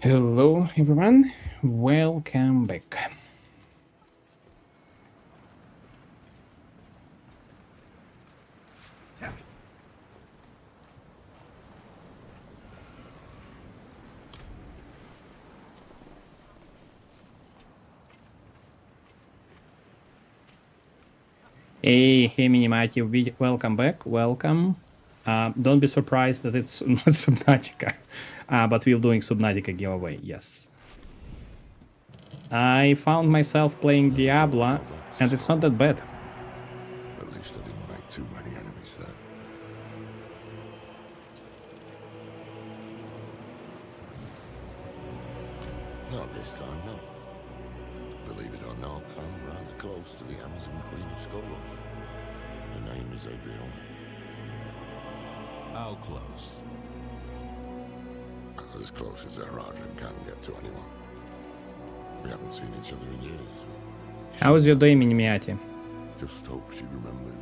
Hello everyone, welcome back. Hey Minimati, welcome back, welcome. Don't be surprised that it's not Subnautica, but we're doing Subnautica giveaway, yes. I found myself playing Diablo, and it's not that bad. At least I didn't make too many enemies there. Not this time, no. Believe it or not, I'm rather close to the Amazon Queen of Skolos. Her name is Adriana. How close? As close as Arajan can get to anyone. We haven't seen each other in years. How was your day, Minimiati? Just hope she remembers.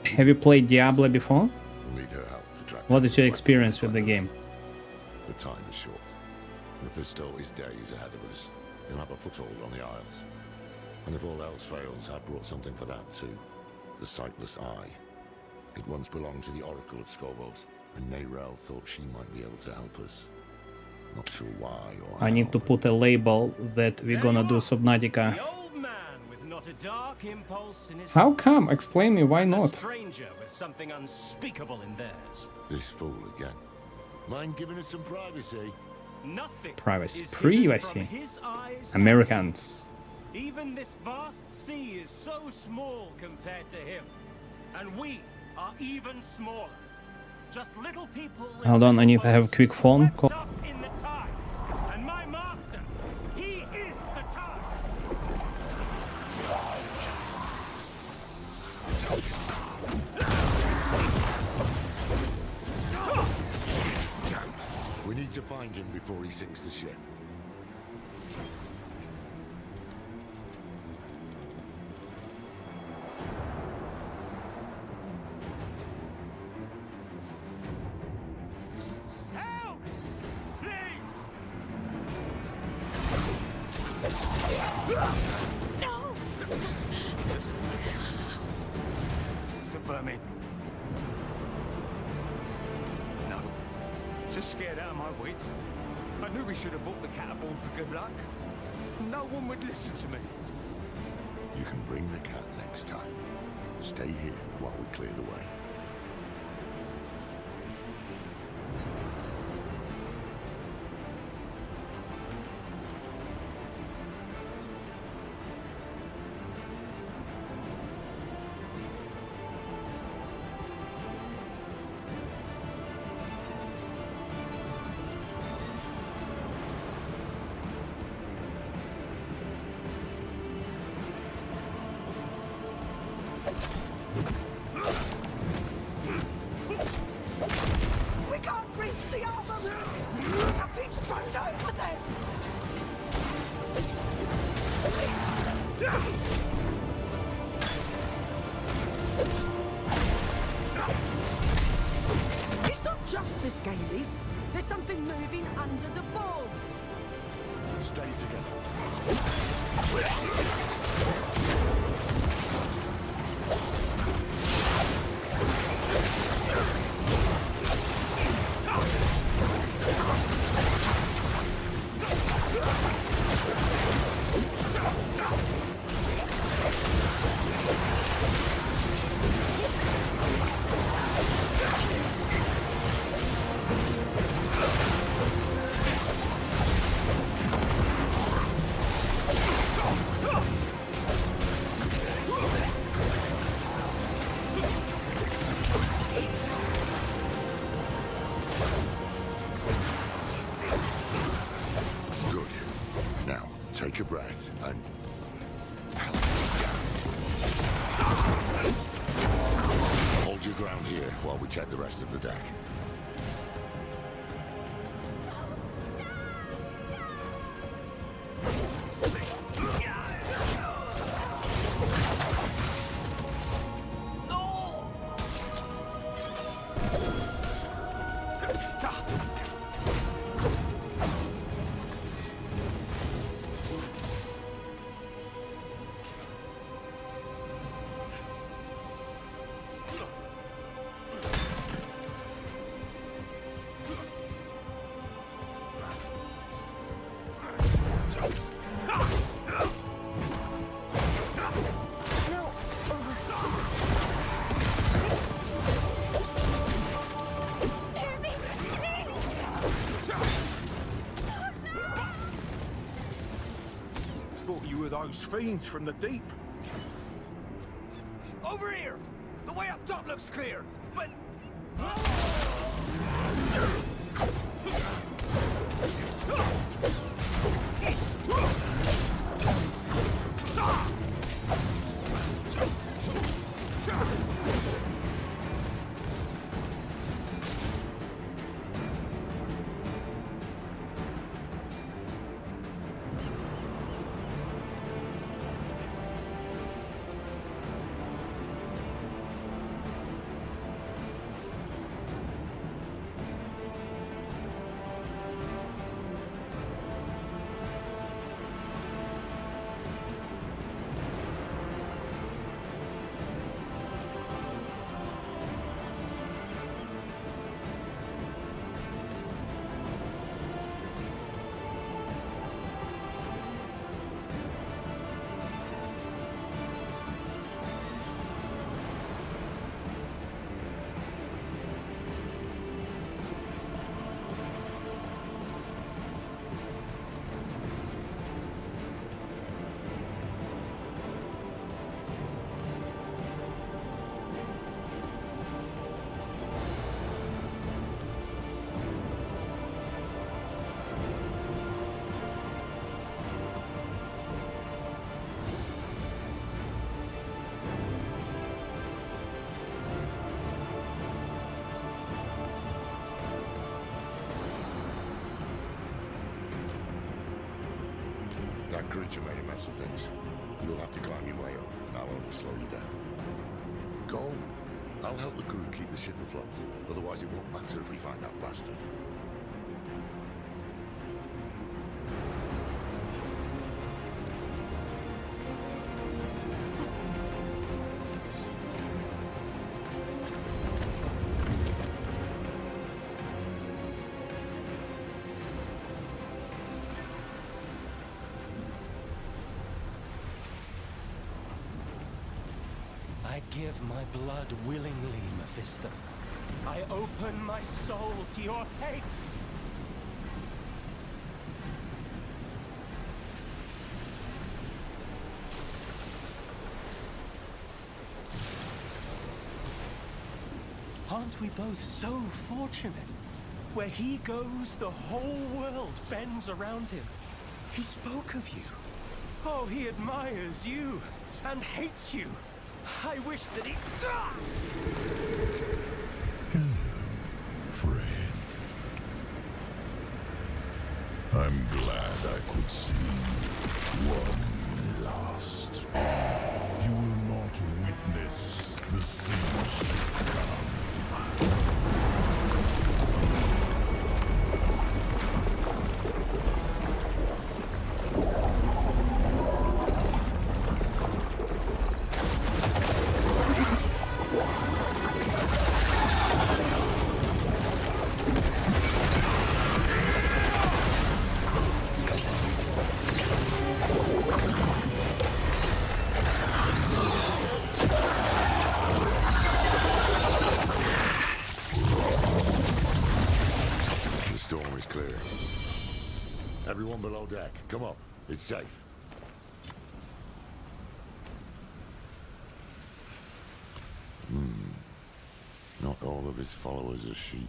Have you played Diablo before? We'll need her help to track. What is your experience with the game? The time is short. Mephisto is days ahead of us. He'll have a foothold on the Isles. And if all else fails, I brought something for that too. The Sightless Eye. It once belonged to the Oracle of Skovos, and Neyrel thought she might be able to help us. Not sure why or I need to put a label that we're gonna do Subnautica. The old man with not a dark impulse in his How come? Explain me, why and a not? stranger with something unspeakable in theirs. This fool again. Mind giving us some privacy? Nothing Privacy. is hidden Privacy. from his eyes. Americans. Even this vast sea is so small compared to him. And we are even smaller. Just little people in Hold on, I need to have a boats quick phone swept call. up in the tide. And my master, he is the tide. We need to find him before he sinks the ship. Help! Please! No! It's a vermin. No. Just scared out of my wits. I knew we should have bought the cat aboard for good luck. No one would listen to me. You can bring the cat next time. Stay here while we clear the way. We can't reach the armor! Something's grown over there! It's not just the Scalies. There's something moving under the boards. Stay together. Good. Now, take a breath and... Hold your ground here while we check the rest of the deck. few of those fiends from the deep. Over here! The way up top looks clear, but... That creature made a mess of things. You'll have to climb your way up, and I'll only slow you down. Go on. I'll help the crew keep the ship afloat. Otherwise it won't matter if we find that bastard. I give my blood willingly, Mephisto. I open my soul to your hate! Aren't we both so fortunate? Where he goes, the whole world bends around him. He spoke of you. Oh, he admires you and hates you. I wish that he... Ah! Hello, friend. I'm glad I could see one last. You will not witness the things to come. Everyone below deck, come up. It's safe. Not all of his followers are sheep.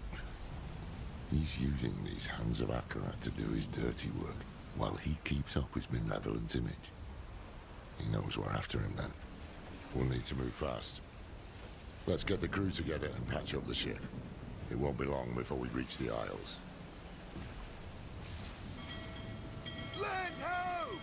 He's using these hands of Akarat to do his dirty work, while he keeps up his benevolent image. He knows we're after him then. We'll need to move fast. Let's get the crew together and patch up the ship. It won't be long before we reach the Isles. Land ho!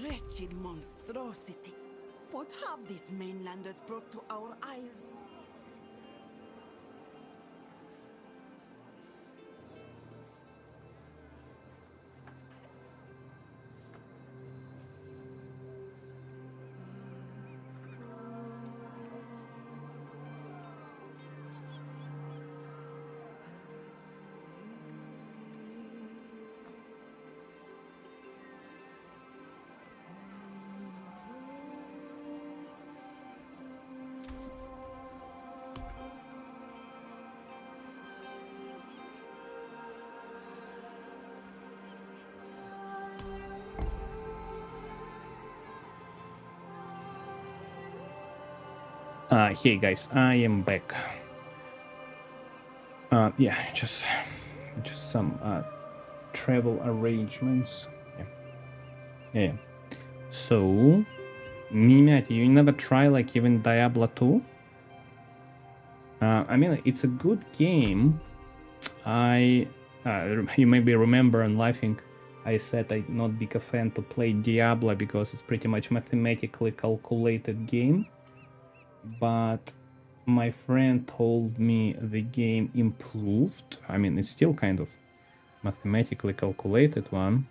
Wretched monstrosity. What have these mainlanders brought to our isles? Hey guys, I am back. Yeah, just some travel arrangements. Yeah. So, Mimati, you never try like even Diablo 2? I mean, it's a good game. You maybe remember and laughing, I said I'm not big a fan to play Diablo because it's pretty much mathematically calculated game. But my friend told me the game improved. I mean, it's still kind of mathematically calculated one.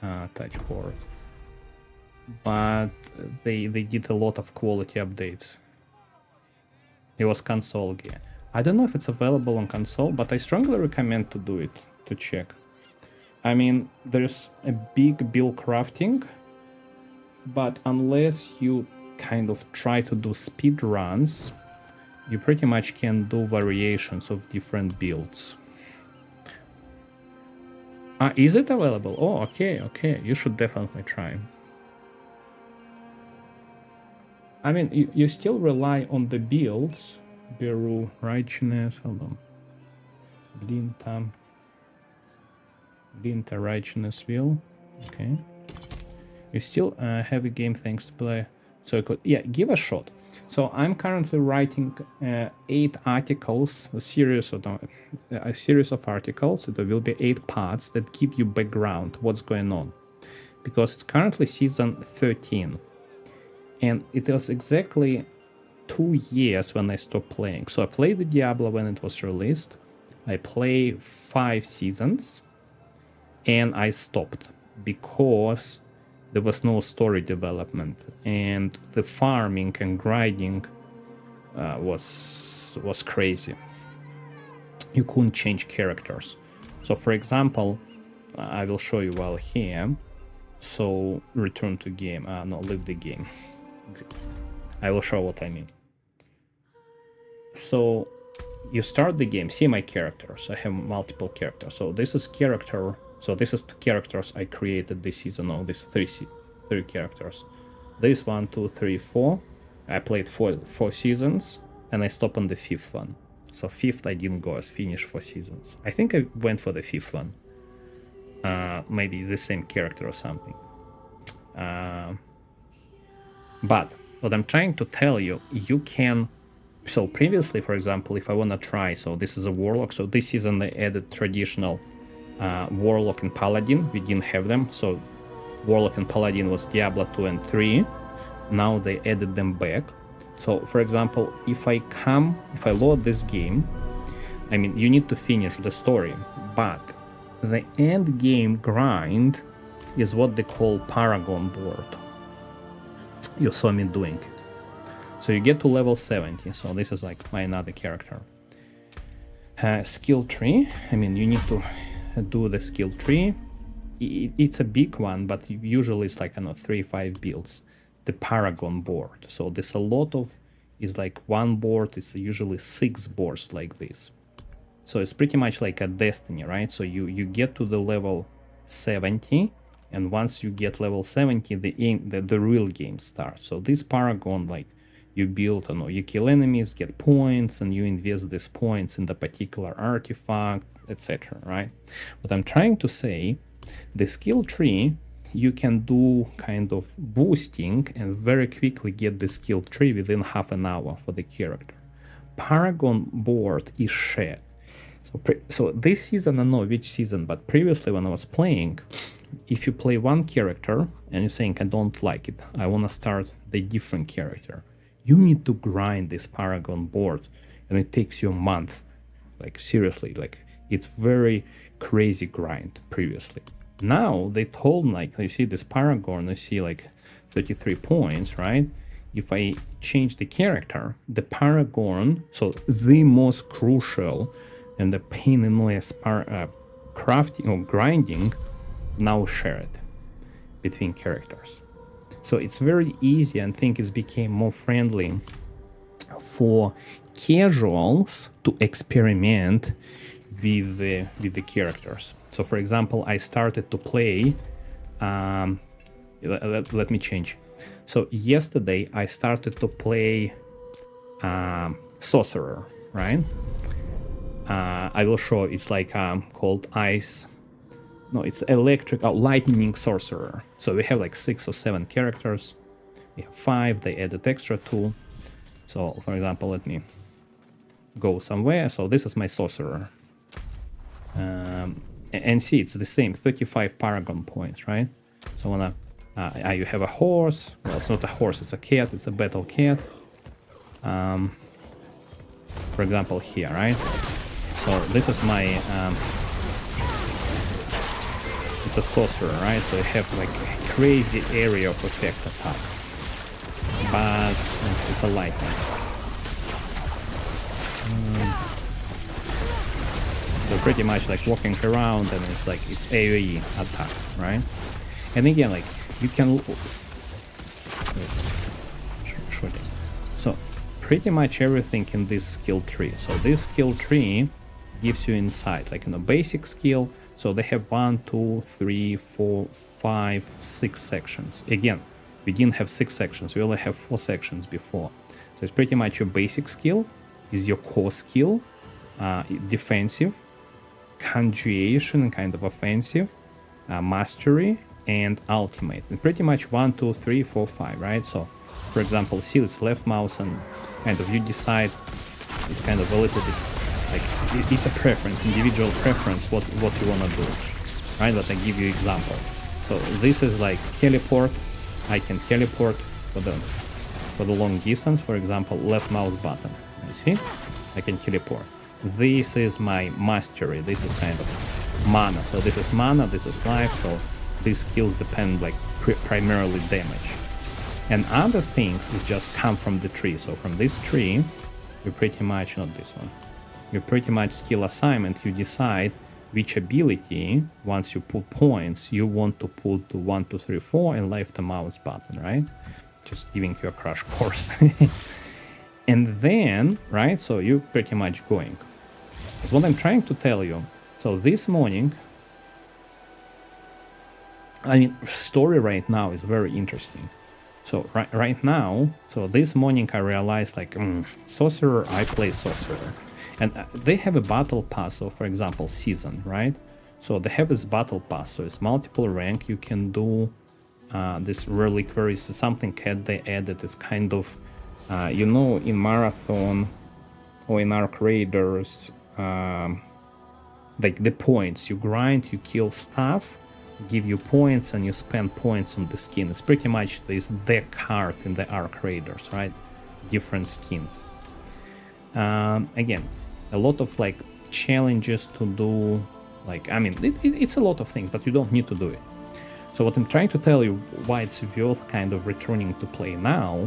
Touch port. But they did a lot of quality updates. It was console game. I don't know if it's available on console, but I strongly recommend to do it, to check. I mean, there's a big build crafting, but unless you kind of try to do speed runs, you pretty much can do variations of different builds. Is it available? Oh, okay, you should definitely try. I mean, you still rely on the builds. Beru, Righteousness, hold on. Linta Righteousness Wheel. Okay. You still have a game thanks to play. So I could, yeah, give a shot. So I'm currently writing 8 articles, a series of articles. There will be 8 parts that give you background, what's going on. Because it's currently season 13. And it was exactly 2 years when I stopped playing. So I played the Diablo when it was released. I played 5 seasons. And I stopped because there was no story development, and the farming and grinding was crazy. You couldn't change characters. So for example, I will show you while here. So return to game. No, leave the game. I will show what I mean. So you start the game, see my characters. I have multiple characters. So this is character. So this is 2 characters I created this season. Oh, this 3 characters. This 1, 2, 3, 4. I played 4 seasons, and I stopped on the 5th one. So 5th I didn't go as finish 4 seasons. I think I went for the 5th one. Maybe the same character or something. But what I'm trying to tell you, you can. So previously, for example, if I wanna try, so this is a warlock. So this season they added traditional Warlock and Paladin. We didn't have them, so Warlock and Paladin was Diablo 2 and 3. Now they added them back. So for example, if I load this game, I mean, you need to finish the story, but the end game grind is what they call Paragon board. You saw me doing it. So you get to level 70. So this is like my another character. Skill tree. I mean, you need to do the skill tree. It's a big one, but usually it's like, I don't know, 3-5 builds. The Paragon board. So there's a lot of, is like one board, it's usually 6 boards like this. So it's pretty much like a Destiny, right? So you get to the level 70, and once you get level 70, the real game starts. So this Paragon, like, you build, I don't know, you kill enemies, get points, and you invest these points in the particular artifact, etc., right? What I'm trying to say, the skill tree, you can do kind of boosting and very quickly get the skill tree within half an hour for the character. Paragon board is shared. So this season, I don't know which season, but previously when I was playing, if you play one character and you're saying, I don't like it, I want to start the different character, you need to grind this Paragon board, and it takes you a month. Like, seriously, like, it's very crazy grind previously. Now, they told, like, you see this Paragon, you see, like, 33 points, right? If I change the character, the Paragon, so the most crucial and the pain in the ass crafting or grinding, now shared between characters. So it's very easy, and I think it's became more friendly for casuals to experiment with the characters. So for example, I started to play let me change. So yesterday I started to play Sorcerer, right? I will show. It's like called Ice. No, it's Electric Lightning Sorcerer. So we have like 6 or 7 characters. We have 5. They added extra 2. So for example, let me go somewhere. So this is my Sorcerer. And see, it's the same 35 Paragon points, right? So wanna you have a horse. Well, it's not a horse, it's a cat. It's a battle cat. For example, here, right? So this is my it's a sorcerer, right? So I have like a crazy area of effect attack, but it's a lightning. So pretty much like walking around, and it's like it's AoE attack, right? And again, like you can shooting. So pretty much everything in this skill tree. So this skill tree gives you insight, like, you know, basic skill. So they have 1, 2, 3, 4, 5, 6 sections. Again, we didn't have 6 sections. We only have 4 sections before. So it's pretty much your basic skill is your core skill, defensive, conjuration, kind of offensive, mastery, and ultimate. And pretty much 1, 2, 3, 4, 5, right? So, for example, see, it's left mouse, and kind of you decide. It's kind of a little bit like it's a preference, individual preference, what you wanna do, right? But I give you example. So this is like teleport. I can teleport for the long distance. For example, left mouse button. You see, I can teleport. This is my mastery. This is kind of mana. So this is mana. This is life. So these skills depend like primarily damage. And other things just come from the tree. So from this tree, you pretty much, not this one, you pretty much skill assignment, you decide which ability, once you put points, you want to put to 1, 2, 3, 4 and left the mouse button, right? Just giving you a crash course. And then, right, so you pretty much going. But what I'm trying to tell you, so this morning, I mean, story right now is very interesting. So right now, so this morning I realized like, Sorcerer, I play Sorcerer. And they have a battle pass, so for example, season, right? So they have this battle pass, so it's multiple rank. You can do this reliquary, so something they added is kind of, you know, in Marathon or in Arc Raiders, like the points, you grind, you kill stuff, give you points, and you spend points on the skin. It's pretty much this deck card in the Arc Raiders, right? Different skins. Again, a lot of like challenges to do, like, I mean, it's a lot of things, but you don't need to do it. So what I'm trying to tell you, why it's worth kind of returning to play now,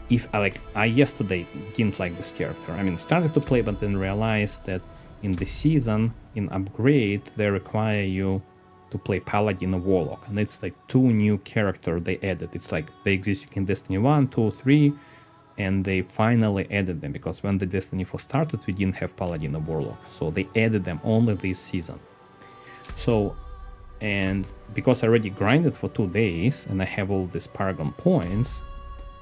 if I yesterday didn't like this character. I mean, started to play, but then realized that in the season, in upgrade, they require you to play Paladin or Warlock, and it's like 2 new characters they added. It's like they existed in Destiny 1, 2, 3, and they finally added them, because when the Destiny 4 started, we didn't have Paladin or Warlock, so they added them only this season. So, and because I already grinded for 2 days and I have all these Paragon points,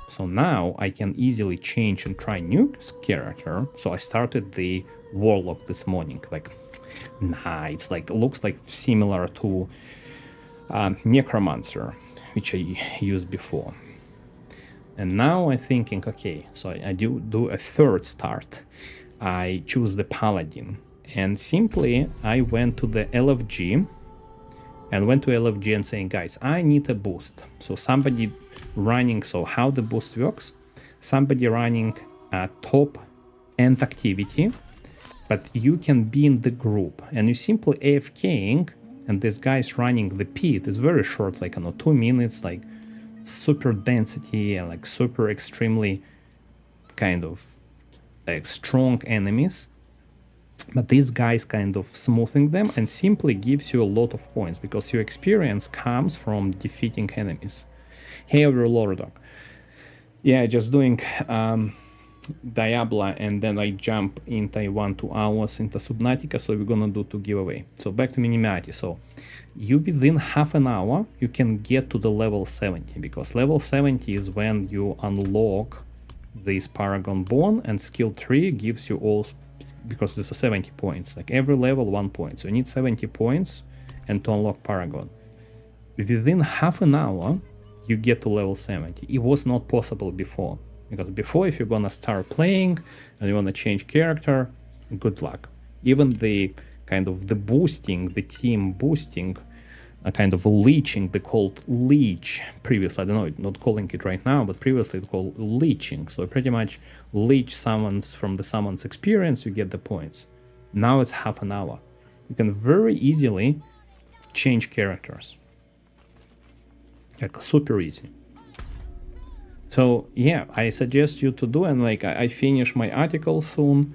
so now I can easily change and try new character. So I started the Warlock this morning. Like, nah, it's like, looks like similar to Necromancer, which I used before. And now I'm thinking, okay, so I do a third start. I choose the Paladin, and simply I went to the LFG, and went to LFG and saying, guys, I need a boost. So somebody running, so how the boost works, somebody running top end activity, but you can be in the group and you simply AFKing, and this guy's running the pit. It's very short, like 2 minutes, like super density and like super extremely kind of like strong enemies. But this guy's kind of smoothing them and simply gives you a lot of points because your experience comes from defeating enemies. Hey, Overlord. Yeah, just doing Diablo, and then I jump in Taiwan 2 hours into Subnautica, so we're gonna do 2 giveaway. So back to Minimati. So you within half an hour you can get to the level 70, because level 70 is when you unlock this Paragon Bone, and skill 3 gives you all, because it's a 70 points, like every level 1 point, so you need 70 points and to unlock Paragon. Within half an hour you get to level 70. It was not possible before, because before, if you're gonna start playing and you wanna change character, good luck. Even the kind of the boosting, the team boosting, a kind of leeching, they called leech previously. I don't know, not calling it right now, but previously it called leeching. So pretty much leech summons from the summon's experience, you get the points. Now it's half an hour. You can very easily change characters. Like super easy. So yeah, I suggest you to do, and like I finish my article soon.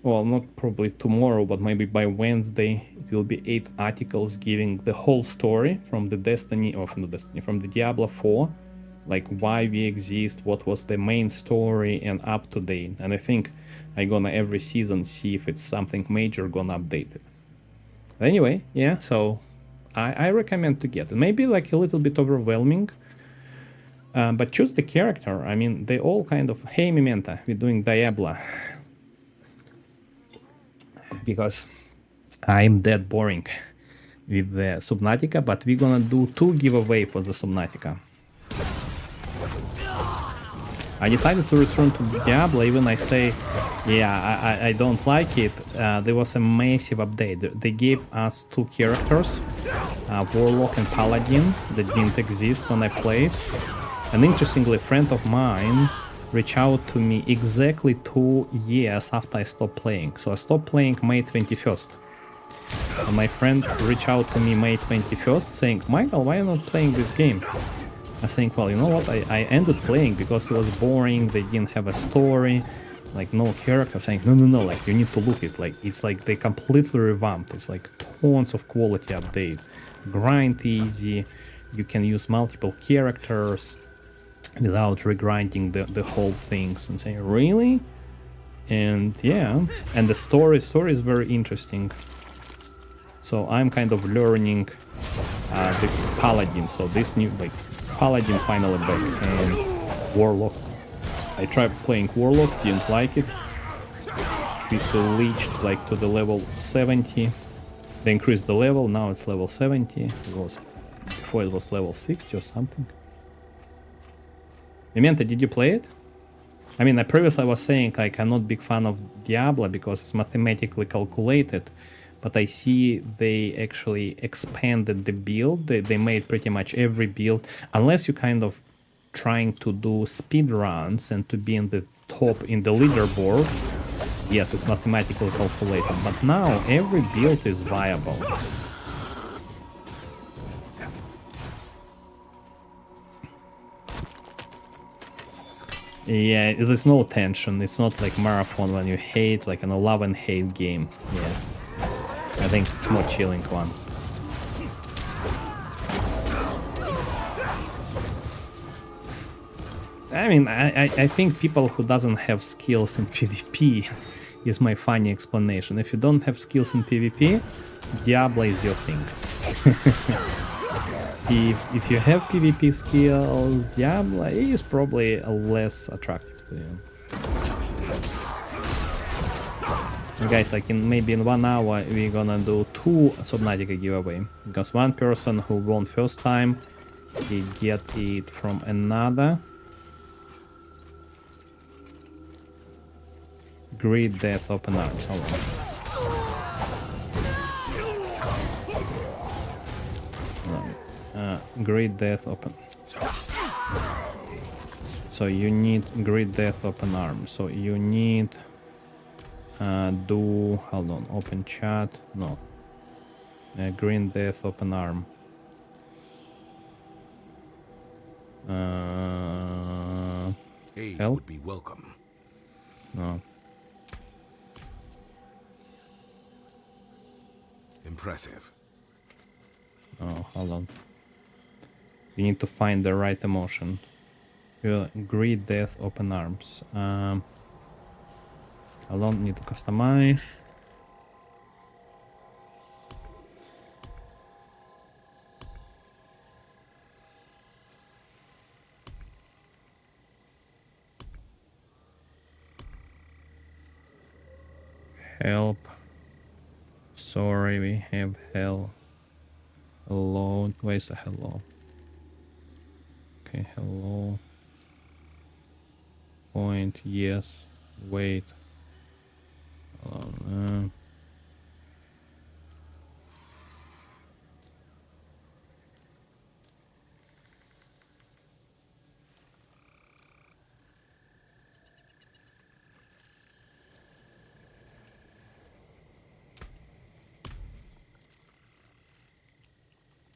Well, not probably tomorrow, but maybe by Wednesday it will be 8 articles giving the whole story from the Destiny, or from the Diablo 4, like why we exist, what was the main story, and up to date. And I think I gonna every season see if it's something major gonna update it. Anyway, yeah, so I recommend to get it. Maybe like a little bit overwhelming, but choose the character. I mean, they all kind of, hey Mimenta, we're doing Diablo. Because I'm that boring with the Subnautica, but we're gonna do 2 giveaway for the Subnautica. I decided to return to Diablo, even I say, yeah, I don't like it. There was a massive update. They gave us 2 characters, Warlock and Paladin, that didn't exist when I played. And interestingly, a friend of mine reached out to me exactly 2 years after I stopped playing. So I stopped playing May 21st. And my friend reached out to me May 21st saying, Michael, why are you not playing this game? I think, well, you know what, I ended playing because it was boring, they didn't have a story, like no character. Saying, no, like you need to look it, like it's like they completely revamped. It's like tons of quality update, grind easy, you can use multiple characters without regrinding the whole things, and saying, really? And yeah, and the story is very interesting. So I'm kind of learning the Paladin. So this new, like, Paladin finally back, and Warlock. I tried playing Warlock, didn't like it. Quickly leached like to the level 70. They increased the level, now it's level 70. It was, before it was level 60 or something. Mimenta, did you play it? I mean, I previously was saying like I'm not a big fan of Diablo because it's mathematically calculated, but I see they actually expanded the build. They made pretty much every build, unless you kind of trying to do speed runs and to be in the top in the leaderboard. Yes, it's mathematically calculated, but now every build is viable. Yeah, there's no tension. It's not like Marathon when you hate, like an love and hate game. Yeah, I think it's more chilling one. I mean, I think people who doesn't have skills in PvP is my funny explanation. If you don't have skills in PvP, Diablo is your thing. If you have PvP skills, Diablo is probably less attractive to you. And guys, like maybe in 1 hour we're gonna do 2 Subnautica giveaway, because one person who won first time, he get it from another. Great Death Open Arms. Great Death open. So you need Great Death open arm. So you need hold on, open chat. No. Green Death open arm. Aid Help? would be welcome. No. Impressive. Oh, hold on. You need to find the right emotion. Greed, Death, Open Arms. Hold on, need to customize. Help. Sorry, we have hell. Hello. Where's the hello? Okay, hello. Point, yes. Wait. Hold on.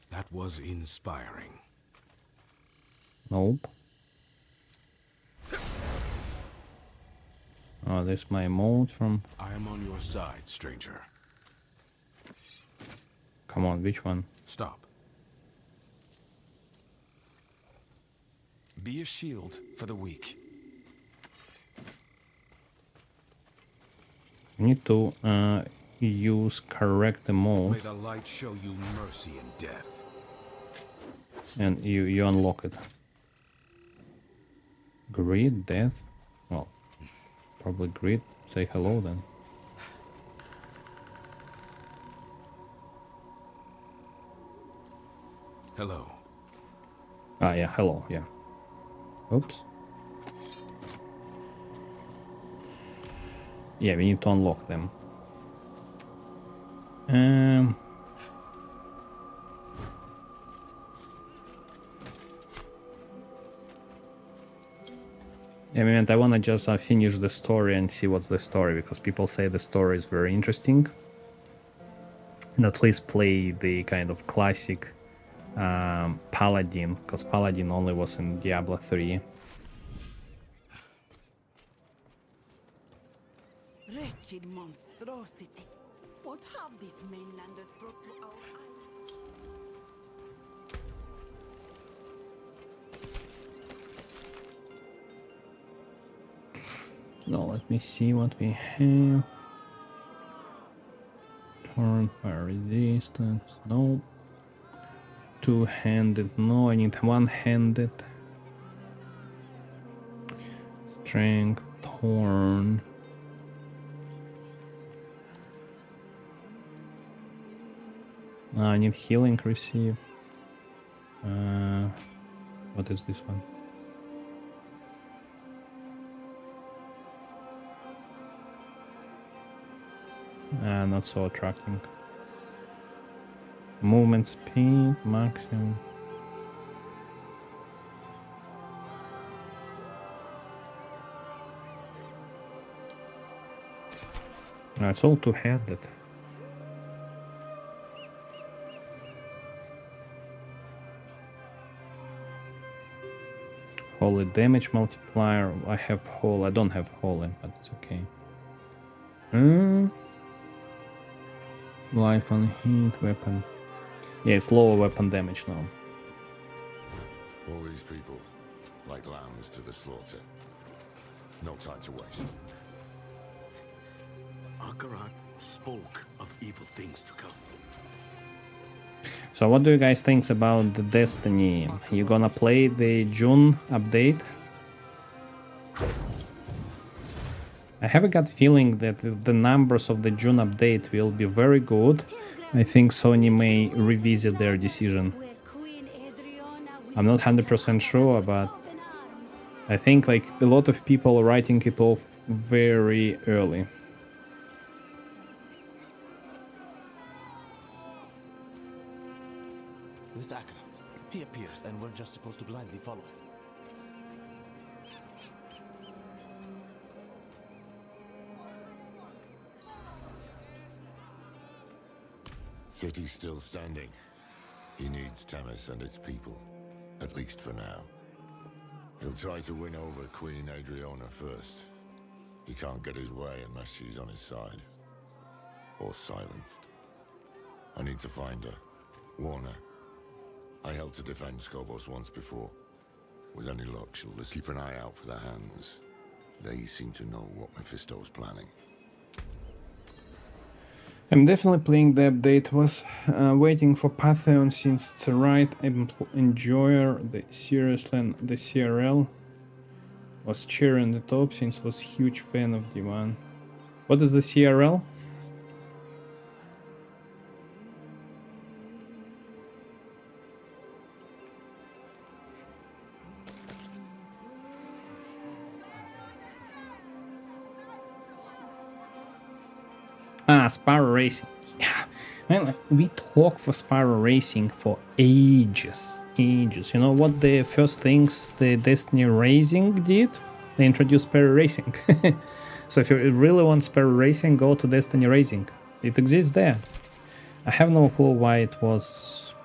That was inspiring. Nope. Oh, this is my emote from... I am on your side, stranger. Come on, which one? Stop. Be a shield for the weak. You need to use correct May emote the light show you mercy in death. and you unlock it. Greed, death? Well, probably greed. Say hello then. Hello. Ah, yeah, hello, yeah. Oops. Yeah, we need to unlock them. I mean, I wanna just finish the story and see what's the story, because people say the story is very interesting. And at least play the kind of classic Paladin, because Paladin only was in Diablo 3. Wretched monstrosity. What have these mainlanders brought to our isles? Now let me see what we have. Torn, fire resistance, no. Two-handed, no, I need one-handed. Strength, Thorn. I need healing receive. What is this one? Not so attracting. Movement speed, maximum. It's all two-handed. Holy damage multiplier. I have holy. I don't have holy, but it's okay. Life on hit, weapon. Yeah, it's lower weapon damage now. All these people, like lambs to the slaughter. No time to waste. Akarat spoke of evil things to come. So what do you guys think about the Destiny? You gonna play the June update? I have a gut feeling that the numbers of the June update will be very good. I think Sony may revisit their decision. I'm not 100% sure, but I think like a lot of people are writing it off very early. This Akarat, He appears, and we're just supposed to blindly follow him. City's still standing. He needs Tamis and its people, at least for now. He'll try to win over Queen Adriana first. He can't get his way unless she's on his side. Or silenced. I need to find her. Warn her. I helped to defend Skobos once before. With any luck, she'll listen. Keep an eye out for the hands. They seem to know what Mephisto's planning. I'm definitely playing the update. Was waiting for Pantheon since it's a right enjoyer. The seriously, the CRL was cheering the top since was huge fan of Divan. What is the CRL? Ah, Sparrow Racing. Yeah, man, like, we talk for Sparrow Racing for ages. You know what the first things the Destiny Racing did? They introduced Sparrow Racing. So if you really want Sparrow Racing, go to Destiny Racing. It exists there. I have no clue why it was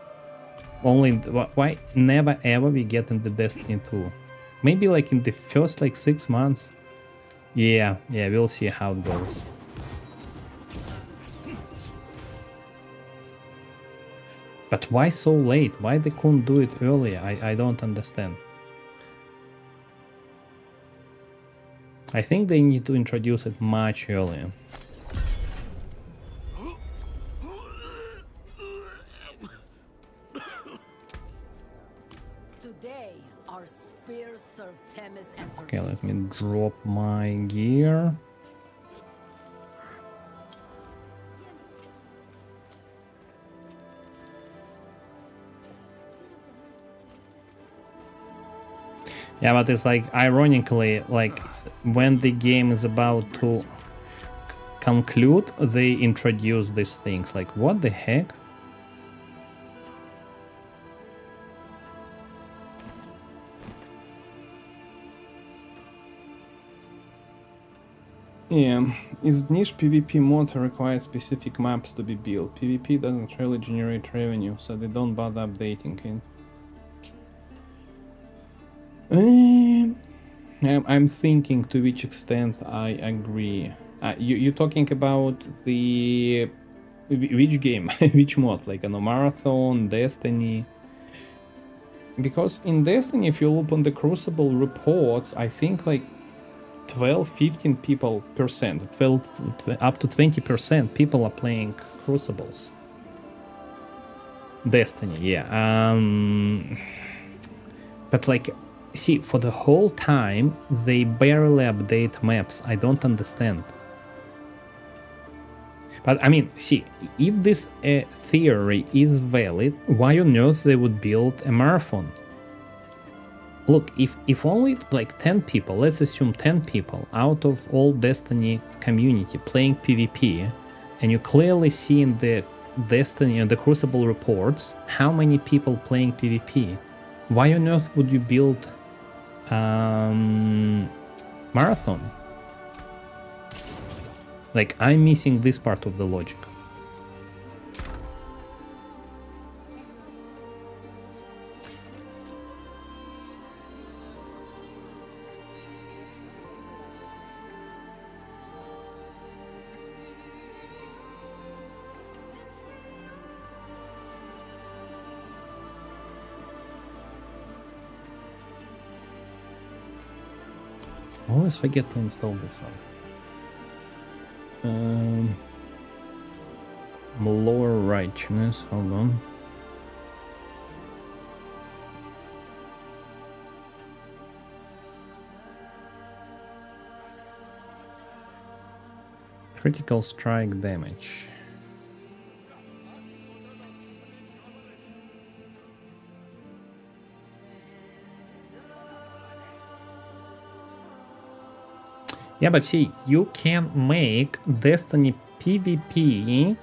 only... Why never ever we get in the Destiny 2. Maybe like in the first like 6 months. Yeah, we'll see how it goes. But why so late? Why they couldn't do it earlier? I don't understand. I think they need to introduce it much earlier. Today, our spears serve Themis and her. Okay, let me drop my gear. Yeah, but it's like, ironically, like, when the game is about to conclude, they introduce these things. Like, what the heck? Yeah, is niche PvP mod requires specific maps to be built? PvP doesn't really generate revenue, so they don't bother updating it. I'm thinking to which extent I agree. You're talking about the... which game? Which mod? Like a Marathon, Destiny? Because in Destiny, if you look on the Crucible reports, I think like 12-15 people percent, 12 up to 20% people are playing Crucibles. Destiny, yeah. But like... See, for the whole time, they barely update maps. I don't understand. But I mean, see, if this theory is valid, why on earth they would build a marathon? Look, if only like 10 people, let's assume 10 people out of all Destiny community playing PvP, and you clearly see in the Destiny and the Crucible reports how many people playing PvP, why on earth would you build marathon? Like, I'm missing this part of the logic. I always forget to install this one. Lower righteousness, hold on. Critical strike damage. Yeah, but see, you can make Destiny PvP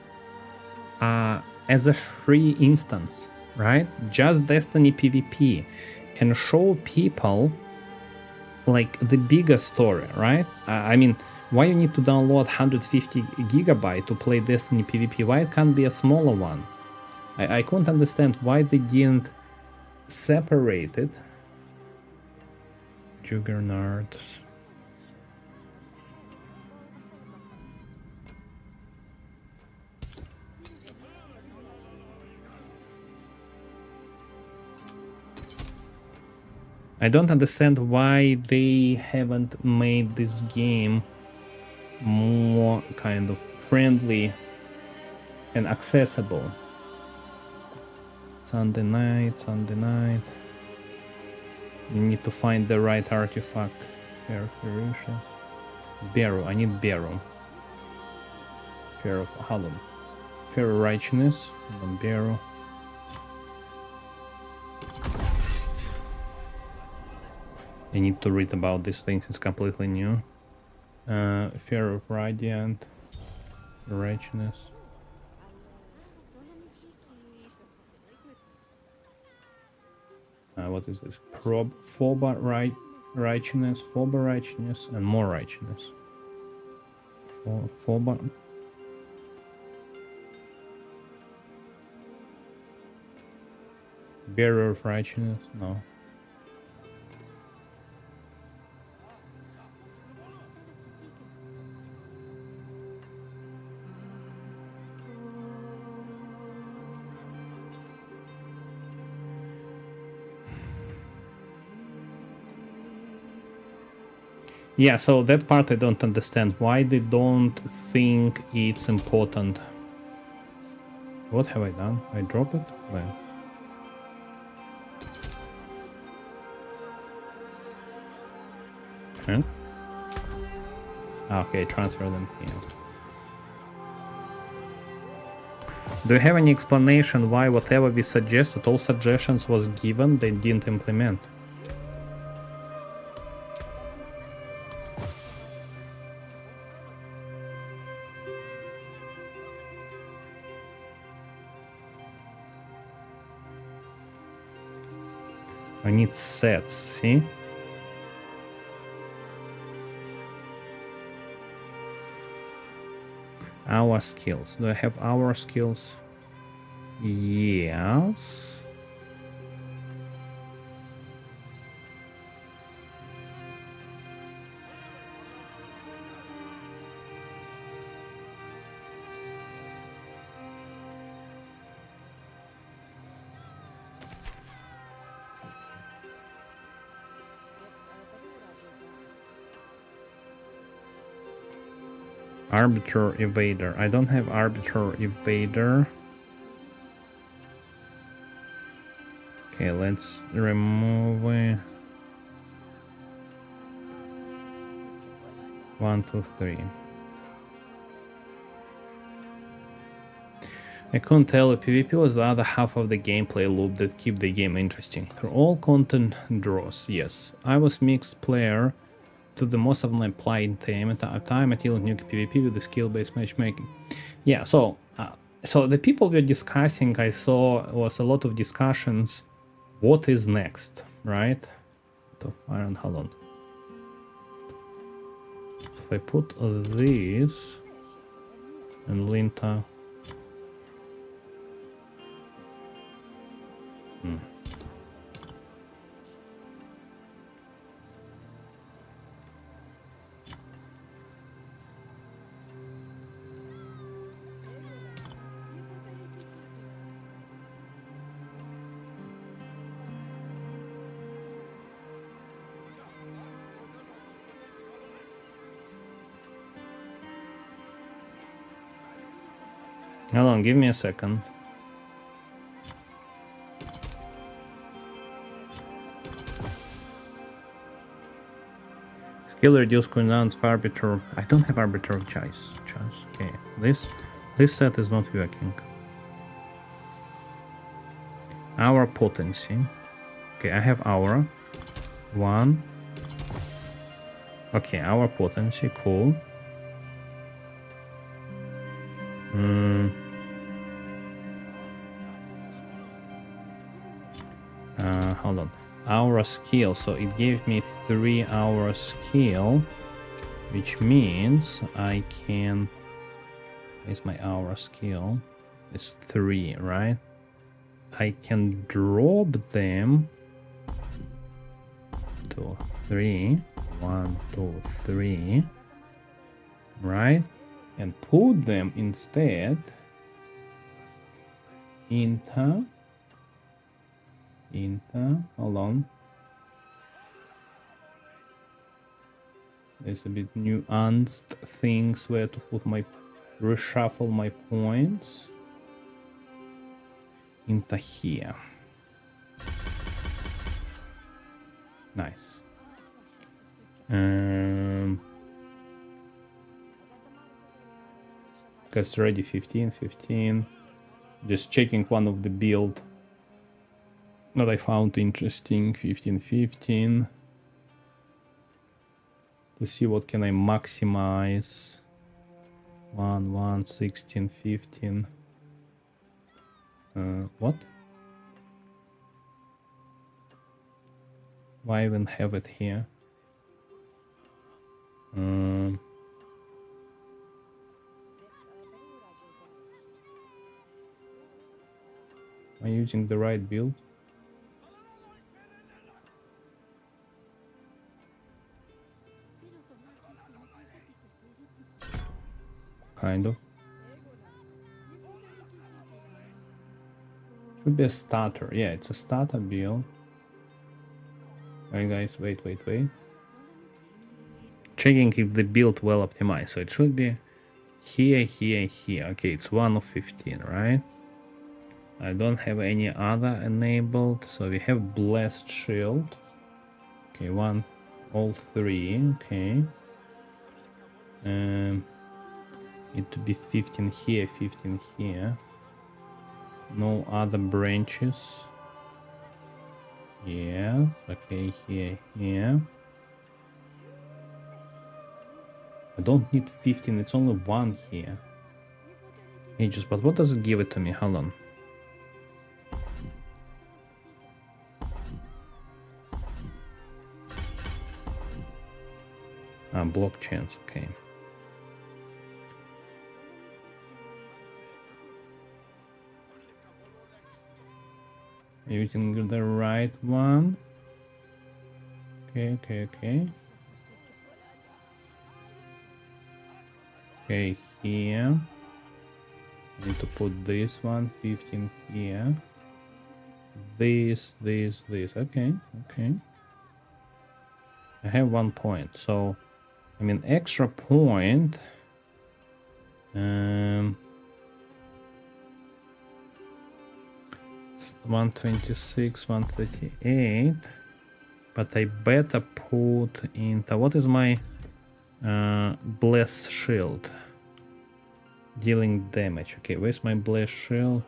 as a free instance. right? Just Destiny PvP, and show people like the bigger story, right? I mean, why you need to download 150 gigabyte to play Destiny PvP? Why it can't be a smaller one? I couldn't understand why they didn't separate it. Juggernaut. I don't understand why they haven't made this game more kind of friendly and accessible. Sunday night. You need to find the right artifact. Barrow, I need Barrow. Fear of Halon. Fear of Righteousness, Barrow. I need to read about these things, it's completely new. Fear of Radiant, Righteousness. What is this? Foba Righteousness, and more Righteousness. Foba. Bearer of Righteousness, no. Yeah, so that part I don't understand. Why they don't think it's important. What have I done? I drop it? Well. Huh? Okay, transfer them here. Do you have any explanation why whatever we suggested, all suggestions was given, they didn't implement? I need sets, see? Our skills. Do I have our skills? Yes. Arbiter Evader. I don't have Arbiter Evader. Okay, let's remove it. 1, 2, 3. I couldn't tell if PvP was the other half of the gameplay loop that keep the game interesting. Through all content draws, yes. I was mixed player to the most of my playing time until new PvP with the skill-based matchmaking. Yeah, so the people were discussing, I saw was a lot of discussions. What is next, right? Of Iron Halon. If I put this and Linta. Hold on, give me a second. Skill reduce cooldowns for arbiter. I don't have arbiter of choice. Okay, this set is not working. Aura potency. Okay, I have aura. 1. Okay, aura potency, cool. hold on. Aura skill. So it gave me 3 aura skill, which means I can. Is my aura skill? It's 3, right? I can drop them. 2, 3. 1, 2, 3. Right? And put them instead into. Hold on. There's a bit nuanced things where to put my. Reshuffle my points into here. Nice. Guys ready 15. Just checking one of the build that I found interesting. 15. To see what can I maximize. 1, 16, 15. What? Why even have it here? Am I using the right build? Kind of. Should be a starter. Yeah, it's a starter build. Alright guys, wait. Checking if the build well optimized. So it should be here. Okay, it's 1 of 15, right? I don't have any other enabled. So we have blessed shield. Okay, all 3. Okay. Need to be 15 here, 15 here. No other branches. Yeah, okay, here. I don't need 15, it's only 1 here. Ages, but what does it give it to me? Hold on. Block chance, okay. Using the right one. Okay. Okay, here. I need to put this one, 15 here. This. Okay. I have 1 point, so I mean extra point. 126, 138, but I better put into what is my bless shield, dealing damage. Okay, where's my bless shield?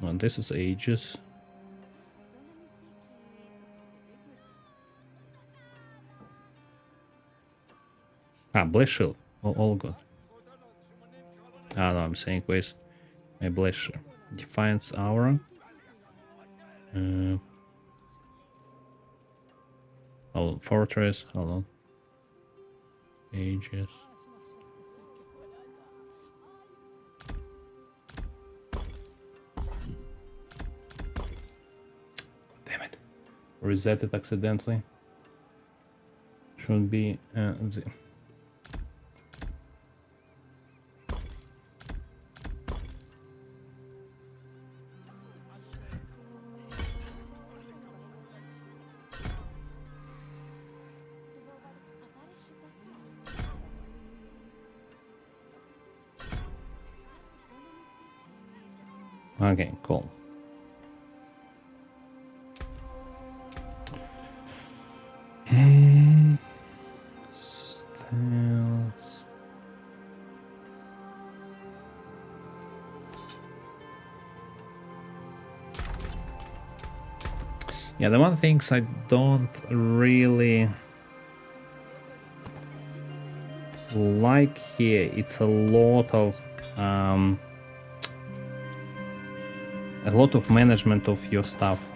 No, this is ages. Bless shield, all good. No, I'm saying where's my bless shield? Defiance aura. Fortress, hold on. Ages. Damn it. Reset it accidentally. Should be the... Okay, cool. Yeah, the one things I don't really like here, it's a lot of management of your stuff.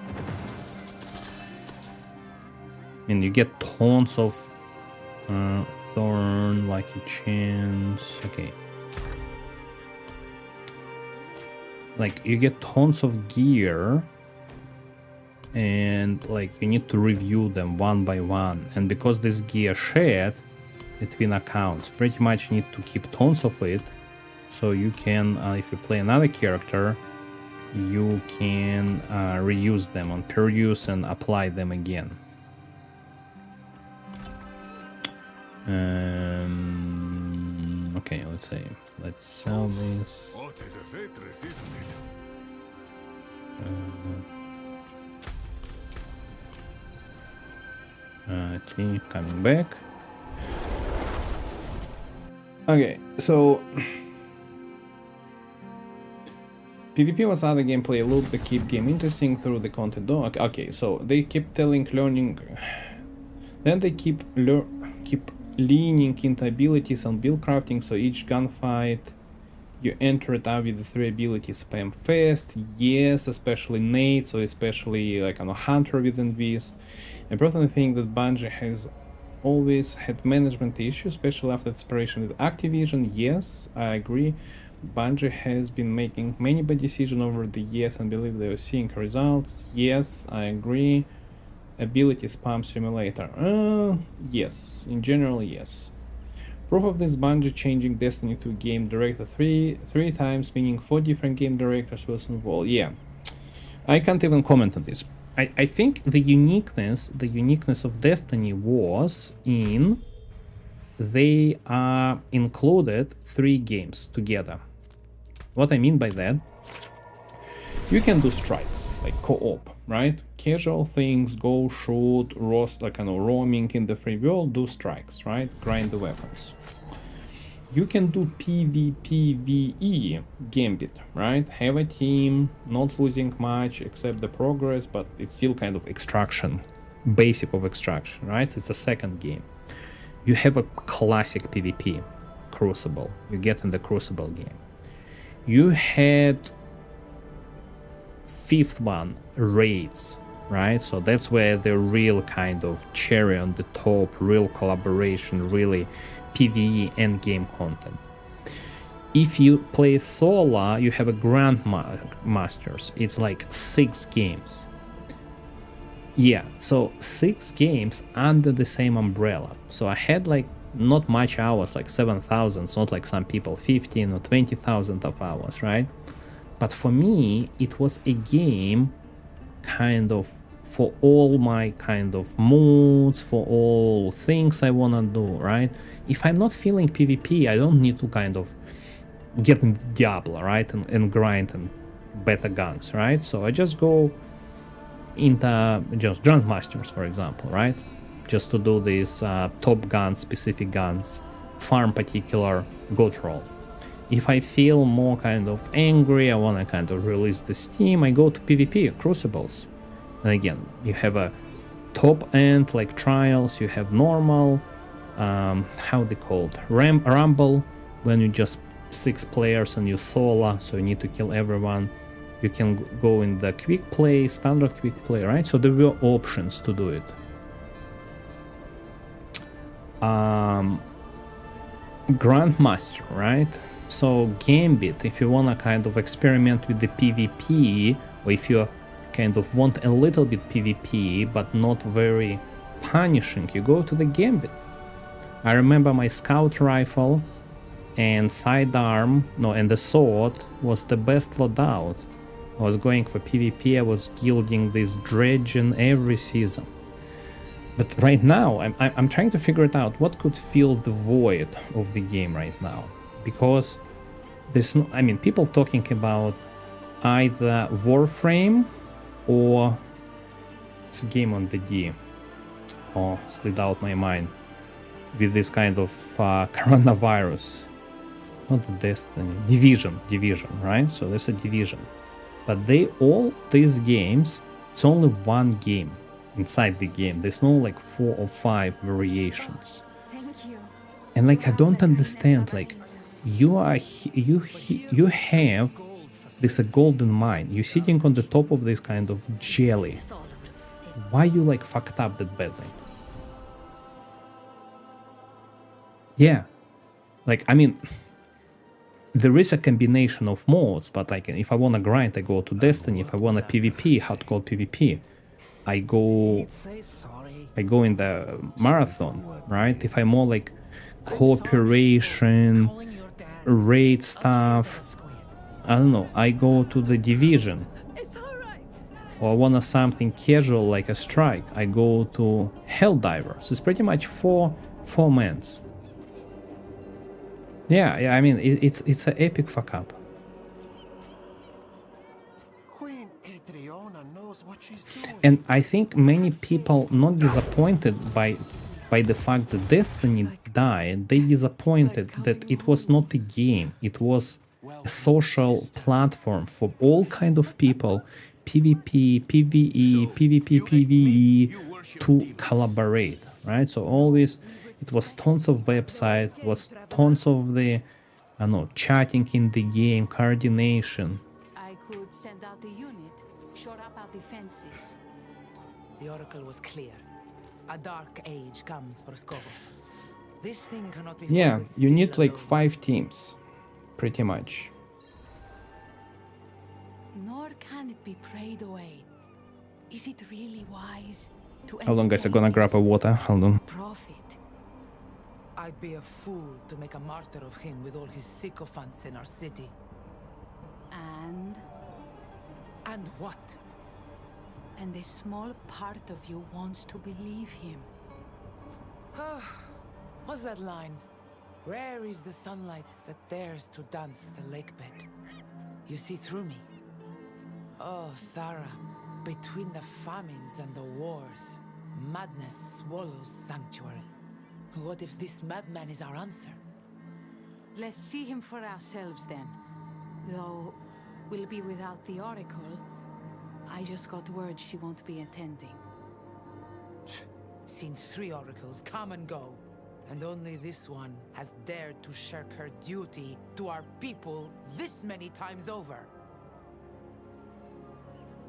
And you get tons of thorn, lucky chance. Okay. Like, you get tons of gear, and like you need to review them one by one. And because this gear shared between accounts, pretty much you need to keep tons of it, so you can, if you play another character, you can reuse them on per use and apply them again. Okay, let's say, let's sell this. What is a fortress, isn't it? Tree coming back. Okay, so PvP was other gameplay loop that keep game interesting through the content. Okay, so they keep learning. Then they keep leaning into abilities and build crafting. So each gunfight you enter it out with the 3 abilities spam fast. Yes, especially nades, or especially like on a hunter within this. I personally think that Bungie has always had management issues, especially after its separation with Activision. Yes, I agree. Bungie has been making many bad decisions over the years and believe they are seeing results. Yes, I agree. Ability spam simulator. Yes, in general, yes. Proof of this: Bungie changing Destiny to game director three times, meaning 4 different game directors was involved. Yeah, I can't even comment on this. I think the uniqueness of Destiny was in they included 3 games together. What I mean by that, you can do strikes like co-op, right? Casual things, go shoot, roast, like kind of roaming in the free world, do strikes, right? Grind the weapons. You can do PvPvE gambit, right? Have a team, not losing much except the progress, but it's still kind of extraction, basic of extraction, right? It's the second game. You have a classic PvP, Crucible. You get in the Crucible game. You had 5th one, raids, right? So that's where the real kind of cherry on the top, real collaboration, really PvE endgame content. If you play solo, you have a Grandmasters. It's like 6 games. Yeah, so 6 games under the same umbrella. So I had like not much hours, like 7,000. It's not like some people 15 or 20,000 of hours, right? But for me, it was a game kind of for all my kind of moods, for all things I wanna do, right? If I'm not feeling PvP, I don't need to kind of get into Diablo, right? And grind and better guns, right? So I just go into just Grandmasters, for example, right? Just to do these top guns, specific guns, farm particular goat roll. If I feel more kind of angry, I want to kind of release the steam, I go to PvP, Crucibles. And again, you have a top end like trials, you have normal, how they called, rumble, when you just 6 players and you solo, so you need to kill everyone. You can go in the quick play, standard quick play, right? So there were options to do it. Grandmaster, right? So Gambit, if you wanna kind of experiment with the PvP, or if you kind of want a little bit PvP but not very punishing, you go to the Gambit. I remember my scout rifle and sidearm, and the sword was the best loadout. I was going for PvP, I was gilding this dredge in every season. But right now, I'm trying to figure it out, what could fill the void of the game right now. Because there's no, I mean, people talking about either Warframe or it's a game on the D. Oh, slid out my mind. With this kind of coronavirus. Not the Destiny, Division, right? So there's a Division. But these games, it's only one game inside the game. There's no like 4 or 5 variations. Thank you. And like, I don't understand, like, you have this a golden mine. You're sitting on the top of this kind of jelly. Why you like fucked up that badly? Yeah, like I mean, there is a combination of modes, but like if I wanna grind, I go to Destiny. If I wanna PvP, hardcore PvP, I go in the marathon, right? If I'm more like cooperation, raid stuff, I don't know, I go to the division. It's all right. Or I want something casual like a strike, I go to Helldivers. It's pretty much four mans. Yeah, I mean it's an epic fuck up. Queen Adriana knows what she's doing. And I think many people not disappointed by the fact that Destiny died. They disappointed that it was not a game. It was a social platform for all kind of people, PvP, PvE, PvP, PvE, to collaborate, right? So always it was tons of website, was tons of the, I don't know, chatting in the game, coordination. I could send out the unit, shore up our defenses. The oracle was clear. A dark age comes for Skovos. This thing cannot be. Yeah, you need like 5 teams, pretty much. Nor can it be prayed away. Is it really wise to Hold on, guys, I'm gonna grab a water. Hold on. profit? I'd be a fool to make a martyr of him with all his sycophants in our city. And what? a small part of you wants to believe him. What's that line? Rare is the sunlight that dares to dance the lakebed. You see through me. Oh, Thara, between the famines and the wars, madness swallows sanctuary. What if this madman is our answer? Let's see him for ourselves then. Though we'll be without the Oracle. I just got word she won't be attending. Seen 3 oracles come and go, and only this one has dared to shirk her duty to our people this many times over.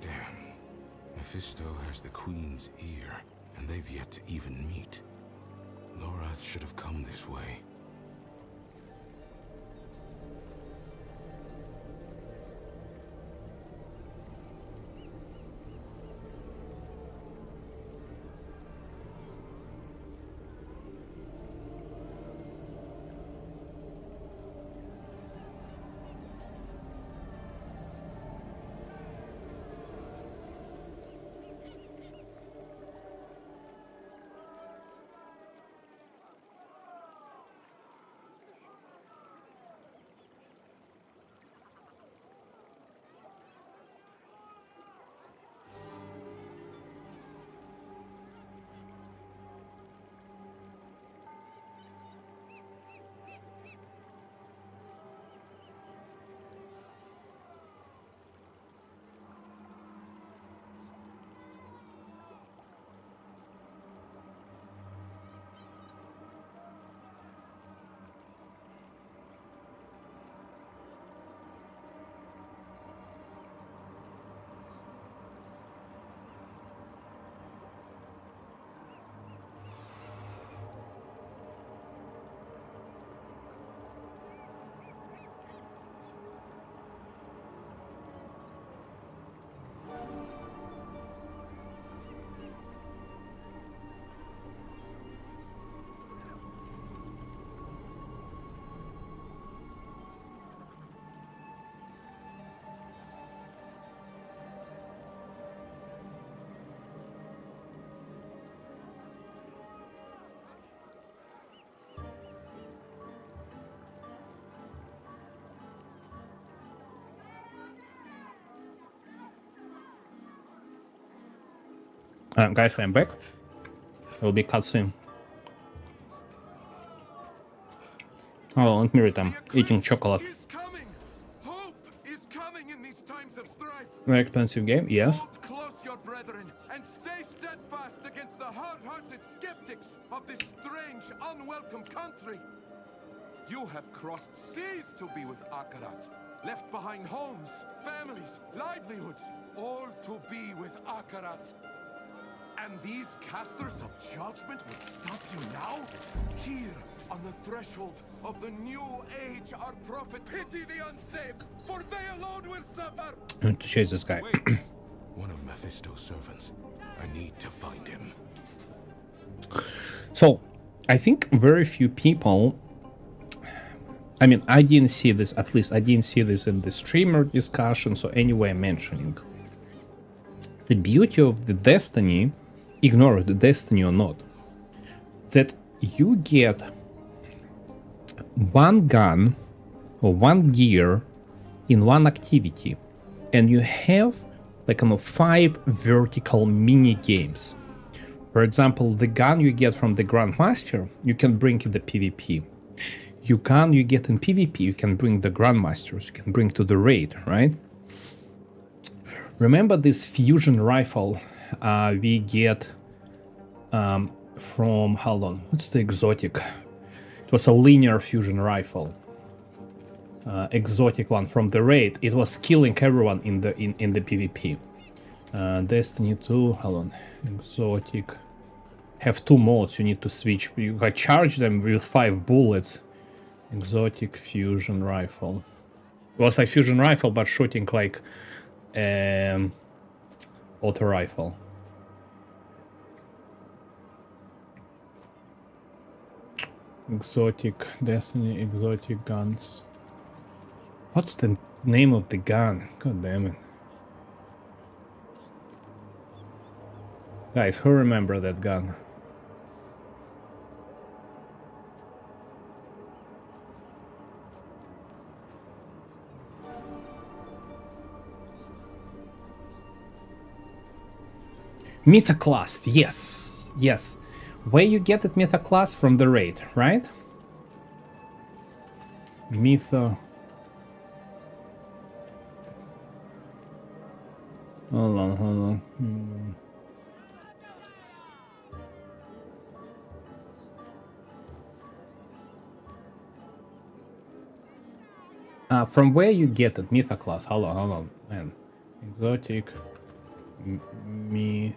Damn. Mephisto has the Queen's ear, and they've yet to even meet. Lorath should have come this way. Guys, I'm back. It will be cutscene. Oh, let me read them. Eating chocolate. Hope is coming in these times of strife. Very expensive game, yes. Hold close your brethren and stay steadfast against the hard-hearted skeptics of this strange, unwelcome country. You have crossed seas to be with Akarat, left behind homes, families, livelihoods, all to be with Akarat. And these casters of judgment would stop you now? Here, on the threshold of the new age, our prophet, pity the unsaved, for they alone will suffer! I need to chase this guy. One of Mephisto's servants. I need to find him. So, I think very few people... I mean, I didn't see this, at least I didn't see this in the streamer discussion, so anyway I'm mentioning. The beauty of the Destiny, ignore the Destiny or not, that you get one gun or one gear in one activity, and you have like 5 vertical mini games. For example, the gun you get from the Grandmaster, you can bring in the PvP. You get in PvP, you can bring the Grandmasters, you can bring to the raid, right? Remember this fusion rifle we get from, hold on, what's the exotic? It was a linear fusion rifle. Exotic one from the raid. It was killing everyone in the PvP. Destiny 2, hold on, exotic. Have 2 modes, you need to switch. You can charge them with 5 bullets. Exotic fusion rifle. It was like fusion rifle, but shooting like auto rifle. Exotic Destiny, exotic guns. What's the name of the gun? God damn it. Guys, who remember that gun? Meta class, yes, yes. Where you get that meta class? From the raid, right? Meta. Hold on. From where you get it? Meta class. Hold on, man. Exotic. Me.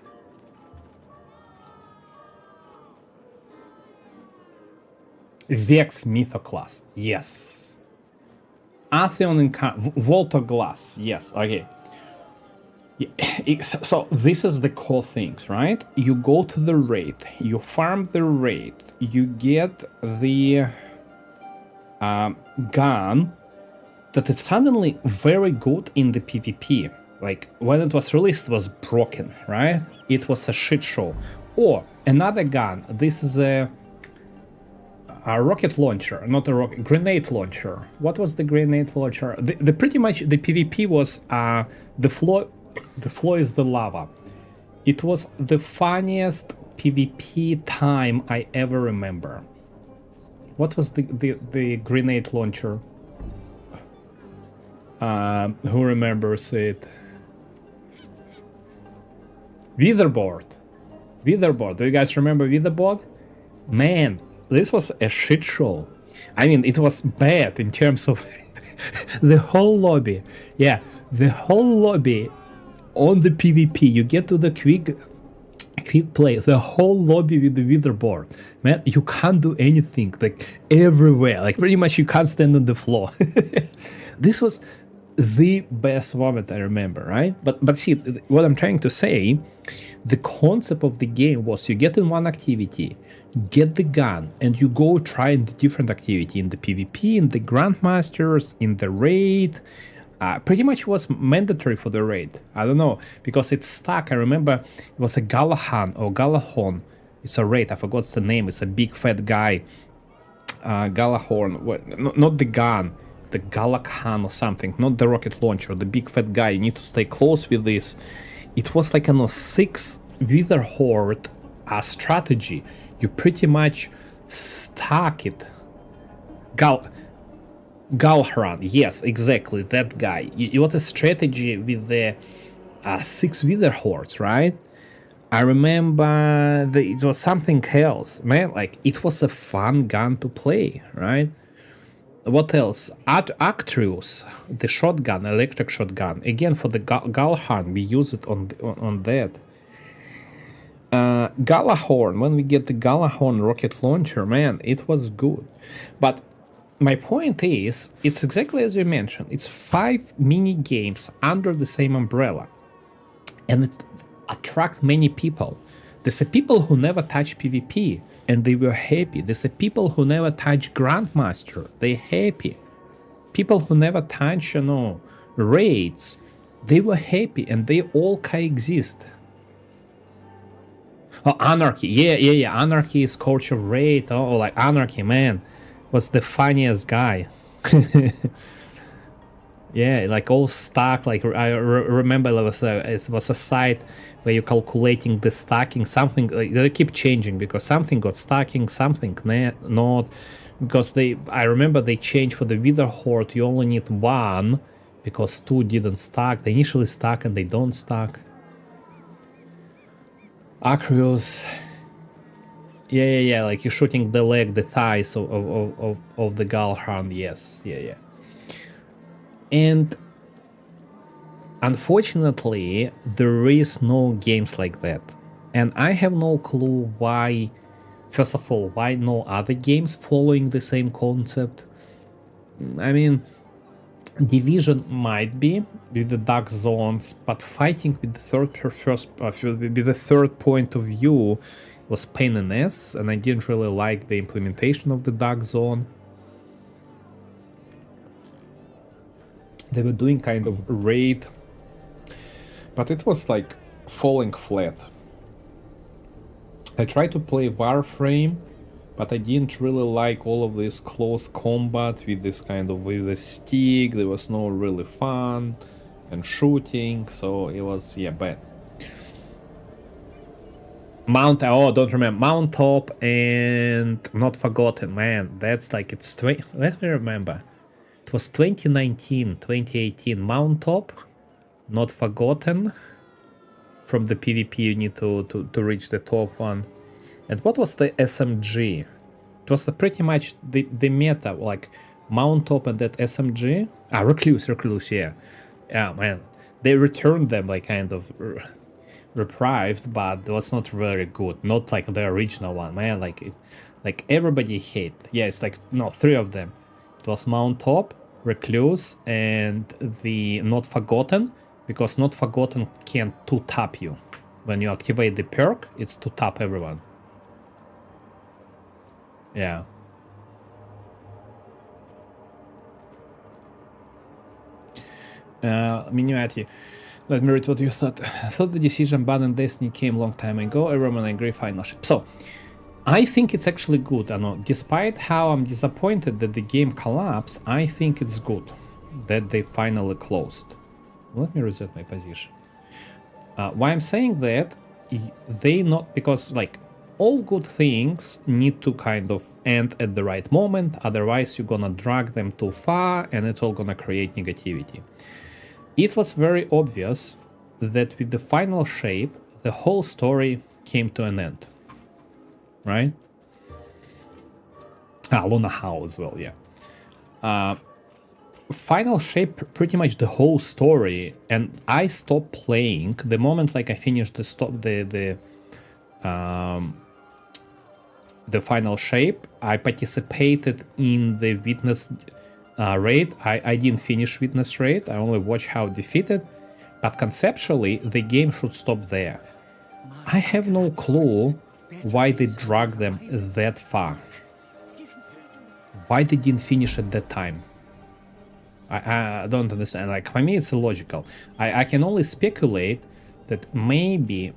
Vex Mythoclast, yes. Atheon and Volta Glass, yes, okay. So this is the core things, right? You go to the raid, you farm the raid, you get the gun that is suddenly very good in the PvP. Like, when it was released, it was broken, right? It was a shit show. Or another gun, this is a rocket launcher, not a rocket, grenade launcher. What was the grenade launcher? The pretty much the PvP was the floor is the lava. It was the funniest PvP time I ever remember. What was the grenade launcher? Who remembers it? Witherboard. Do you guys remember Witherboard? Man, this was a shit show. I mean, it was bad in terms of the whole lobby. Yeah, the whole lobby on the PvP. You get to the quick play, the whole lobby with the Witherboard. Man, you can't do anything, like everywhere. Like pretty much you can't stand on the floor. This was the best moment I remember, right? But see, what I'm trying to say, the concept of the game was you get in one activity, get the gun, and you go try the different activity in the PvP, in the Grandmasters, in the raid. Pretty much was mandatory for the raid. I don't know, because it's stuck. I remember it was a Galahan or Galahorn. It's a raid, I forgot the name. It's a big fat guy. Galahorn, not the gun. The Galakhan or something, not the rocket launcher, the big fat guy. You need to stay close with this. It was like a 6 Wither Horde strategy. You pretty much stuck it. Galhran, yes, exactly, that guy. You want a strategy with the 6 Wither Hordes, right? I remember it was something else. Man, like, it was a fun gun to play, right? What else? Actrius, the shotgun, electric shotgun. Again, for the Galhan, we use it on that. Galahorn, when we get the Galahorn rocket launcher, man, it was good. But my point is, it's exactly as you mentioned. It's 5 mini games under the same umbrella, and it attract many people. There's a people who never touch PvP, and they were happy. There's a people who never touch Grandmaster, they happy. People who never touch, raids, they were happy, and they all coexist. Oh, Anarchy, yeah. Anarchy is coach of raid. Oh, like Anarchy, man, was the funniest guy. Yeah, like all stuck. Like I remember there was a site where you're calculating the stacking. Something like they keep changing because something got stacking, something not. Because I remember they changed for the Wither Horde. You only need 1 because 2 didn't stack. They initially stack and they don't stack. Acreos. Yeah. Like you're shooting the leg, the thighs of the Galharn. Yes, yeah. And unfortunately, there is no games like that. And I have no clue why, first of all, why no other games following the same concept. I mean, Division might be with the dark zones, but fighting with the third point of view was pain in the ass, and I didn't really like the implementation of the dark zone. They were doing kind of raid, but it was like falling flat. I tried to play Warframe, but I didn't really like all of this close combat with this kind of with the stick. There was no really fun and shooting, so it was bad. Don't remember Mount Top and Not Forgotten, man. That's like let me remember. It was 2019, 2018. Mount Top, Not Forgotten. From the PvP, you need to reach the top one. And what was the SMG? It was pretty much the meta, like Mount Top and that SMG. Recluse, yeah. Yeah, man. They returned them like kind of reprived, but it was not very good. Not like the original one, man. Like everybody hate. Yeah, it's like, no, 3 of them. It was Mount Top, Recluse, and the Not Forgotten, because Not Forgotten can 2-tap you. When you activate the perk, it's 2-tap everyone. Yeah. Minuati, let me read what you thought. I thought the decision ban Destiny came long time ago. Everyone agree, final ship. So, I think it's actually good. I know, despite how I'm disappointed that the game collapsed, I think it's good that they finally closed. Let me reset my position. Why I'm saying that, they not, because like all good things need to kind of end at the right moment, otherwise you're gonna drag them too far and it's all gonna create negativity. It was very obvious that with the final shape, the whole story came to an end. Right? Luna How as well, yeah. Final shape pretty much the whole story, and I stopped playing the moment like I finished the final shape. I participated in the witness raid. I didn't finish witness raid. I only watched how defeated, but conceptually the game should stop there. I have no clue why they dragged them that far. Why they didn't finish at that time. I don't understand. Like, for me it's illogical. I can only speculate that maybe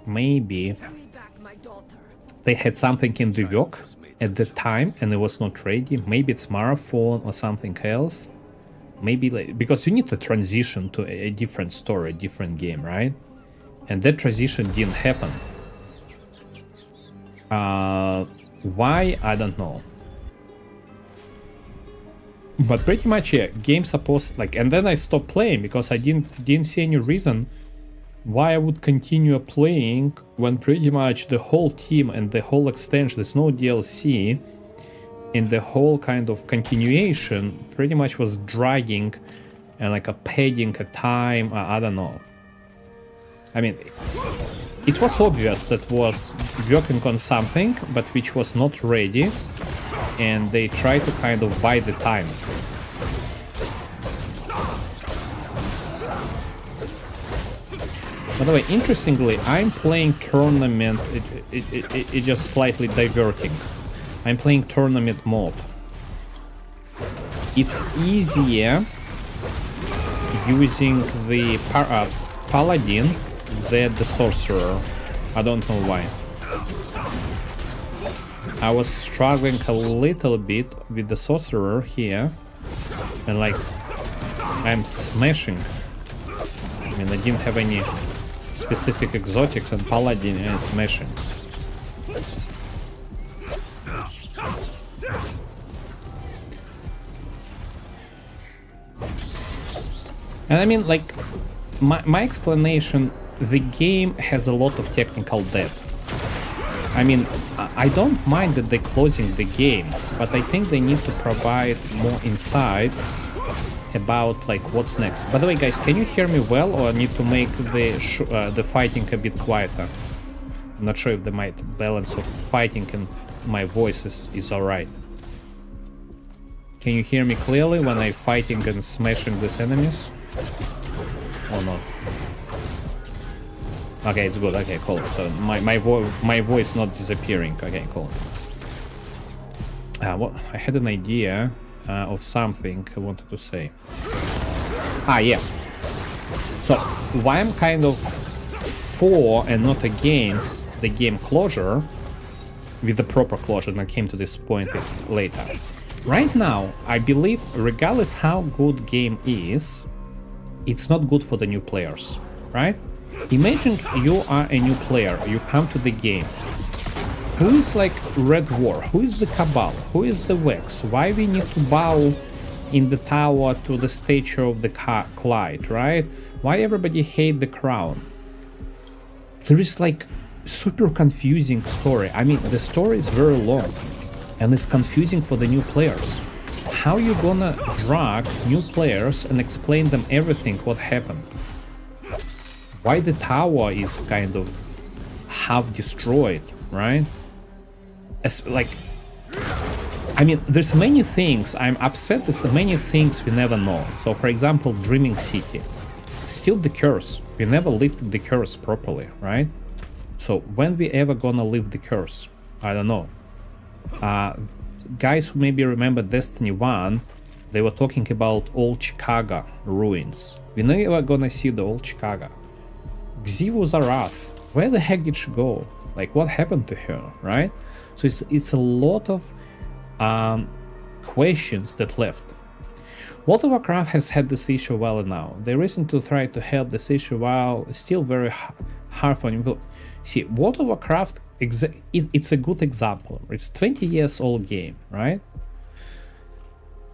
they had something in the work at the time and it was not ready. Maybe it's marathon or something else. Maybe like, because you need to transition to a different story, a different game, right? And that transition didn't happen. Why? I don't know. But pretty much, yeah, game supposed like, and then I stopped playing because I didn't see any reason why I would continue playing when pretty much the whole team and the whole extension, there's no DLC, and the whole kind of continuation pretty much was dragging and like a padding a time. I don't know. I mean, it was obvious that was working on something, but which was not ready, and they tried to kind of buy the time. By the way, interestingly, I'm playing tournament. It's just slightly diverting. I'm playing tournament mode. It's easier using the paladin than the sorcerer. I don't know why. I was struggling a little bit with the sorcerer here, and like I'm smashing. I mean, I didn't have any specific exotics, and paladin and smashing. And I mean, like, my explanation, the game has a lot of technical debt. I mean, I don't mind that they're closing the game, but I think they need to provide more insights about, like, what's next. By the way, guys, can you hear me well, or I need to make the fighting a bit quieter? I'm not sure if the balance of fighting and my voice is alright. Can you hear me clearly when I'm fighting and smashing these enemies? Or not? Okay, it's good. Okay, cool. So my voice not disappearing. Okay, cool. What I had an idea of something I wanted to say. Yeah. So why I'm kind of for and not against the game closure, with the proper closure, and I came to this point later. Right now, I believe, regardless how good game is, it's not good for the new players, right? Imagine you are a new player, you come to the game. Who is like Red War? Who is the Cabal? Who is the Vex? Why we need to bow in the tower to the statue of the Clyde, right? Why everybody hate the crown? There is like super confusing story. I mean, the story is very long and it's confusing for the new players. How you gonna drag new players and explain them everything what happened? Why the tower is kind of half destroyed, right? As like, I mean, there's many things. I'm upset. There's many things we never know. So, for example, Dreaming City, still the curse. We never lifted the curse properly, right? So when we ever gonna lift the curse? I don't know. Guys who maybe remember Destiny 1, they were talking about old Chicago ruins. We're never gonna see the old Chicago. Xivu Zarath, where the heck did she go? Like, what happened to her, right? So it's a lot of questions that left. World of Warcraft has had this issue a while now. They recently tried to help this issue while still very hard for new. See, World of Warcraft, it's a good example. It's 20 years old game, right?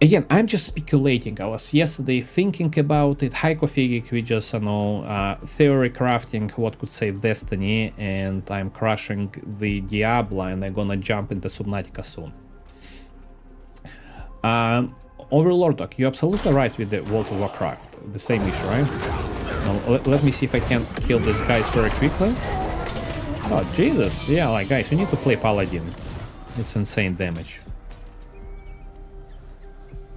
Again, I'm just speculating. I was yesterday thinking about it, hypothetic, we just, you know, theory crafting what could save Destiny, and I'm crushing the Diablo, and I'm gonna jump into Subnautica soon. Overlord, you're absolutely right with the World of Warcraft. The same issue, right? Now, let me see if I can kill these guys very quickly. Oh, Jesus. Yeah, like, guys, you need to play Paladin. It's insane damage.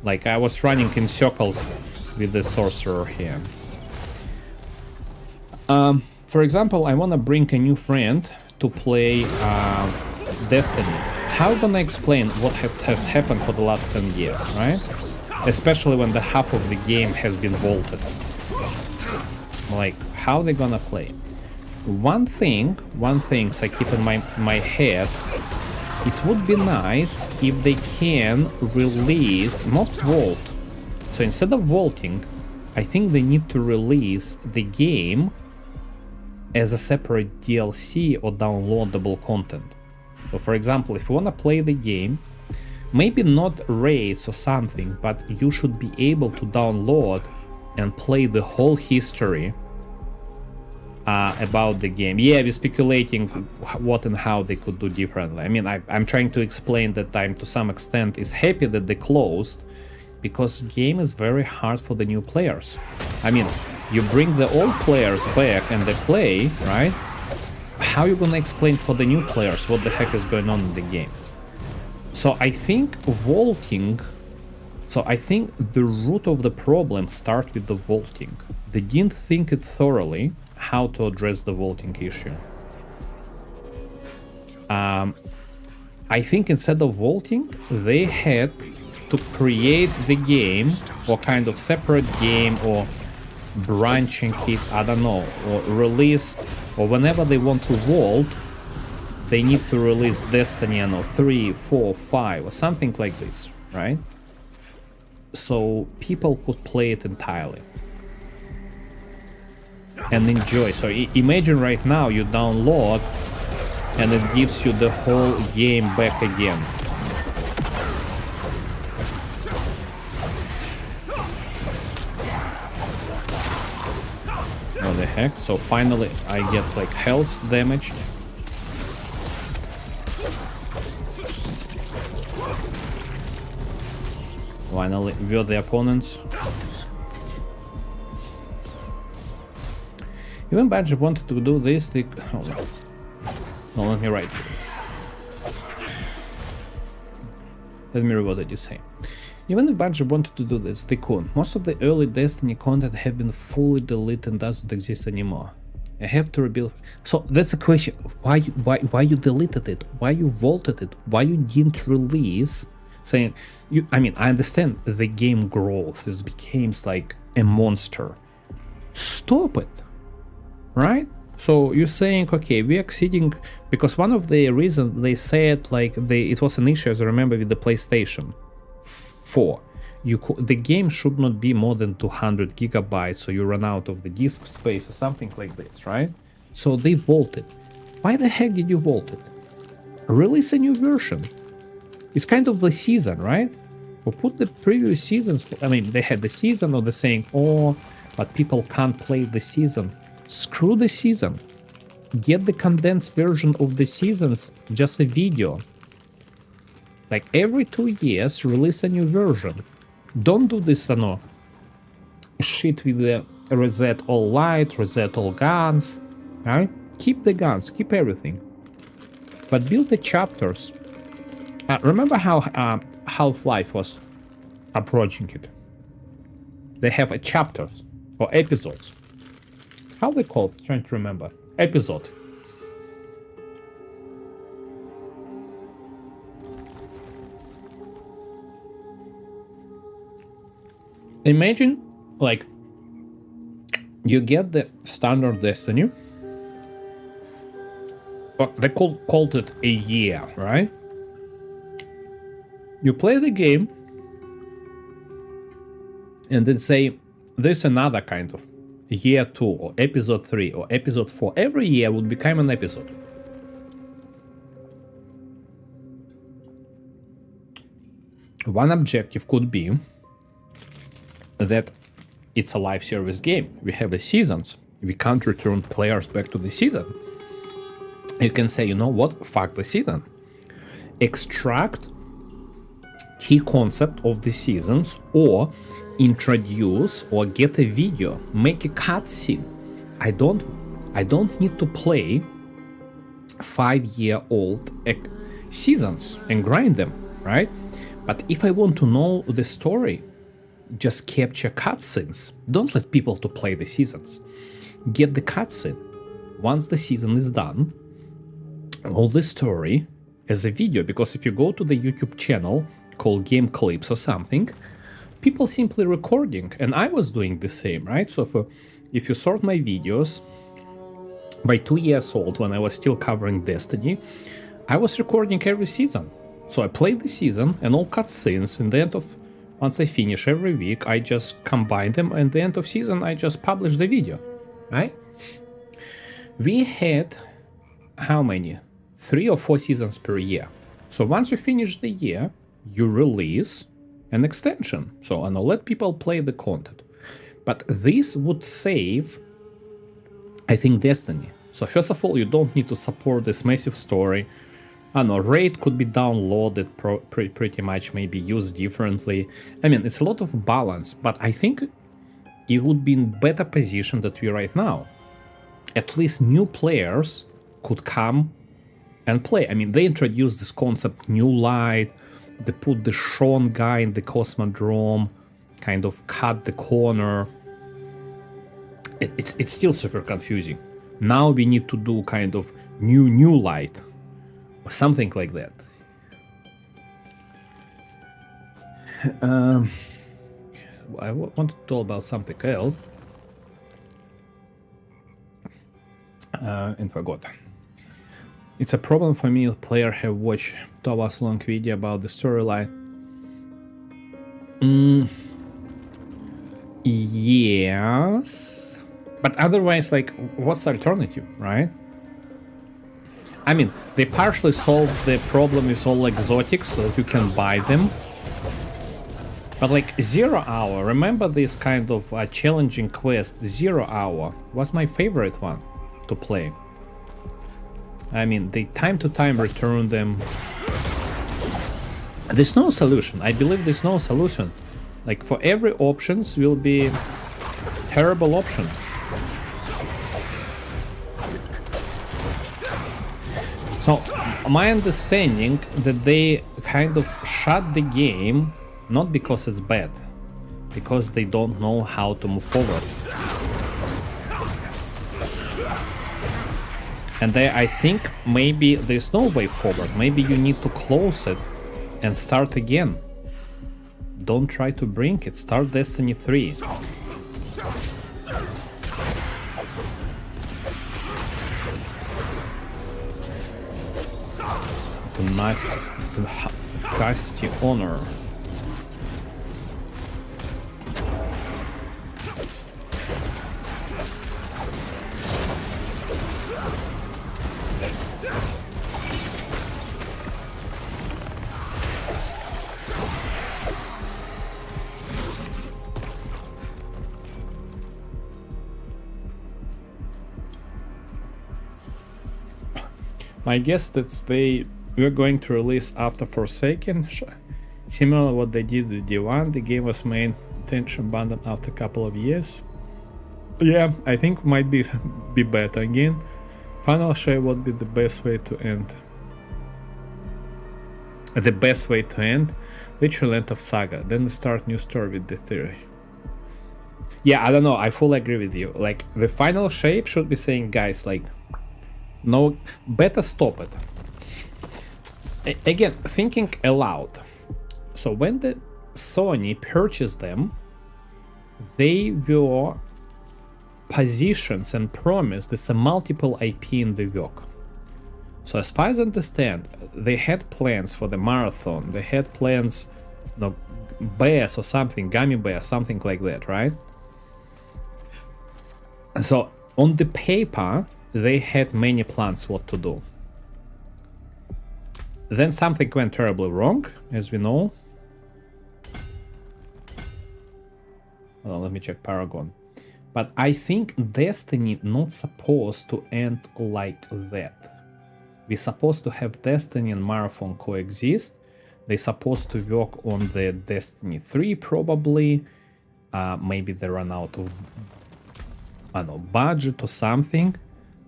Like, I was running in circles with the sorcerer here. For example, I want to bring a new friend to play Destiny. How can I explain what has happened for the last 10 years, right? Especially when the half of the game has been vaulted. Like, how they gonna play? One thing I keep in my head, it would be nice if they can release, not vault. So instead of vaulting, I think they need to release the game as a separate DLC or downloadable content. So for example, if you want to play the game, maybe not raids or something, but you should be able to download and play the whole history about the game. Yeah, we're speculating what and how they could do differently. I mean, I'm trying to explain that I'm to some extent is happy that they closed, because game is very hard for the new players. I mean, you bring the old players back and they play, right? how you gonna explain for the new players what the heck is going on in the game? So I think vaulting. So I think the root of the problem starts with the vaulting. They didn't think it thoroughly how to address the vaulting issue. I think instead of vaulting, they had to create the game, or kind of separate game, or branching it, I don't know, or release, or whenever they want to vault, they need to release Destiny, I don't know, 3, 4, 5, or something like this, right? So people could play it entirely and enjoy. So imagine right now you download and it gives you the whole game back again. What the heck? So finally I get like health damage. Finally, we're the opponents. Even Badger wanted to do this. Hold on. No, let me write. Let me read what did you say. Even if Badger wanted to do this, they couldn't. Most of the early Destiny content have been fully deleted and doesn't exist anymore. I have to rebuild. So that's a question. Why you deleted it? Why you vaulted it? Why you didn't release? Saying you, I mean, I understand the game growth. It becomes like a monster. Stop it, right? So you're saying, okay, we're exceeding, because one of the reasons they said like it was an issue, as I remember, with the PlayStation 4. The game should not be more than 200 gigabytes, so you run out of the disk space or something like this, right? So they vaulted. Why the heck did you vault it? Release a new version. It's kind of the season, right? Or put the previous seasons. I mean, they had the season, or they're saying, oh, but people can't play the season. Screw the season. Get the condensed version of the seasons, just a video. Like every 2 years, release a new version. Don't do this, I know, shit with the reset all light, reset all guns, right? Keep the guns, keep everything. But build the chapters. Remember how Half-Life was approaching it? They have a chapters or episodes. How they called? Trying to remember. Episode. Imagine, like, you get the standard Destiny. Or they called it a year, right? You play the game, and then say, there's another kind of year 2, or episode 3, or episode 4. Every year would become an episode. One objective could be that it's a live service game. We have the seasons. We can't return players back to the season. You can say, you know what? Fuck the season. Extract key concept of the seasons, or introduce or get a video, make a cutscene. I don't need to play 5-year-old seasons and grind them, right? But if I want to know the story, just capture cutscenes. Don't let people to play the seasons. Get the cutscene. Once the season is done, all the story as a video, because if you go to the YouTube channel called Game Clips or something, people simply recording, and I was doing the same, right? So if you sort my videos by 2 years old, when I was still covering Destiny, I was recording every season. So I played the season and all cutscenes, and the end of, once I finish every week, I just combine them, and the end of season, I just publish the video, right? We had, how many? 3 or 4 seasons per year. So once you finish the year, you release an extension. So I know, let people play the content. But this would save, I think, Destiny. So first of all, you don't need to support this massive story. I know, raid could be downloaded pretty much, maybe used differently. I mean, it's a lot of balance, but I think it would be in better position that we right now. At least new players could come and play. I mean, they introduced this concept, new light, they put the Sean guy in the Cosmodrome, kind of cut the corner. It's still super confusing. Now we need to do kind of new light, or something like that. I want to talk about something else. And forgot. It's a problem for me if player have watched 2 hours long video about the storyline. Yes. But otherwise, like, what's the alternative, right? I mean, they partially solved the problem with all exotics so that you can buy them. But like 0 hour, remember this kind of challenging quest, 0 hour, was my favorite one to play. I mean, they time to time return them. There's no solution. I believe there's no solution. Like for every options will be terrible option. So my understanding that they kind of shut the game not because it's bad, because they don't know how to move forward. And there, I think maybe there's no way forward. Maybe you need to close it and start again. Don't try to bring it. Start Destiny 3. Nice, Casty Honor. My guess that we're going to release after Forsaken, similar to what they did with D1. The game was made attention abandoned after a couple of years. Yeah, I think might be better again. Final shape would be the best way to end. The best way to end literal end of saga, then start new story with the theory. Yeah, I don't know, I fully agree with you. Like the final shape should be saying, guys, like, no, better stop it. Again, thinking aloud. So when the Sony purchased them, they were positions and promised there's a multiple IP in the work. So as far as I understand, they had plans for the marathon, they had plans, no, bears or something, gummy bear, something like that, right? So on the paper, they had many plans what to do. Then something went terribly wrong, as we know. Well, let me check Paragon. But I think Destiny not supposed to end like that. We're supposed to have Destiny and Marathon coexist. They're supposed to work on the Destiny 3 probably. Maybe they run out of, I don't know, budget or something.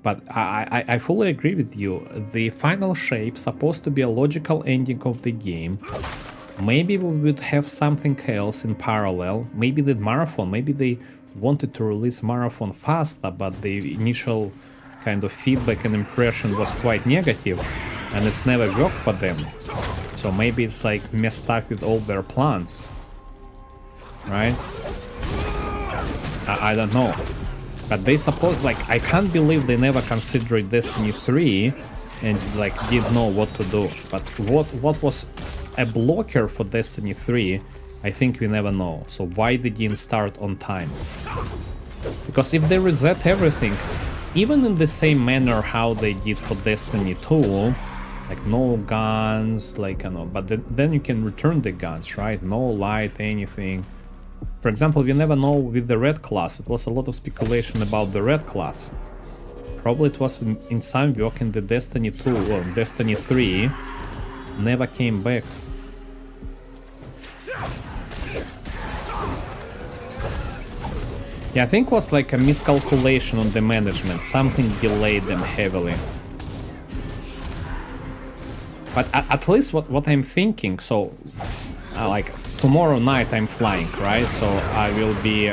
But I fully agree with you. The final shape supposed to be a logical ending of the game. Maybe we would have something else in parallel. Maybe the Marathon, maybe they wanted to release Marathon faster, but the initial kind of feedback and impression was quite negative, and it's never worked for them. So maybe it's like messed up with all their plans, right? I don't know. But they suppose, like, I can't believe they never considered Destiny 3 and like didn't know what to do. But what was a blocker for Destiny 3, I think we never know. So why they didn't start on time? Because if they reset everything, even in the same manner how they did for Destiny 2, like no guns, like, you know, but then you can return the guns, right? No light, anything. For example, we never know with the red class. It was a lot of speculation about the red class. Probably it was in some work in the Destiny 2 or Destiny 3. Never came back. Yeah, I think it was like a miscalculation on the management. Something delayed them heavily. But at least what I'm thinking, so like tomorrow night I'm flying, right? So I will be,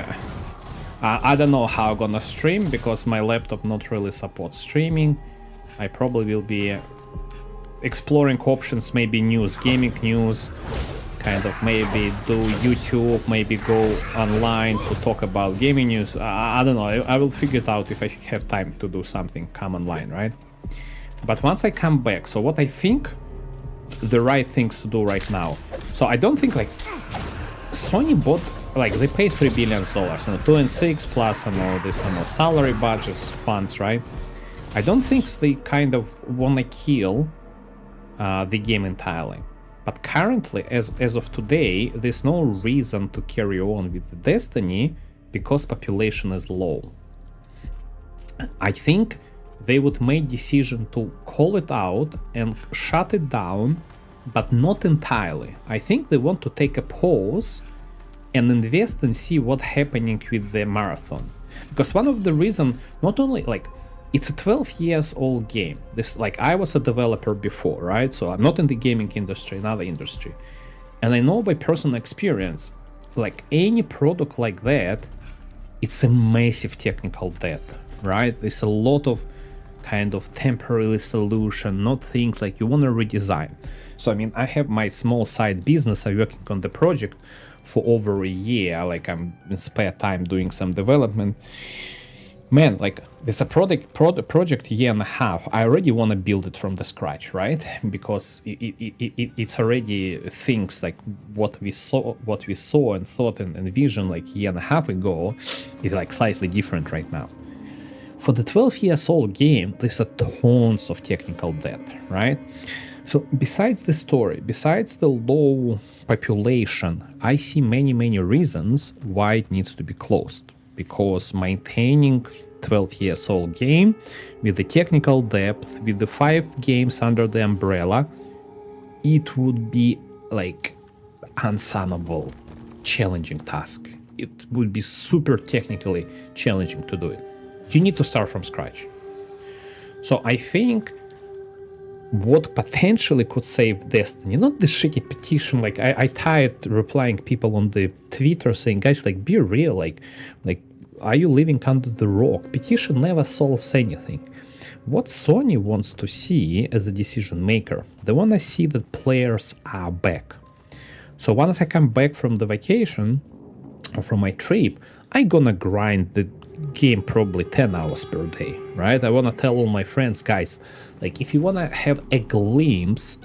I don't know how I'm gonna stream because my laptop not really supports streaming. I probably will be exploring options, maybe news, gaming news, kind of maybe do YouTube, maybe go online to talk about gaming news. I don't know, I will figure it out if I have time to do something, come online, right? But once I come back, so what I think the right things to do right now. So I don't think like Sony bought, like they paid $3 billion, 2 and 6 plus this salary budgets, funds, right? I don't think they kind of wanna kill the game entirely. But currently, as of today, there's no reason to carry on with the Destiny because population is low. I think they would make decision to call it out and shut it down, but not entirely. I think they want to take a pause and invest and see what's happening with the marathon. Because one of the reasons, not only like, it's a 12 years old game. This, like, I was a developer before, right? So I'm not in the gaming industry, another industry. And I know by personal experience, like any product like that, it's a massive technical debt, right? There's a lot of kind of temporary solution, not things like you want to redesign. So I mean, I have my small side business. I'm working on the project for over a year. Like I'm in spare time doing some development. Man, like there's a project year and a half. I already want to build it from the scratch, right? Because it's already things like what we saw and thought and envisioned like year and a half ago is like slightly different right now. For the 12 years old game, there's a tons of technical debt, right? So besides the story, besides the low population, I see many reasons why it needs to be closed. Because maintaining 12 years old game with the technical depth, with the 5 games under the umbrella, it would be like unsunnable, challenging task. It would be super technically challenging to do it. You need to start from scratch. So I think what potentially could save Destiny, not the shitty petition, like I tired replying people on the Twitter saying, guys, like be real, like are you living under the rock? Petition never solves anything. What Sony wants to see as a decision maker, they want to see that players are back. So once I come back from the vacation or from my trip, I gonna grind the game probably 10 hours per day, right? I want to tell all my friends, guys, like if you want to have a glimpse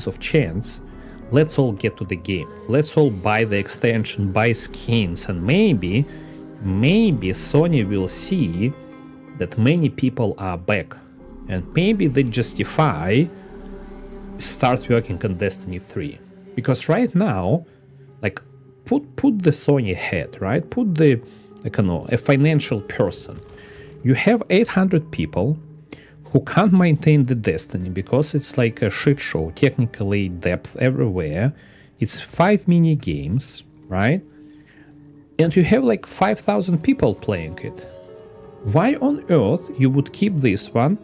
of chance, let's all get to the game. Let's all buy the extension, buy skins, and maybe Sony will see that many people are back and maybe they justify start working on Destiny 3. Because right now, like put the Sony head, right? Put the, like, I know, a financial person. You have 800 people who can't maintain the Destiny because it's like a shit show, technically depth everywhere. It's 5 mini games, right? And you have like 5,000 people playing it. Why on earth you would keep this one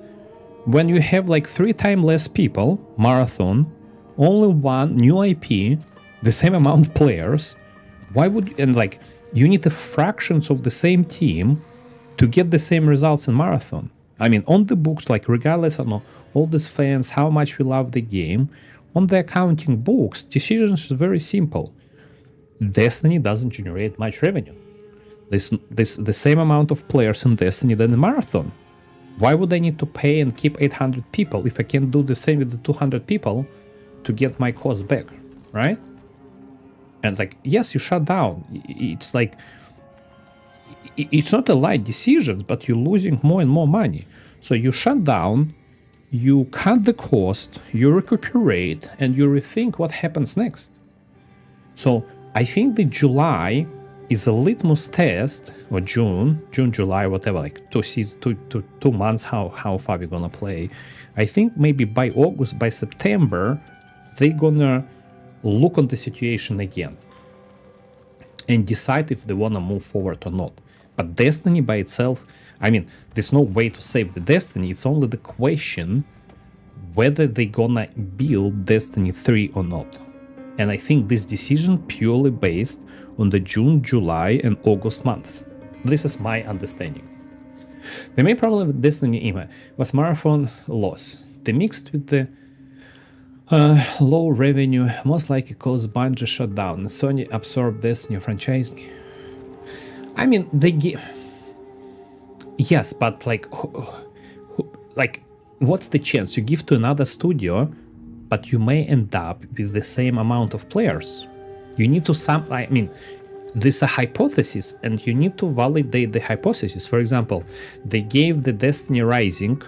when you have like 3 times less people, marathon, only one new IP, the same amount of players? Why would, and like, you need the fractions of the same team to get the same results in marathon. I mean, on the books, like regardless of all these fans, how much we love the game, on the accounting books, decisions is very simple. Destiny doesn't generate much revenue. There's the same amount of players in Destiny than in marathon. Why would I need to pay and keep 800 people if I can do the same with the 200 people to get my cost back, right? And like, yes, you shut down. It's like, it's not a light decision, but you're losing more and more money. So you shut down, you cut the cost, you recuperate, and you rethink what happens next. So I think that July is a litmus test, or June, July, whatever, like 2 months, how far we're gonna play. I think maybe by August, by September, they're gonna look on the situation again and decide if they want to move forward or not. But Destiny by itself, I mean, there's no way to save the Destiny. It's only the question, whether they're gonna build Destiny 3 or not. And I think this decision purely based on the June, July, and August month. This is my understanding. The main problem with Destiny was marathon loss. They mixed with the low revenue, most likely caused Bungie shut down. Sony absorbed Destiny franchise. I mean, they give... Yes, but like, what's the chance you give to another studio, but you may end up with the same amount of players? You need to I mean, this is a hypothesis, and you need to validate the hypothesis. For example, they gave the Destiny Rising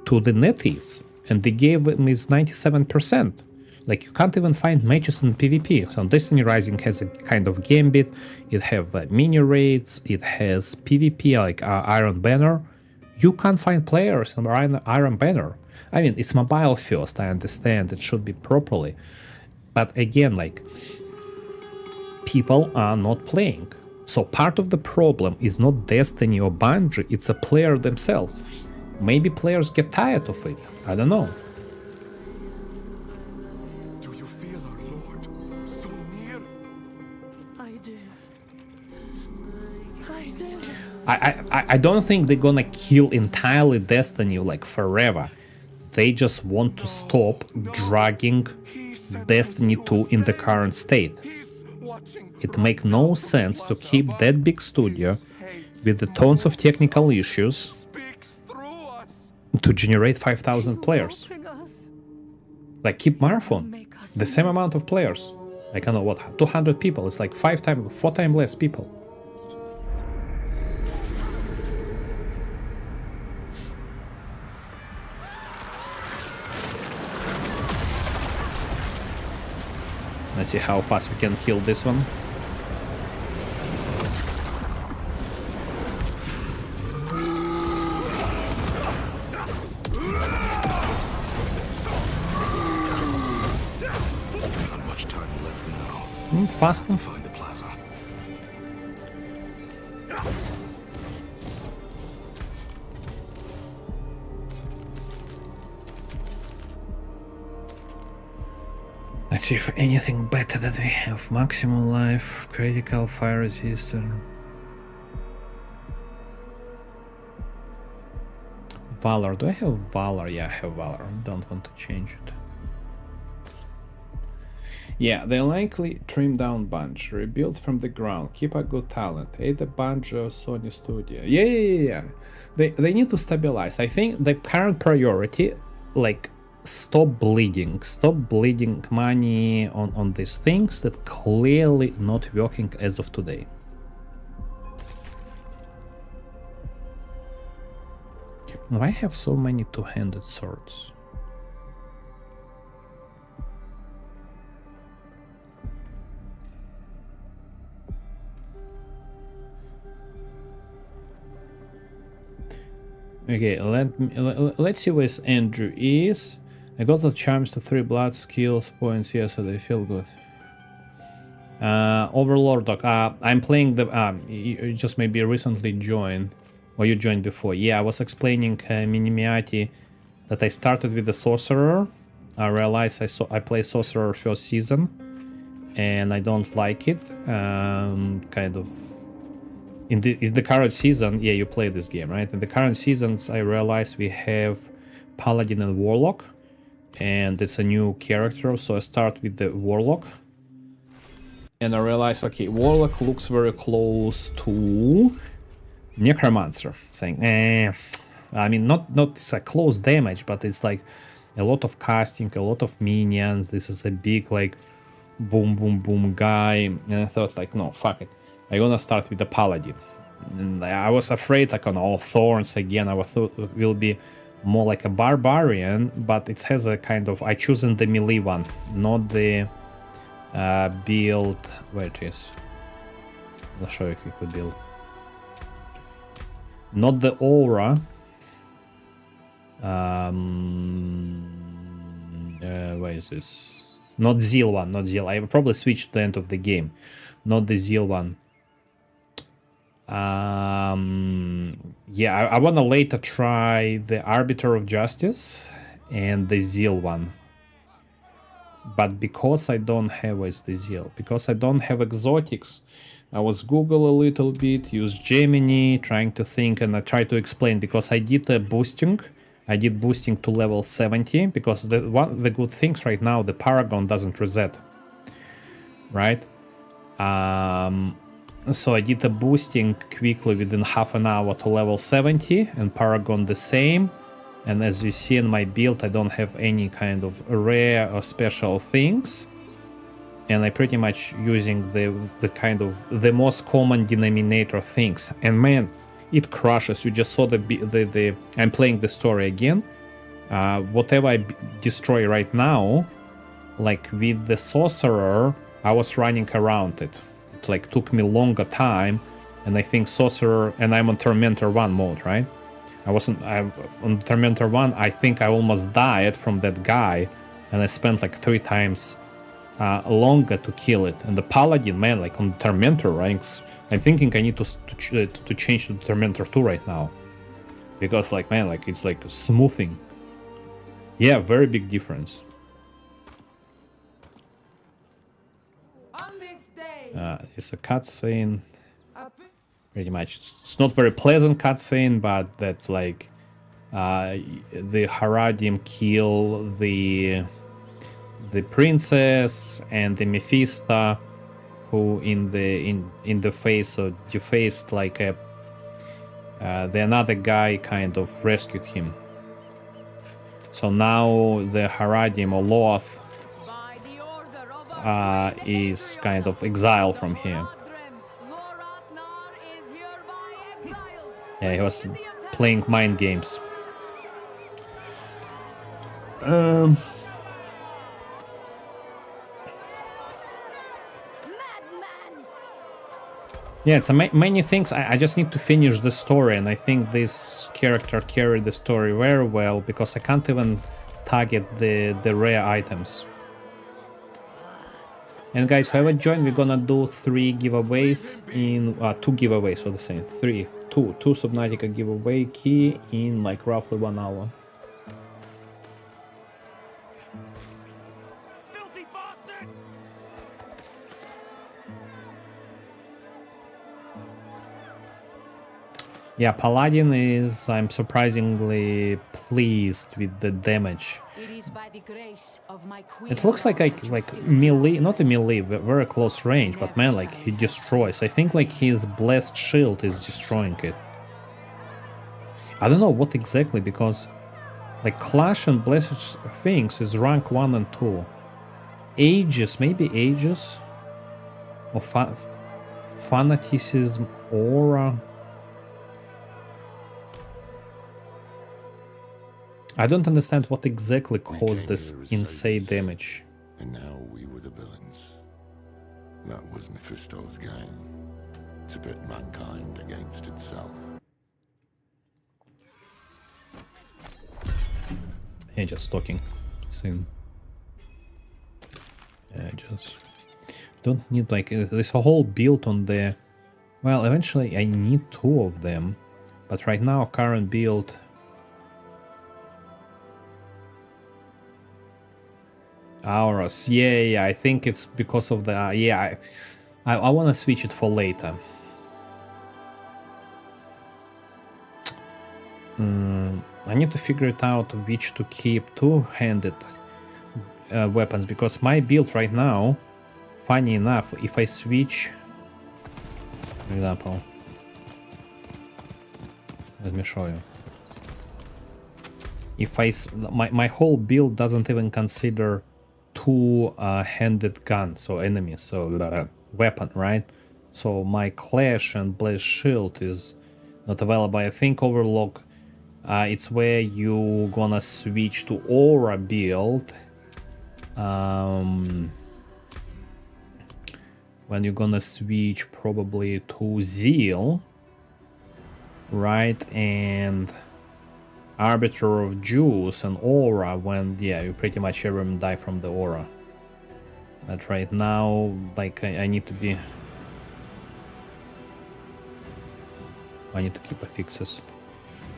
to the NetEase, and they gave them is 97%. Like, you can't even find matches in PvP. So Destiny Rising has a kind of gambit, it have mini raids, it has PvP like Iron Banner. You can't find players on Iron Banner. I mean, it's mobile first, I understand, it should be properly. But again, like, people are not playing. So part of the problem is not Destiny or Bungie, it's a player themselves. Maybe players get tired of it, I don't know. Do you feel our Lord so near? I do. I do. I don't think they're gonna kill entirely Destiny like forever. They just want to stop dragging Destiny 2 in the current state. It makes no sense to keep that big studio with the tons of technical issues to generate 5,000 players. Like, keep Marathon, the same amount of players. Like, I don't know what, 200 people, it's like 4 times less people. Let's see how fast we can kill this one. Not much time left now. Fast. Find the plaza. Let's see if anything better that we have. Maximum life, critical fire resistant. Valor. Do I have Valor? Yeah, I have Valor. Don't want to change it. Yeah, they likely trim down Bungie, rebuild from the ground, keep a good talent, either Bungie or Sony Studio. Yeah. They need to stabilize. I think the current priority, like, stop bleeding money on these things that clearly not working as of today. Why have so many two-handed swords? Okay, let's see where Andrew is. I got the charms to 3 blood skills points here, so they feel good. Overlord Doc, I'm playing the you just maybe recently joined, or you joined before. Yeah, I was explaining Minimiati that I started with the Sorcerer. I realized I play Sorcerer first season and I don't like it. Kind of in the current season, yeah, you play this game, right? In the current seasons, I realized we have Paladin and Warlock, and it's a new character, so I start with the Warlock. And I realized, okay, Warlock looks very close to Necromancer, saying, I mean, not it's a close damage, but it's like a lot of casting, a lot of minions. This is a big, like, boom, boom, boom guy. And I thought, like, no, fuck it. I'm gonna start with the Paladin. And I was afraid, like, on all thorns again, I thought it will be more like a Barbarian, but it has a kind of, I chosen the melee one, not the build, where it is. I'll show you a quick build. Not the Aura. Where is this? Not Zeal one, not Zeal. I probably switched to the end of the game. Not the Zeal one. Yeah, I want to later try the Arbiter of Justice and the Zeal one. But because I don't have with the Zeal, because I don't have exotics, I was Google a little bit, use Gemini, trying to think, and I try to explain, because I did a boosting. I did boosting to level 70, because the good things right now, the Paragon doesn't reset, right? So I did a boosting quickly within half an hour to level 70, and Paragon the same. And as you see in my build, I don't have any kind of rare or special things. And I pretty much using the kind of the most common denominator things. And man, it crushes. You just saw the I'm playing the story again. Whatever I destroy right now, like with the sorcerer, I was running around it. It like took me longer time. And I think sorcerer, and I'm on Tormentor 1 mode, right? On Tormentor 1, I think I almost died from that guy, and I spent like 3 times longer to kill it. And the Paladin, man, like on Tormentor ranks, I'm thinking I need to change to Tormentor 2 right now. Because like, man, like it's like smoothing. Yeah, very big difference. On this day, It's a cutscene. Pretty much, it's not very pleasant cutscene, but that's like the Haradim kill the princess and the Mephisto, who in the face or defaced like the another guy kind of rescued him. So now the Haradim or Loth is kind of exiled from here. Yeah, he was playing mind games. Yeah, so many things. I just need to finish the story, and I think this character carried the story very well, because I can't even target the rare items. And guys, whoever joined, we're gonna do 3 giveaways in 2 giveaways, so the same 2 Subnautica giveaway key in like roughly 1 hour. Filthy bastard! Yeah, Paladin is, I'm surprisingly pleased with the damage. It is by the grace of my queen. It looks like melee, not a melee, very close range, but man, like he destroys. I think like his blessed shield is destroying it. I don't know what exactly, because like Clash and Blessed things is rank 1 and 2. Aegis, maybe Aegis? Or Fanaticism, Aura. I don't understand what exactly caused this insane damage. And now we were the villains. That was Mephisto's game. To pit mankind against itself. Yeah, just talking. Soon. Yeah, just don't need like this whole build on the. Well, eventually I need 2 of them, but right now current build. Auras, yeah, I think it's because of the yeah. I want to switch it for later. I need to figure it out which to keep 2-handed weapons, because my build right now, funny enough, if I switch, for example, let me show you. If my whole build doesn't even consider 2-handed gun, so enemies, so weapon, right? So my Clash and Blaze Shield is not available. I think Overlock, it's where you gonna switch to Aura build when you're gonna switch probably to Zeal, right? And Arbiter of Juice and Aura when, yeah, you pretty much everyone die from the Aura. But right now, like, I need to be... I need to keep affixes.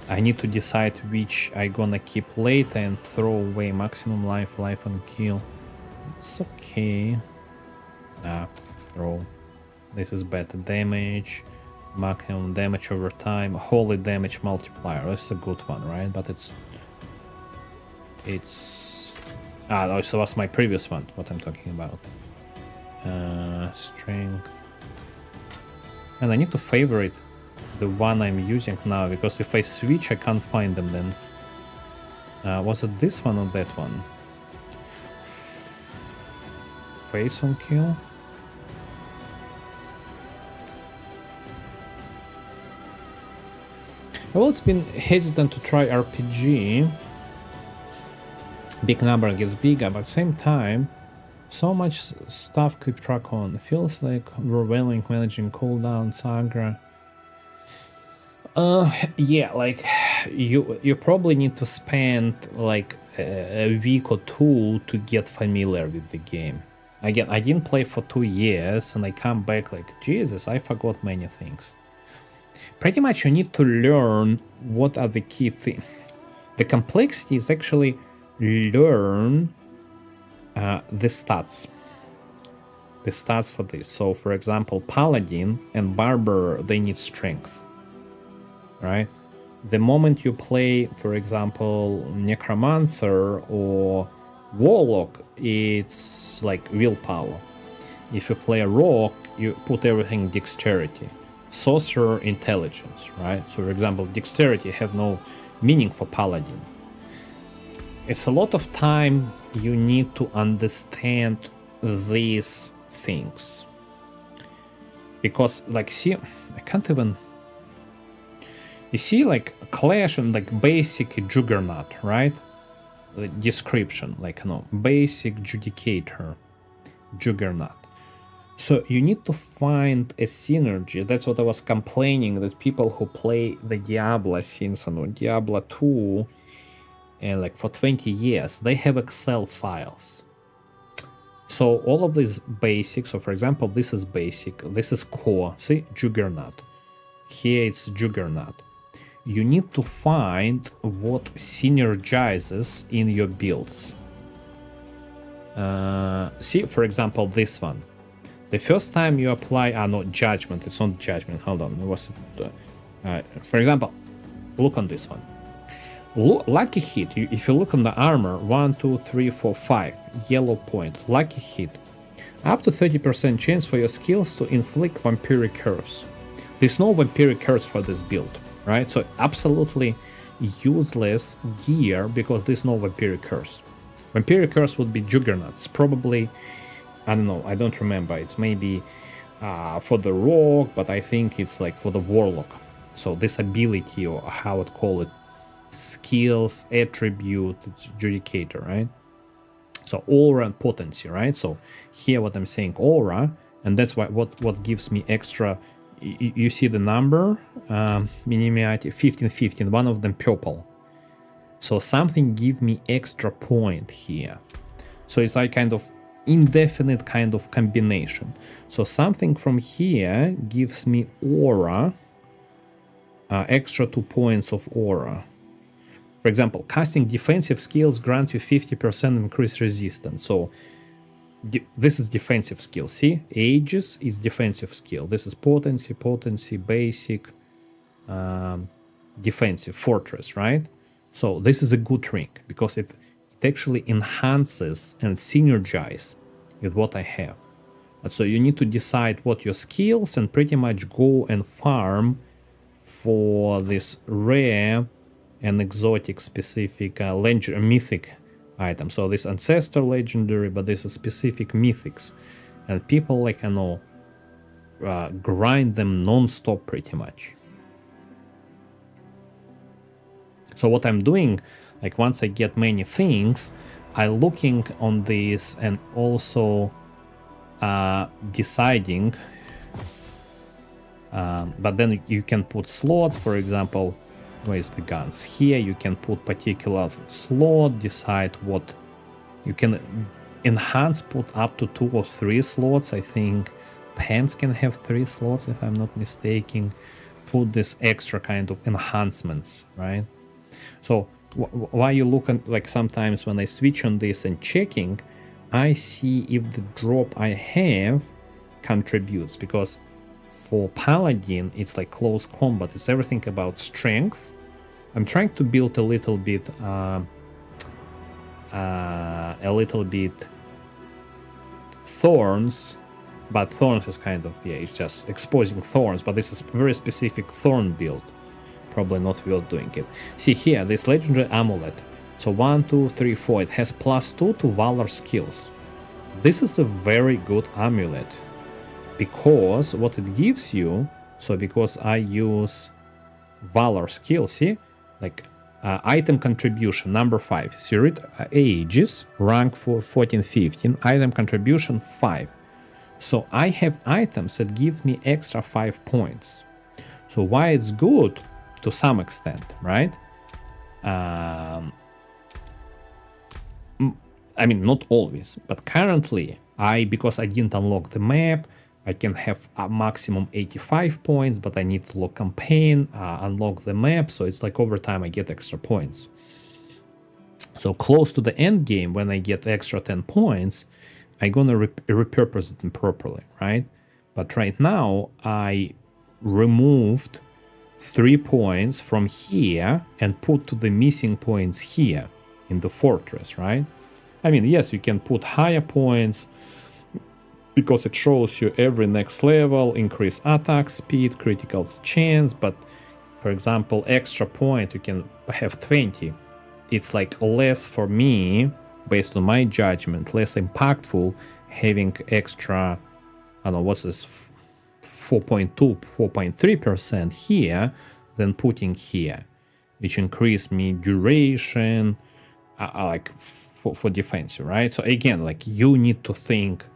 I need to decide which I gonna keep later and throw away maximum life, life and kill. It's okay. Throw. This is better damage. Maximum damage over time. Holy damage multiplier. This is a good one, right? But it's... no, so that's my previous one, what I'm talking about. Strength. And I need to favorite the one I'm using now, because if I switch, I can't find them then. Was it this one or that one? Face on kill? I've always been hesitant to try RPG. Big number gets bigger, but at the same time, so much stuff keep track on. It feels like overwhelming managing cooldowns, aggro. Yeah, like you probably need to spend like a week or two to get familiar with the game. Again, I didn't play for 2 years and I come back like, Jesus, I forgot many things. Pretty much you need to learn what are the key things. The complexity is actually learn the stats. The stats for this. So for example, Paladin and Barber, they need strength. Right? The moment you play, for example, Necromancer or Warlock, it's like willpower. If you play a Rogue, you put everything dexterity. Sorcerer, intelligence, right? So for example, dexterity have no meaning for Paladin. It's a lot of time you need to understand these things. Because, like, see, I can't even... You see, like, Clash and, like, basic Juggernaut, right? The description, like, no, basic Judicator, Juggernaut. So you need to find a synergy. That's what I was complaining, that people who play the Diablo since Diablo 2 and like for 20 years, they have Excel files. So all of these basics, so for example, this is basic, this is core, see, Juggernaut. Here it's Juggernaut. You need to find what synergizes in your builds. See, for example, this one. The first time you apply, no, Judgment, it's not Judgment, hold on, was it, for example, look on this one. Lucky hit, if you look on the armor, 1, 2, 3, 4, 5, yellow point, lucky hit. Up to 30% chance for your skills to inflict vampiric curse. There's no vampiric curse for this build, right? So absolutely useless gear because there's no vampiric curse. Vampiric curse would be Juggernauts, probably, I don't know, I don't remember, it's maybe for the Rogue, but I think it's like for the Warlock. So this ability, or how I'd call it, skills, attribute, it's Judicator, right? So aura and potency, right? So here what I'm saying, aura, and that's why what gives me extra, you see the number, minimity, 15, 15, one of them purple. So something give me extra point here. So it's like kind of indefinite kind of combination. So something from here gives me aura, extra 2 points of aura. For example, casting defensive skills grant you 50% increased resistance. So this is defensive skill. See, Aegis is defensive skill. This is potency, basic, defensive, fortress, right? So this is a good ring because it actually enhances and synergizes with what I have. And so you need to decide what your skills and pretty much go and farm for this rare and exotic specific mythic item. So this ancestor legendary, but this is specific mythics, and people like grind them non-stop pretty much. So what I'm doing, like once I get many things, I looking on this and also deciding. But then you can put slots, for example. Where's the guns? Here you can put particular slot, decide what you can enhance, put up to 2 or 3 slots. I think pants can have 3 slots if I'm not mistaken. put this extra kind of enhancements, right? So why you look at, like, sometimes when I switch on this and checking, I see if the drop I have contributes, because for Paladin it's like close combat, it's everything about strength. I'm trying to build a little bit thorns, but thorns is kind of, yeah, it's just exposing thorns, but this is very specific thorn build, probably not worth doing it. See here, this legendary amulet, so 1 2 3 4, it has +2 to valor skills. This is a very good amulet, because what it gives you, so because I use valor skill, see, like item contribution number 5, Spirit ages, rank for 14 15, item contribution 5. So I have items that give me extra 5 points. So why it's good to some extent, right? I mean, not always, but currently because I didn't unlock the map, I can have a maximum 85 points, but I need to lock campaign, unlock the map, so it's like over time I get extra points. So close to the end game, when I get extra 10 points, I'm gonna repurpose them properly, right? But right now, I removed 3 points from here and put to the missing points here in the fortress, right? I mean, yes, you can put higher points, because it shows you every next level, increase attack speed, critical chance, but for example, extra point, you can have 20. It's like less for me, based on my judgment, less impactful having extra, I don't know, what's this, 4.2, 4.3% here than putting here, which increase me duration, like for defense, right? So again, like you need to think.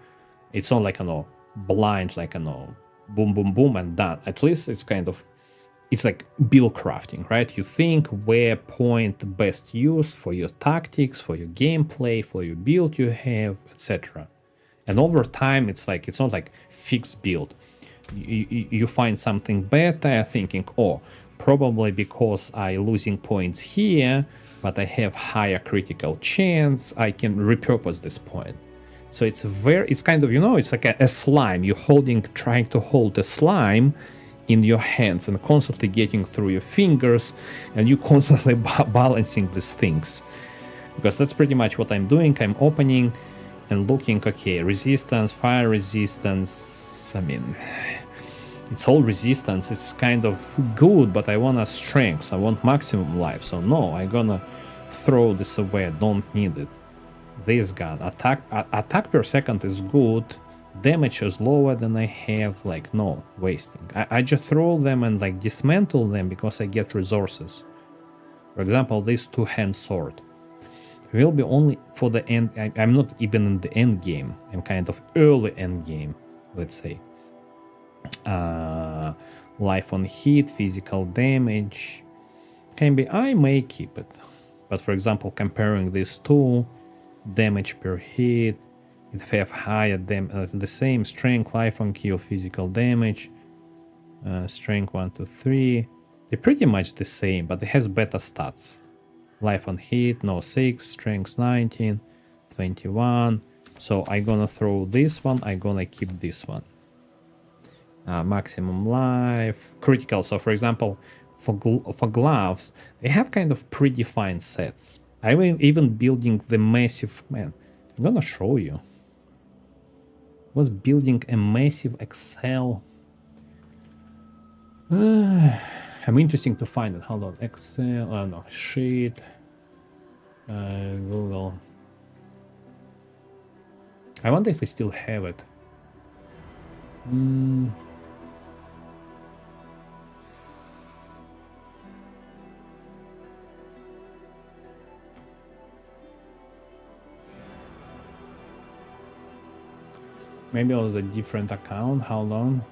It's not like, you know, blind, like, you know, boom, boom, boom, and done. At least it's kind of, it's like build crafting, right? You think where point best use for your tactics, for your gameplay, for your build you have, etc. And over time, it's like, it's not like fixed build. You find something better, thinking, oh, probably because I losing points here, but I have higher critical chance, I can repurpose this point. So it's kind of, you know, it's like a slime. You're trying to hold a slime in your hands and constantly getting through your fingers, and you constantly balancing these things. Because that's pretty much what I'm doing. I'm opening and looking, okay, resistance, fire resistance. I mean, it's all resistance. It's kind of good, but I want a strength. I want maximum life. So no, I'm gonna throw this away. I don't need it. This gun, attack per second is good, damage is lower than I have, like, no, wasting. I just throw them and like dismantle them because I get resources. For example, this two-hand sword will be only for the end. I'm not even in the end game, I'm kind of early end game, let's say. Life on hit, physical damage, can be, I may keep it. But for example, comparing these two, damage per hit, it have higher the same strength, life on kill, physical damage, strength 1 to 3, they're pretty much the same, but it has better stats. Life on hit, no 6, strength 19, 21. So I'm gonna throw this one, I'm gonna keep this one. Maximum life, critical. So for example, for gloves, they have kind of predefined sets. I'm even building the massive, man, I'm gonna show you. Was building a massive Excel. I'm interesting to find it. Hold on, Excel, oh no, sheet, Google. I wonder if we still have it. Maybe it was a different account. How long?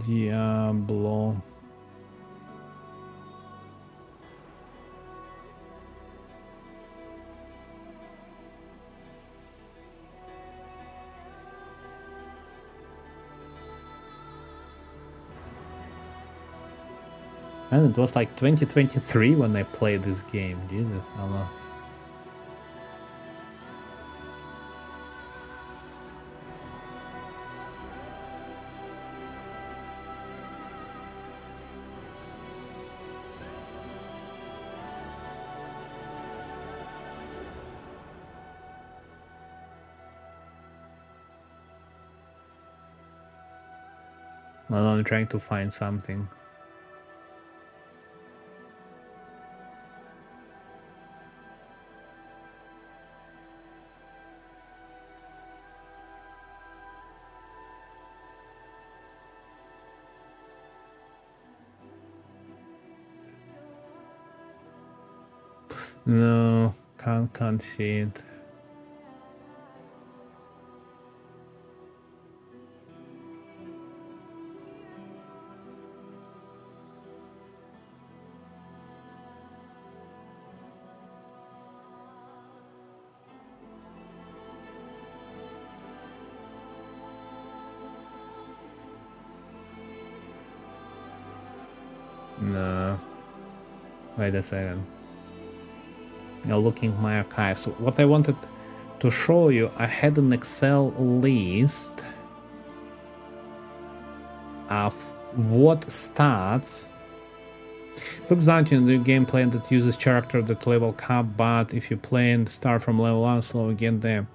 Diablo. And it was like 2023 when I played this game. Jesus, I don't know. Well, I'm trying to find something. No, can't see it. No. Wait a second. Now looking at my archives. So what I wanted to show you, I had an Excel list of what stats. Looks down in the gameplay that uses character that level cap, but if you play and start from level 1, slow again there.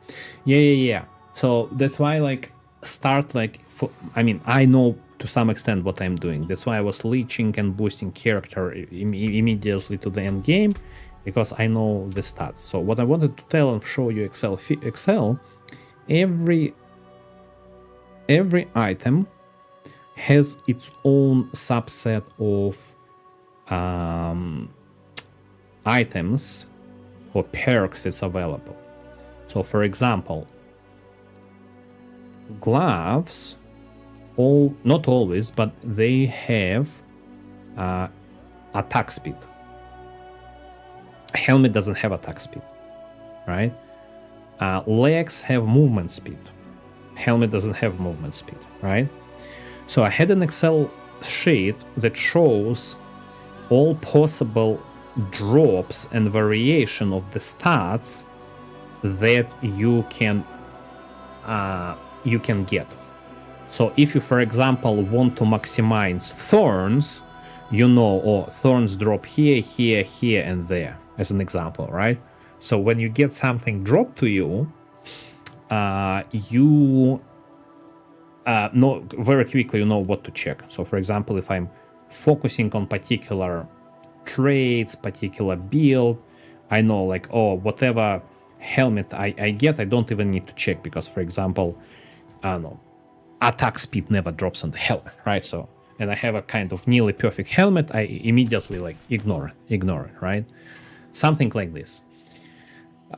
Yeah. So that's why like start like I mean I know to some extent what I'm doing. That's why I was leeching and boosting character immediately to the end game, because I know the stats. So what I wanted to tell and show you Excel, every item has its own subset of items or perks that's available. So for example, gloves, not always, but they have attack speed. Helmet doesn't have attack speed, right? Legs have movement speed. Helmet doesn't have movement speed, right? So I had an Excel sheet that shows all possible drops and variation of the stats that you can get. So if you, for example, want to maximize thorns, you know, or thorns drop here, here, here, and there, as an example, right? So when you get something dropped to you, you know very quickly, you know what to check. So for example, if I'm focusing on particular traits, particular build, I know like, oh, whatever helmet I get, I don't even need to check, because for example, I don't know, attack speed never drops on the helmet, right? So, and I have a kind of nearly perfect helmet, I immediately like ignore it, right? Something like this.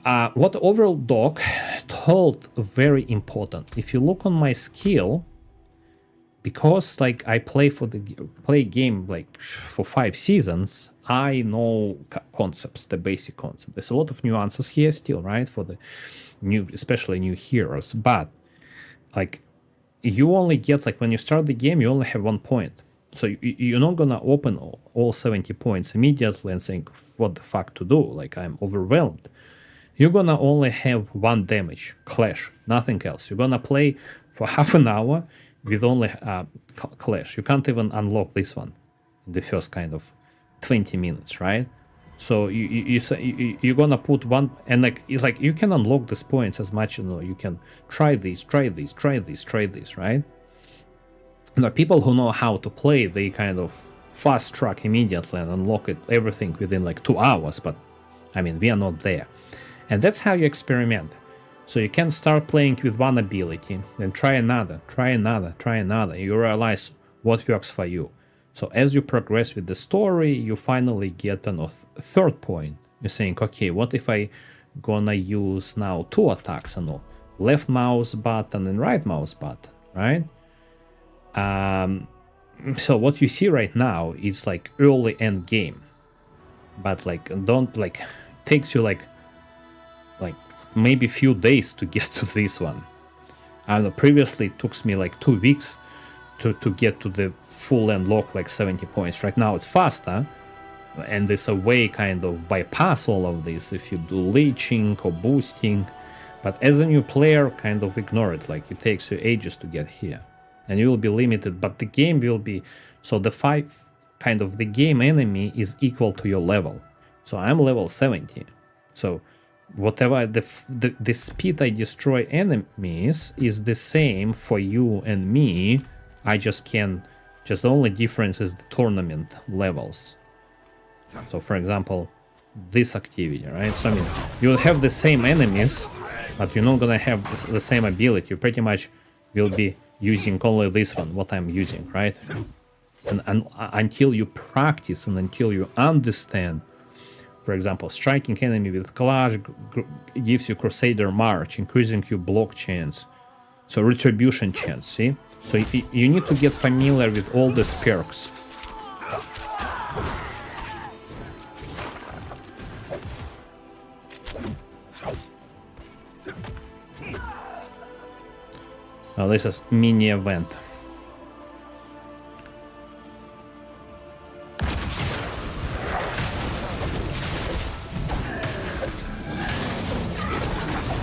What overall doc told, very important. If you look on my skill, because like I play game like for 5 seasons, I know concepts, the basic concept. There's a lot of nuances here still, right? For the new, especially new heroes, but like you only get, like when you start the game, you only have 1 point. So you're not gonna open all 70 points immediately and think, what the fuck to do? Like I'm overwhelmed. You're gonna only have 1 damage, clash, nothing else. You're gonna play for half an hour with only clash. You can't even unlock this one in the first kind of 20 minutes, right? So you're gonna put one, and like it's like you can unlock these points as much, you know, you can try this, right? Now people who know how to play, they kind of fast track immediately and unlock everything within like 2 hours, but I mean we are not there. And that's how you experiment. So you can start playing with one ability, then try another. You realize what works for you. So as you progress with the story, you finally get a third point. You're saying, okay, what if I gonna use now 2 attacks? I know, left mouse button and right mouse button, right? So what you see right now is like early end game, but like don't like takes you like maybe few days to get to this one. I don't know, previously it took me like 2 weeks to get to the full end lock like 70 points. Right now it's faster, and there's a way kind of bypass all of this if you do leeching or boosting. But as a new player, kind of ignore it, like it takes you ages to get here. And you will be limited, but the game will be... So the the game enemy is equal to your level. So I'm level 70. So whatever the speed I destroy enemies is the same for you and me. I just can... Just the only difference is the tournament levels. So for example, this activity, right? So I mean, you'll have the same enemies, but you're not gonna have the same ability. You pretty much will be using only this one, what I'm using, right? And until you practice and until you understand, for example, striking enemy with Clash gives you Crusader March, increasing your block chance, so retribution chance, see? So you need to get familiar with all these perks. Now this is mini event.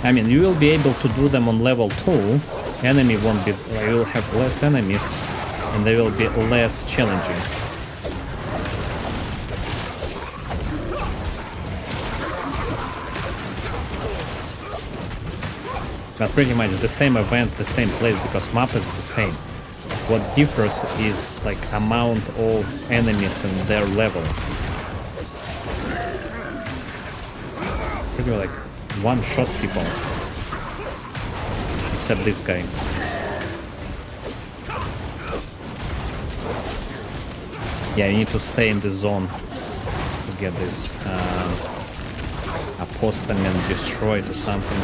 I mean, you will be able to do them on level 2. Enemy won't be... You will have less enemies and they will be less challenging. But pretty much the same event, the same place, because map is the same. What differs is like amount of enemies and their level. Pretty like one-shot people. Except this guy. Yeah, you need to stay in the zone to get this apostament destroyed or something.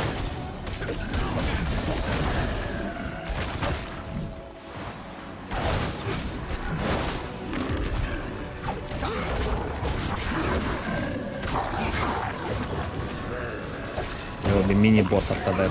There will be mini boss after that.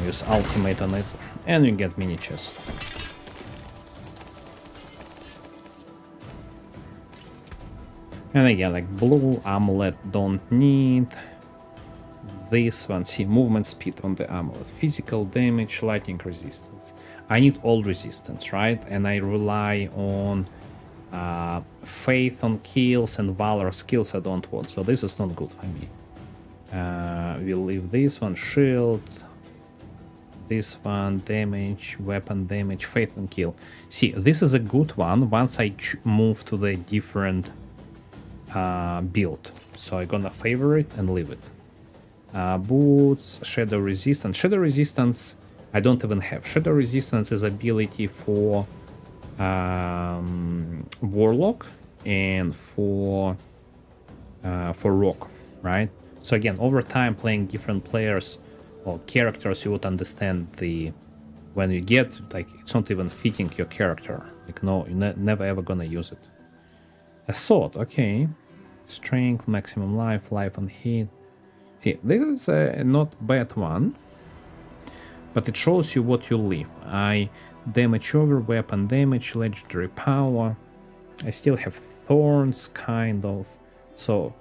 Use ultimate on it, and you get mini chest. And again, like blue amulet don't need. This one, see, movement speed on the amulet, physical damage, lightning resistance. I need all resistance, right? And I rely on faith on kills and valor skills I don't want, so this is not good for me. We'll leave this one, shield. This one, damage, weapon damage, faith and kill. See, this is a good one once I move to the different build. So I'm gonna favor it and leave it. Boots, shadow resistance. Shadow resistance, I don't even have. Shadow resistance is ability for warlock and for rock, right? So again, over time, playing different players or characters, you would understand the when you get like it's not even fitting your character. Like no, you're never ever gonna use it. A sword, okay. Strength, maximum life, life on hit. See, this is a not bad one, but it shows you what you leave. I damage over, weapon damage, legendary power. I still have thorns, kind of. So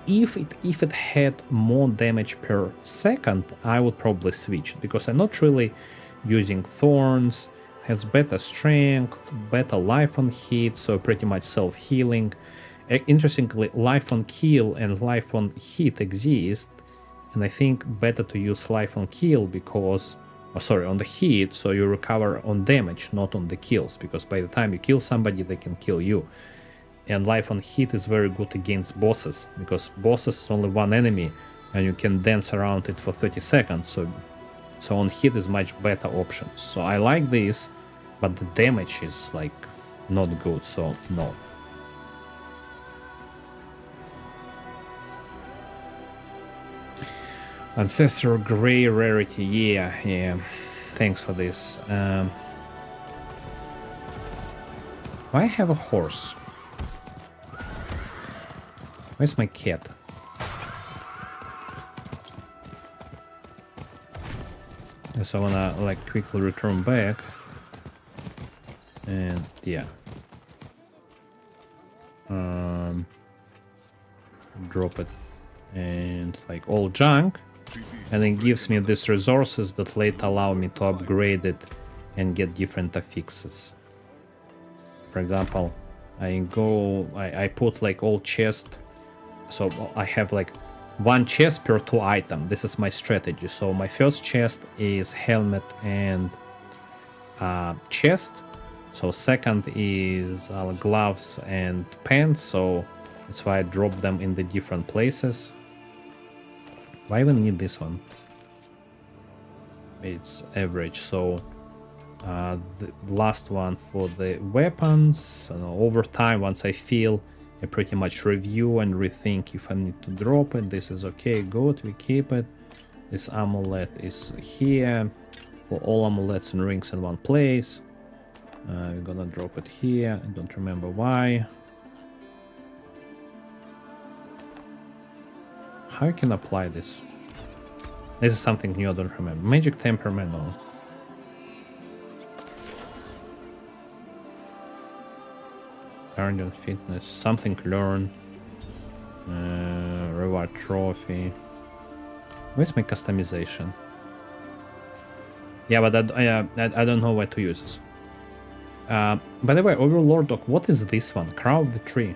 if it had more damage per second, I would probably switch, because I'm not really using thorns. Has better strength, better life on hit, so pretty much self-healing. Interestingly, life on kill and life on hit exist, and I think better to use life on kill because, on the hit, so you recover on damage, not on the kills, because by the time you kill somebody, they can kill you. And life on hit is very good against bosses, because bosses is only one enemy, and you can dance around it for 30 seconds, so on hit is much better option. So I like this, but the damage is like not good, so no. Ancestral Grey rarity, yeah, thanks for this. Why I have a horse? Where's my cat? So I wanna like quickly return back. And yeah. Drop it. And it's like all junk. And it gives me these resources that later allow me to upgrade it and get different affixes. For example, I put like all chest, so I have like one chest per 2 items. This is my strategy. So my first chest is helmet and chest. So second is gloves and pants. So that's why I drop them in the different places. Why even need this one? It's average. So the last one for the weapons. Over time, once I feel, I pretty much review and rethink if I need to drop it. This is okay, good, we keep it. This amulet is here. For all amulets and rings in one place. We're gonna drop it here. I don't remember why. How I can apply this? This is something new, I don't remember. Magic temperament, no. Guardian fitness, something learn. Reward trophy. Where's my customization? Yeah, but I don't know where to use this. By the way, Overlord Dog, what is this one? Crow of the Tree.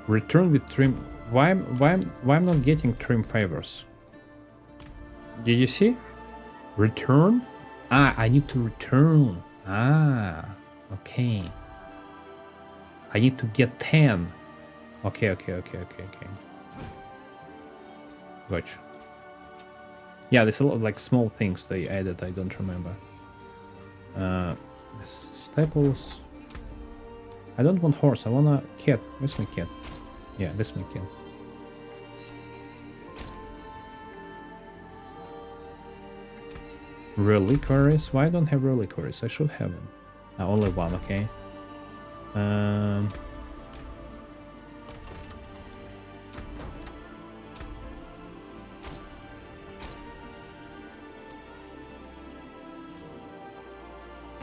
Return with trim. Why I'm not getting trim favors? Did you see? Return? Ah, I need to return. Ah, okay. I need to get 10. Okay. Gotcha. Yeah, there's a lot of like small things they added, I don't remember. Staples. I don't want horse, I want a cat. Where's my cat? Yeah, this is my cat. Reliquaries? Why I don't have reliquaries? I should have them. Only one, okay.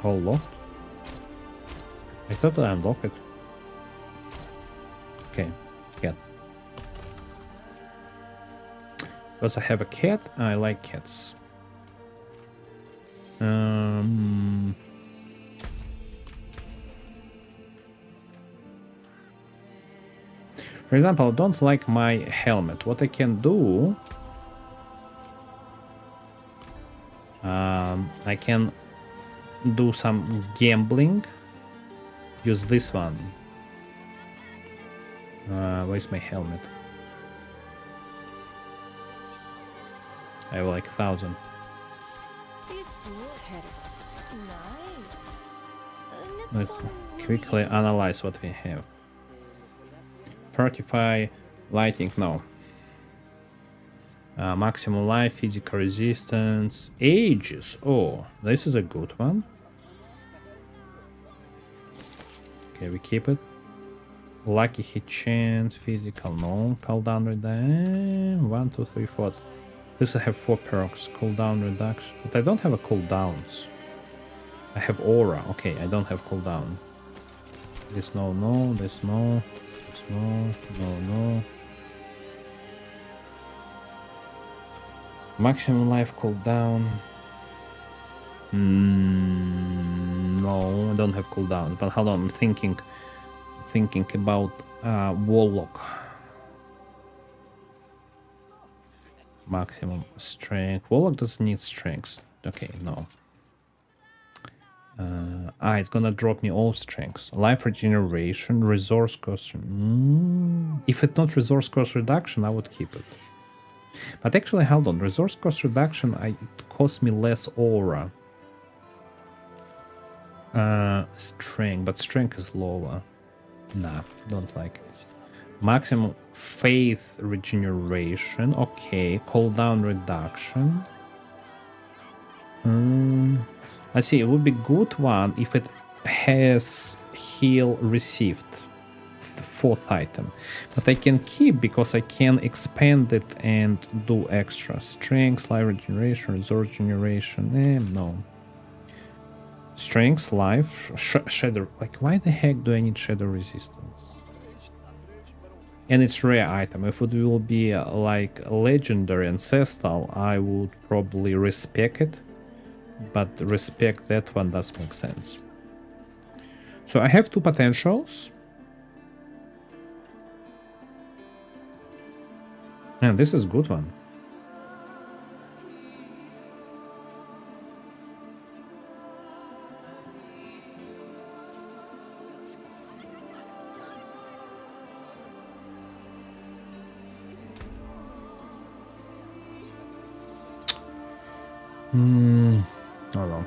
All locked? I thought I unlocked it. Okay, cat. Because I have a cat, I like cats. For example, I don't like my helmet. What I can do... I can do some gambling. Use this one. Where's my helmet? I have like 1,000. Let's quickly analyze what we have. Fortify, lighting, no. Maximum life, physical resistance, ages. Oh, this is a good one. Okay, we keep it. Lucky hit chance, physical, no. Cooldown reduction. 1, 2, 3, 4. This I have 4 perks. Cooldown reduction. But I don't have a cooldowns. I have aura. Okay, I don't have cooldown. This no, this no. This no. Maximum life cooldown. No, I don't have cooldown. But hold on, I'm thinking about Warlock. Maximum strength. Warlock doesn't need strength. Okay, no. It's gonna drop me all strengths. Life regeneration, resource cost. If it's not resource cost reduction, I would keep it. But actually, hold on. Resource cost reduction, it costs me less aura. Strength, but strength is lower. Nah, don't like it. Maximum faith regeneration. Okay, cooldown reduction. I see, it would be good one if it has heal received. Fourth item, but I can keep because I can expand it and do extra strength, life regeneration, resource generation. No. Strength, life, shadow. Like, why the heck do I need shadow resistance? And it's rare item. If it will be like legendary ancestral, I would probably respec it, but respect that one does make sense. So I have 2 potentials. Man, this is a good one. Hold on.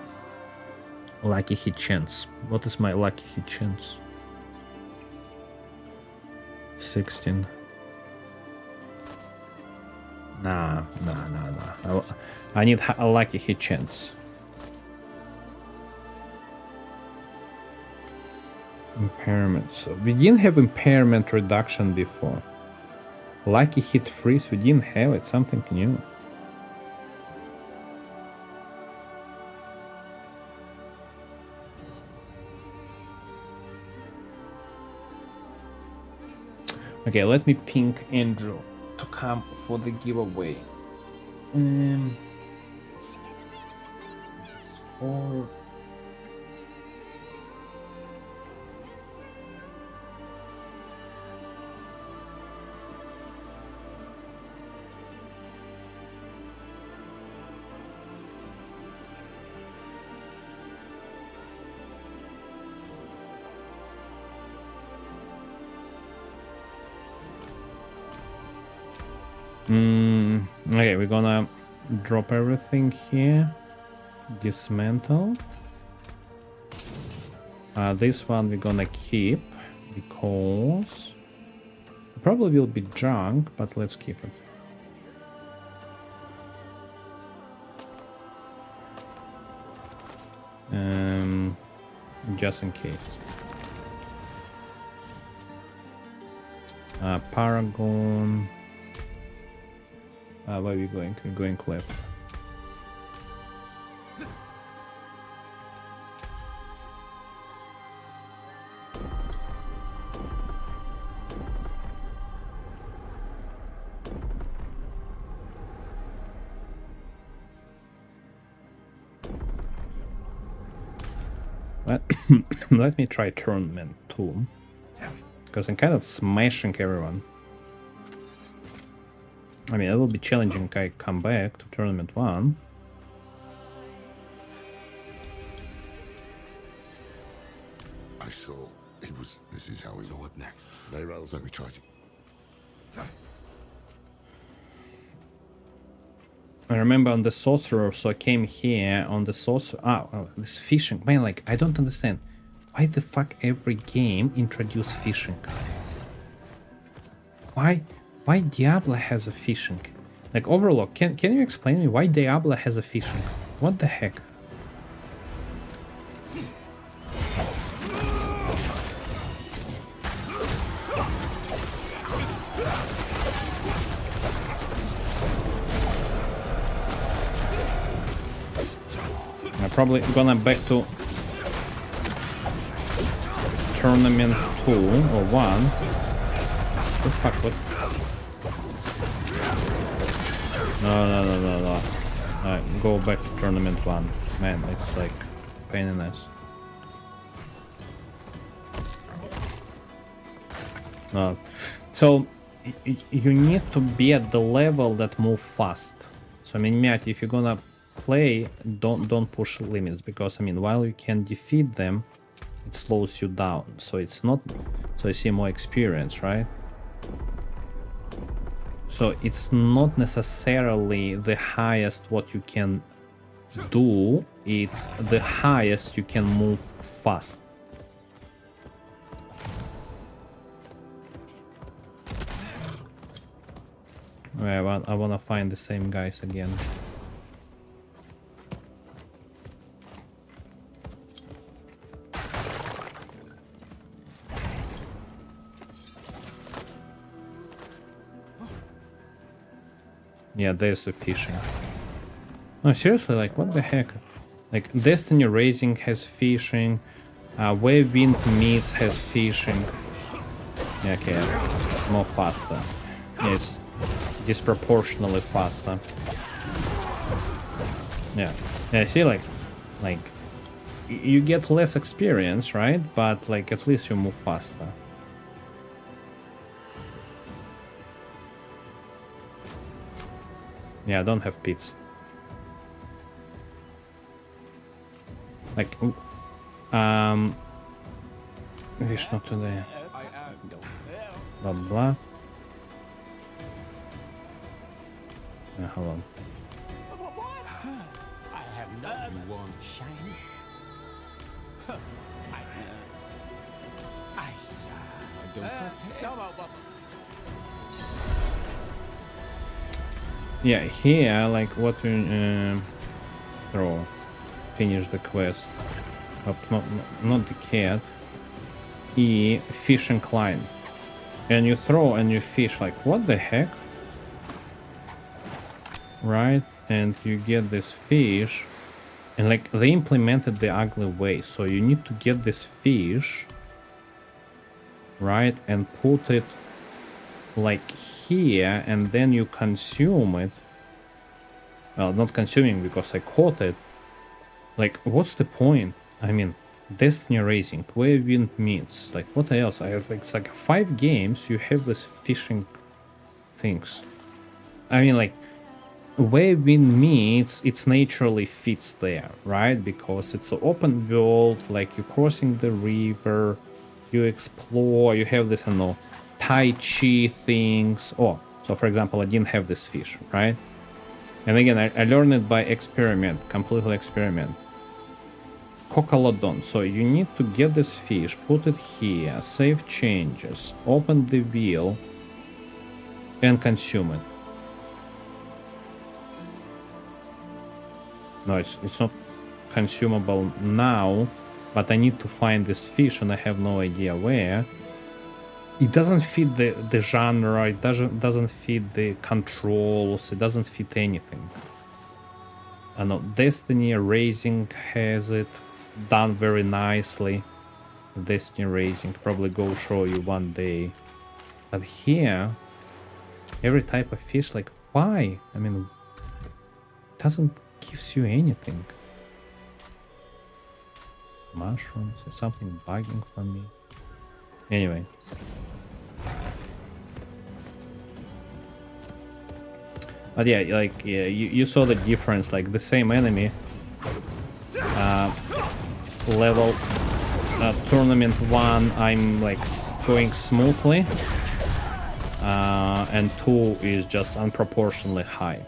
Lucky hit chance. What is my lucky hit chance? 16. Nah. I need a lucky hit chance. Impairment. So we didn't have impairment reduction before. Lucky hit freeze, we didn't have it. Something new. Okay, let me ping Andrew to come for the giveaway. Or okay, we're gonna drop everything here. Dismantle. This one we're gonna keep because it probably will be junk, but let's keep it. Just in case. Paragon. Where are we going? We're going left. Let me try tournament 2, because I'm kind of smashing everyone. I mean, it will be challenging if I come back to tournament 1. I saw it was. This is how we. So what next? Lay rails. Let me try to. I remember on the sorcerer, so I came here on the sorcerer. Oh, this fishing. Man, like, I don't understand. Why the fuck every game introduce fishing? Why Diablo has a fishing? Like, Overlock, can you explain me why Diablo has a fishing? What the heck? I'm probably gonna back to tournament 2 or 1. The fuck, what? No. Go back to tournament 1. Man, it's like pain in the ass. No. So you need to be at the level that move fast. So I mean, Miat, if you're gonna play, don't push limits, because I mean, while you can defeat them, it slows you down. So it's not. So you see more experience, right? So it's not necessarily the highest what you can do, it's the highest you can move fast. Okay, I wanna find the same guys again. Yeah, there's the fishing. No, seriously, like, what the heck? Like, Destiny Rising has fishing. Where Wind Meets has fishing. Yeah, okay, more faster. Yeah, it's disproportionately faster. Yeah, yeah. See, like, you get less experience, right? But like, at least you move faster. Yeah, I don't have pits. Like, wish not today. Blah blah. Hold on. I have no you want shine. I don't Yeah, here, like, what you throw, finish the quest. Not the cat. Fishing line. And you throw and you fish, like, what the heck? Right? And you get this fish. And like, they implemented the ugly way. So you need to get this fish. Right? And put it like here, and then you consume it. Well, not consuming because I caught it. Like, what's the point? I mean, Destiny Racing, where Wind Meets, like, what else? I have like, it's like 5 games you have this fishing things. I mean, like, where Wind Meets, it's naturally fits there, right? Because it's an open world, like, you're crossing the river, you explore, you have this, I don't know, Tai Chi things. Oh, so for example, I didn't have this fish, right? And again, I learned it by experiment, completely experiment. Cocalodon. So you need to get this fish, put it here, save changes, open the wheel, and consume it. No, it's not consumable now, but I need to find this fish and I have no idea where. It doesn't fit the genre, it doesn't fit the controls, it doesn't fit anything. I know Destiny Racing has it done very nicely. Destiny Racing, probably go show you one day. But here, every type of fish, like, why? I mean, it doesn't gives you anything. Mushrooms, is something bugging for me. Anyway. But yeah, like, yeah, you saw the difference, like the same enemy. Level tournament 1, I'm like going smoothly. And 2 is just unproportionately high.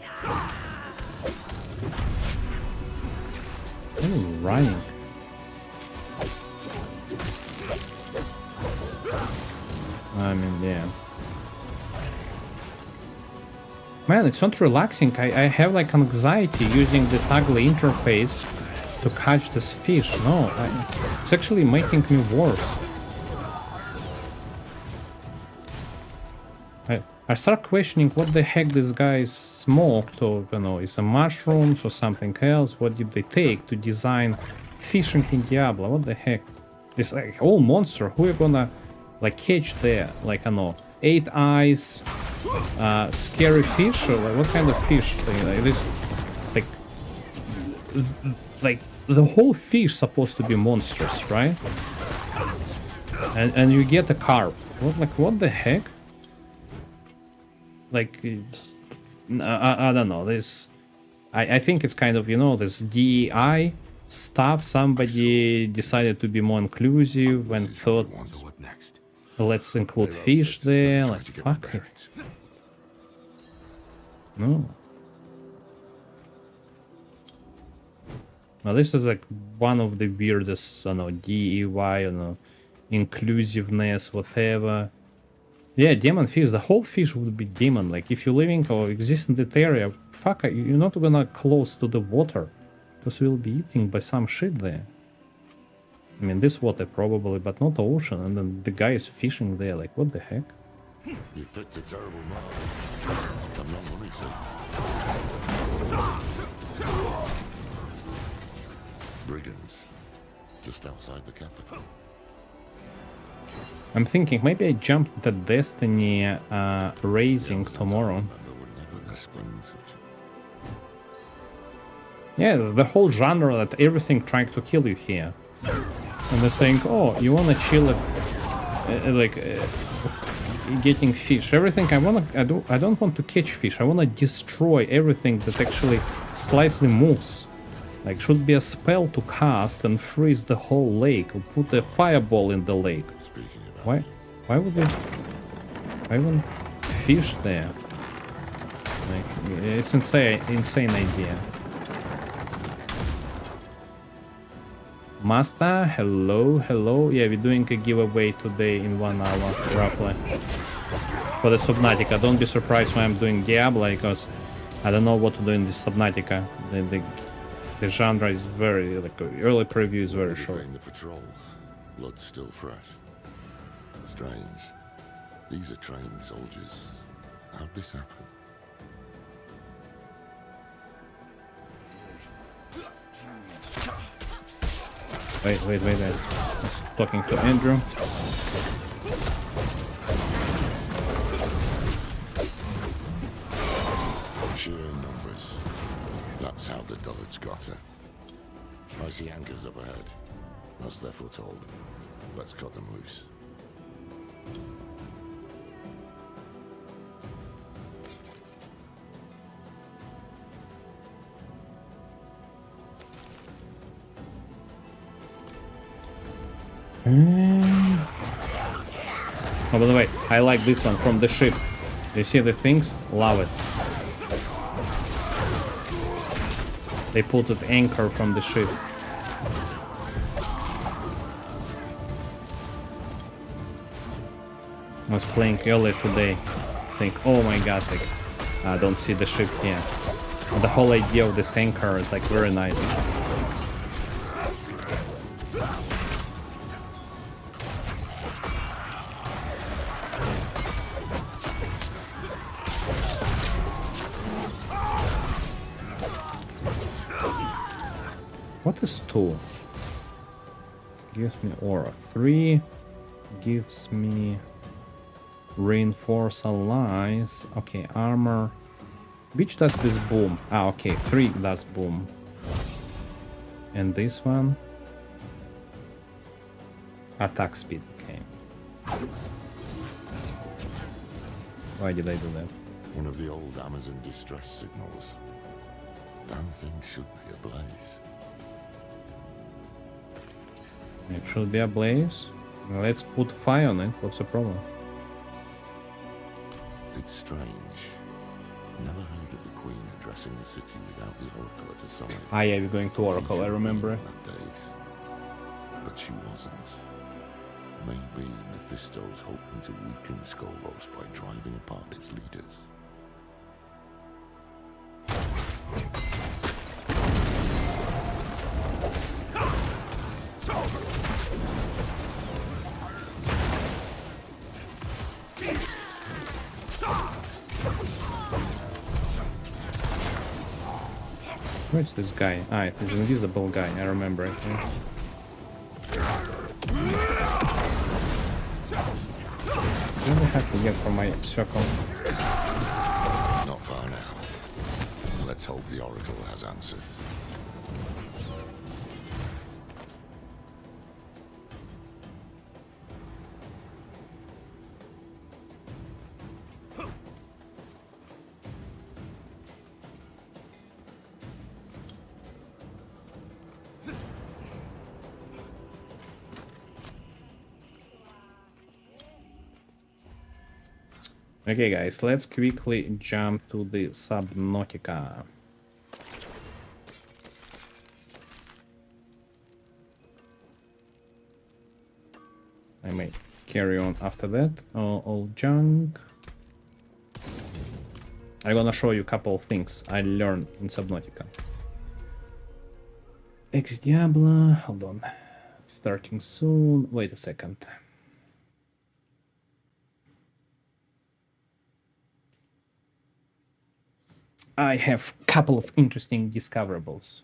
Ooh, running. I mean, yeah. Man, it's not relaxing. I have like anxiety using this ugly interface to catch this fish. No, it's actually making me worse. I start questioning what the heck this guy smoked, or, you know, is it mushrooms or something else? What did they take to design fishing in Diablo? What the heck? This like whole monster, who are you gonna like catch there? Like, I know, 8 eyes, scary fish, or like, what kind of fish thing? Like this, like the whole fish supposed to be monstrous, right? And you get a carp. What the heck? Like, I don't know. This, I think it's kind of, you know, this DEI stuff. Somebody decided to be more inclusive and thought, let's include fish there. Like, fuck it. No. Now this is like one of the weirdest, I don't know, DEI, you know, inclusiveness, whatever. Yeah, demon fish. The whole fish would be demon. Like, if you're living or exist in that area, fuck, you're not gonna close to the water, because you will be eaten by some shit there. I mean, this water probably, but not the ocean. And then the guy is fishing there. Like, what the heck? You picked a terrible mark. I'm not running, sir. capital. I'm thinking maybe I jumped the Destiny Raising tomorrow. Yeah, the whole genre that everything trying to kill you here. And they're saying, oh, you wanna chill getting fish. Everything I don't want to catch fish. I wanna destroy everything that actually slightly moves. Like, should be a spell to cast and freeze the whole lake, or put a fireball in the lake. Why would they? Why wouldn't fish there? Like, it's insane idea. Master, hello. Yeah, we're doing a giveaway today in 1 hour, roughly. For the Subnautica. Don't be surprised when I'm doing Diablo, because I don't know what to do in this Subnautica. The genre is very, like, early preview is very short. The patrols. Blood's still fresh. Strange. These are trained soldiers. How'd this happen? Wait. I was talking to Andrew. Sheer numbers. That's how the dullards got her. I see anchors up ahead. That's their foothold. Let's cut them loose. Oh, by the way, I like this one from the ship. You see the things? Love it. They put an anchor from the ship. I was playing earlier today. Think, oh my god, like, I don't see the ship here. And the whole idea of this anchor is like very nice. What is 2? Gives me aura. 3 gives me reinforce allies. Okay, armor. Which does this boom? Ah, okay, 3 does boom. And this one? Attack speed. Okay. Why did I do that? One of the old Amazon distress signals. Damn thing should be ablaze. It should be ablaze. Let's put fire on it. What's the problem? It's strange. Never heard of the Queen addressing the city without the Oracle at her side. Ah, yeah, we're going to Oracle, I remember. That days. But she wasn't. Maybe Mephisto's hoping to weaken Skolvos by driving apart its leaders. Where's this guy? Ah, it's an invisible guy, I remember it. Yeah. What do I have to get from my circle? Not far now. Let's hope the Oracle has answers. Okay, guys, let's quickly jump to the Subnautica. I may carry on after that. All junk. I'm gonna show you a couple of things I learned in Subnautica. Ex Diablo, hold on. Starting soon. Wait a second. I have a couple of interesting discoverables.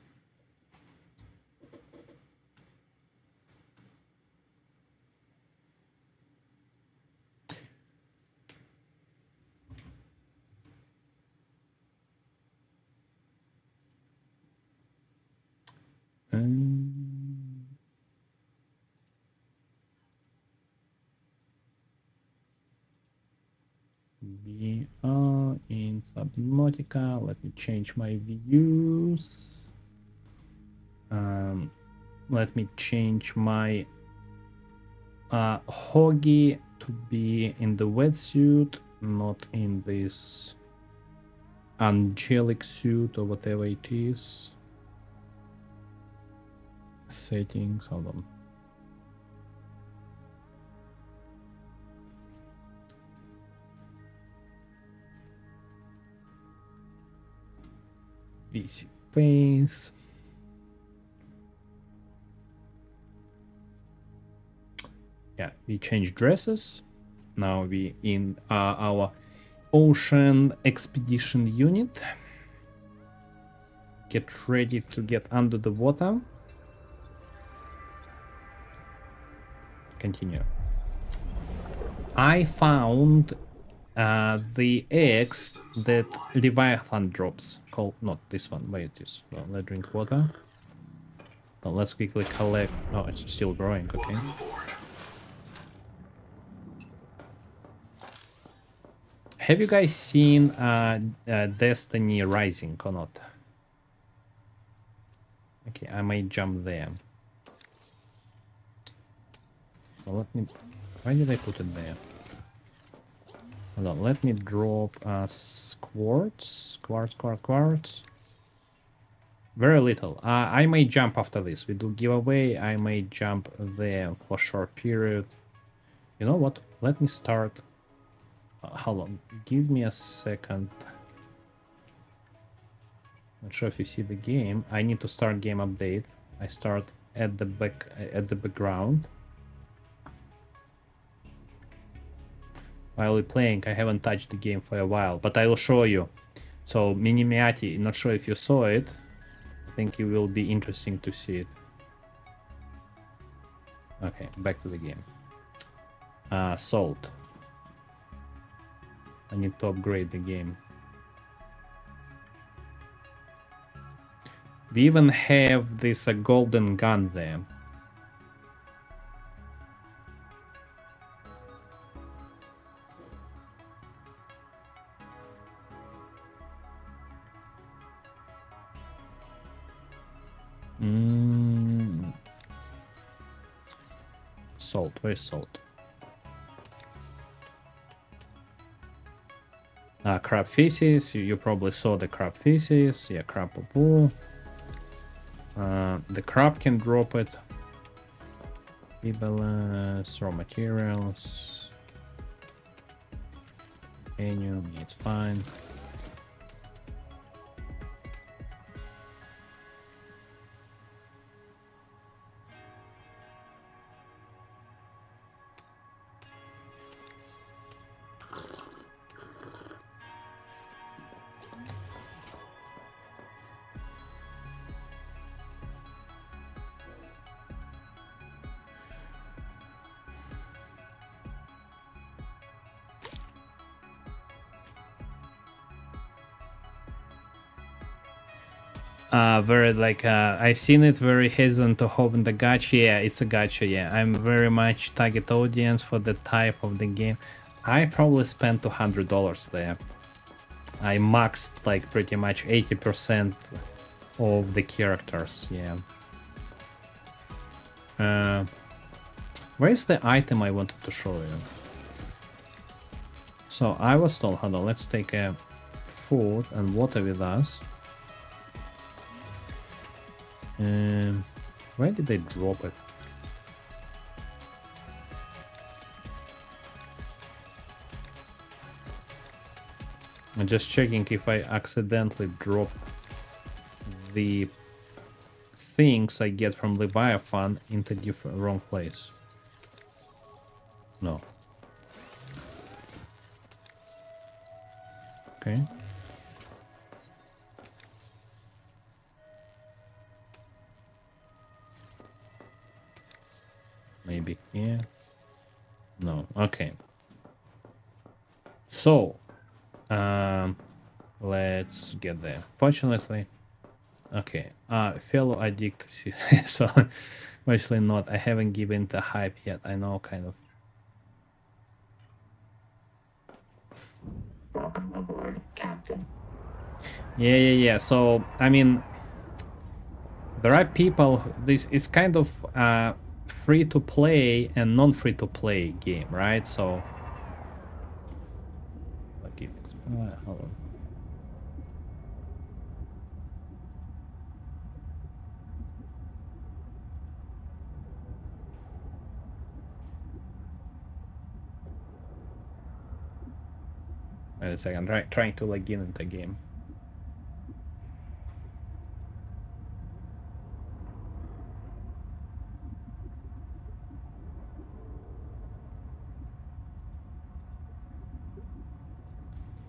We are in Subnautica. Let me change my views. Let me change my Hoggy to be in the wetsuit, not in this angelic suit or whatever it is. Settings, hold on. VC face. Yeah, we change dresses. Now we in our ocean expedition unit. Get ready to get under the water. Continue. I found the eggs that Leviathan drops. Called not this one. Wait, it is. Well, let's drink water. Well, let's quickly collect. Oh, it's still growing. Okay. Have you guys seen Destiny Rising or not? Okay, I might jump there. Well, let me. Why did I put it there? Hold on, let me drop quartz. Very little. I may jump after this. We do giveaway. I may jump there for short period. You know what? Let me start. Hold on. Give me a second. Not sure if you see the game. I need to start game update. I start at the background. While we're playing, I haven't touched the game for a while, but I will show you. So, Minimiati, not sure if you saw it. I think it will be interesting to see it. Okay, back to the game. Salt. I need to upgrade the game. We even have this golden gun there. Salt, where's salt? Crab feces, you probably saw the crab feces. Yeah, crab poo. The crab can drop it. Fibulus, raw materials. Anium, it's fine. Very like I've seen it very hesitant to open the gacha. Yeah, it's a gacha. Yeah, I'm very much target audience for the type of the game. I probably spent $200 there. I maxed like pretty much 80% of the characters. Yeah. Where's the item I wanted to show you? So I was told, hold on, let's take a food and water with us. Where did they drop it? I'm just checking if I accidentally drop the things I get from Leviathan into different wrong place. No. Okay. Maybe here. No. Okay. So, let's get there. Fortunately, okay. Fellow addict. So, actually not. I haven't given the hype yet. I know, kind of. Yeah. So, I mean, there are people, this is kind of free to play and non-free to play game, right? So, okay, hold on. Wait a second, trying to log in the game.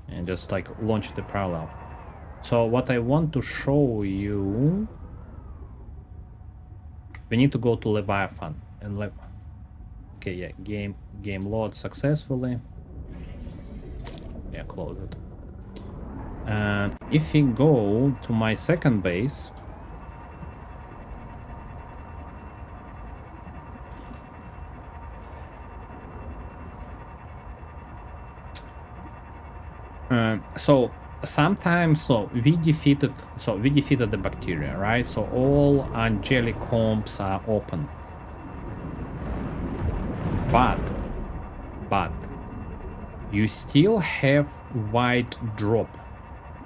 And just like launch the parallel. So what I want to show you, we need to go to Leviathan and okay, yeah, game load successfully. Yeah, close it. If we go to my second base, so sometimes we defeated the bacteria, right? So all angelic homes are open, but you still have white drop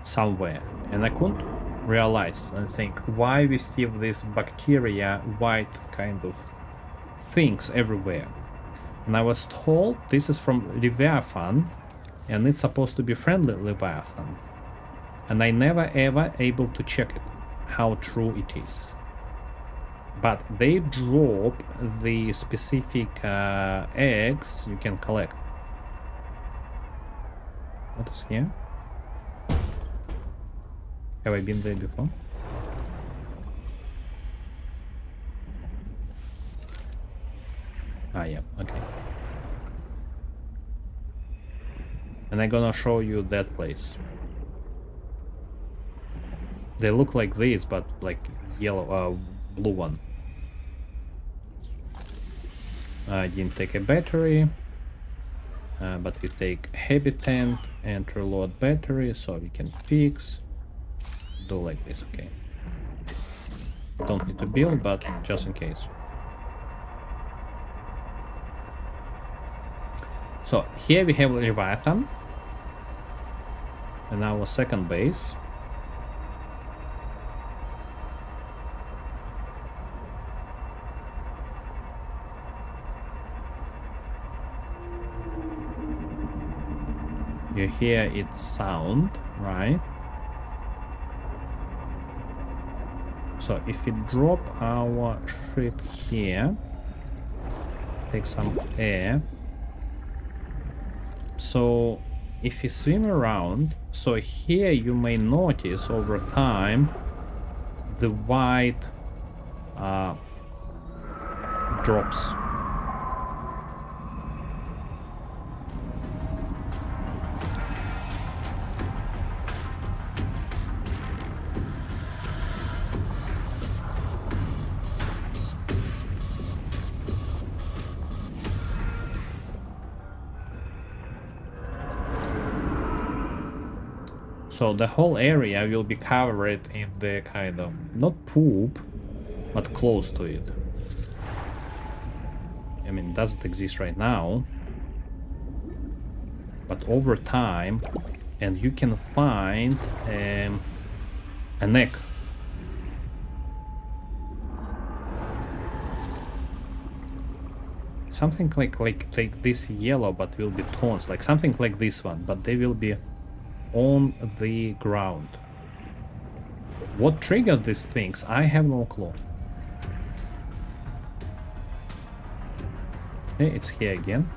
somewhere, and I couldn't realize and think why we still this bacteria white kind of things everywhere. And I was told this is from Leviathan, and it's supposed to be friendly Leviathan. And I never ever able to check it, how true it is. But they drop the specific eggs you can collect. What is here? Have I been there before? Ah, yeah, okay. And I'm gonna show you that place. They look like this, but like yellow, blue one. I didn't take a battery, but we take heavy tent and reload battery, so we can fix. Do like this, okay. Don't need to build, but just in case. So here we have Leviathan and our second base. You hear its sound, right? So if we drop our ship here, take some air. So if you swim around, so here you may notice over time the white drops. So the whole area will be covered in the kind of, not poop, but close to it. I mean, it doesn't exist right now. But over time, and you can find a neck. Something like this yellow, but will be tones, like something like this one, but they will be on the ground. What triggered these things? I have no clue. Okay, it's here again.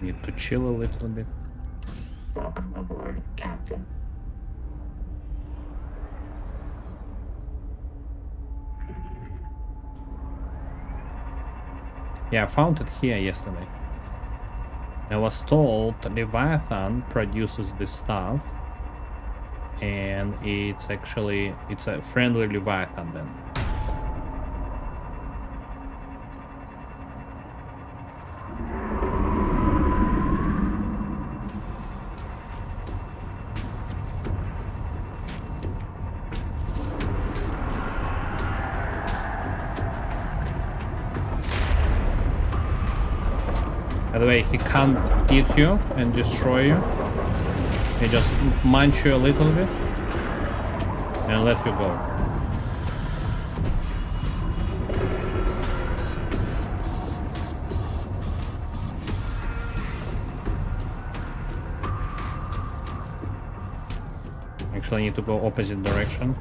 Need to chill a little bit. Welcome aboard, Captain. Yeah, I found it here yesterday. I was told Leviathan produces this stuff, and it's a friendly Leviathan then. By the way, he can't eat you and destroy you. He just munch you a little bit and let you go. Actually, I need to go opposite direction.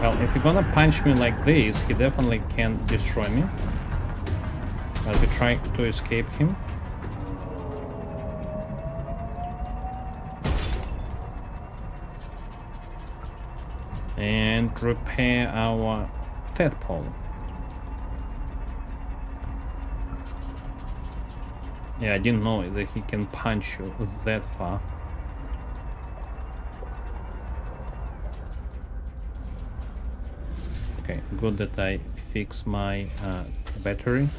Well, if you're gonna punch me like this, he definitely can destroy me. I'll be trying to escape him. And repair our tadpole. Yeah, I didn't know that he can punch you that far. Okay, good that I fix my battery.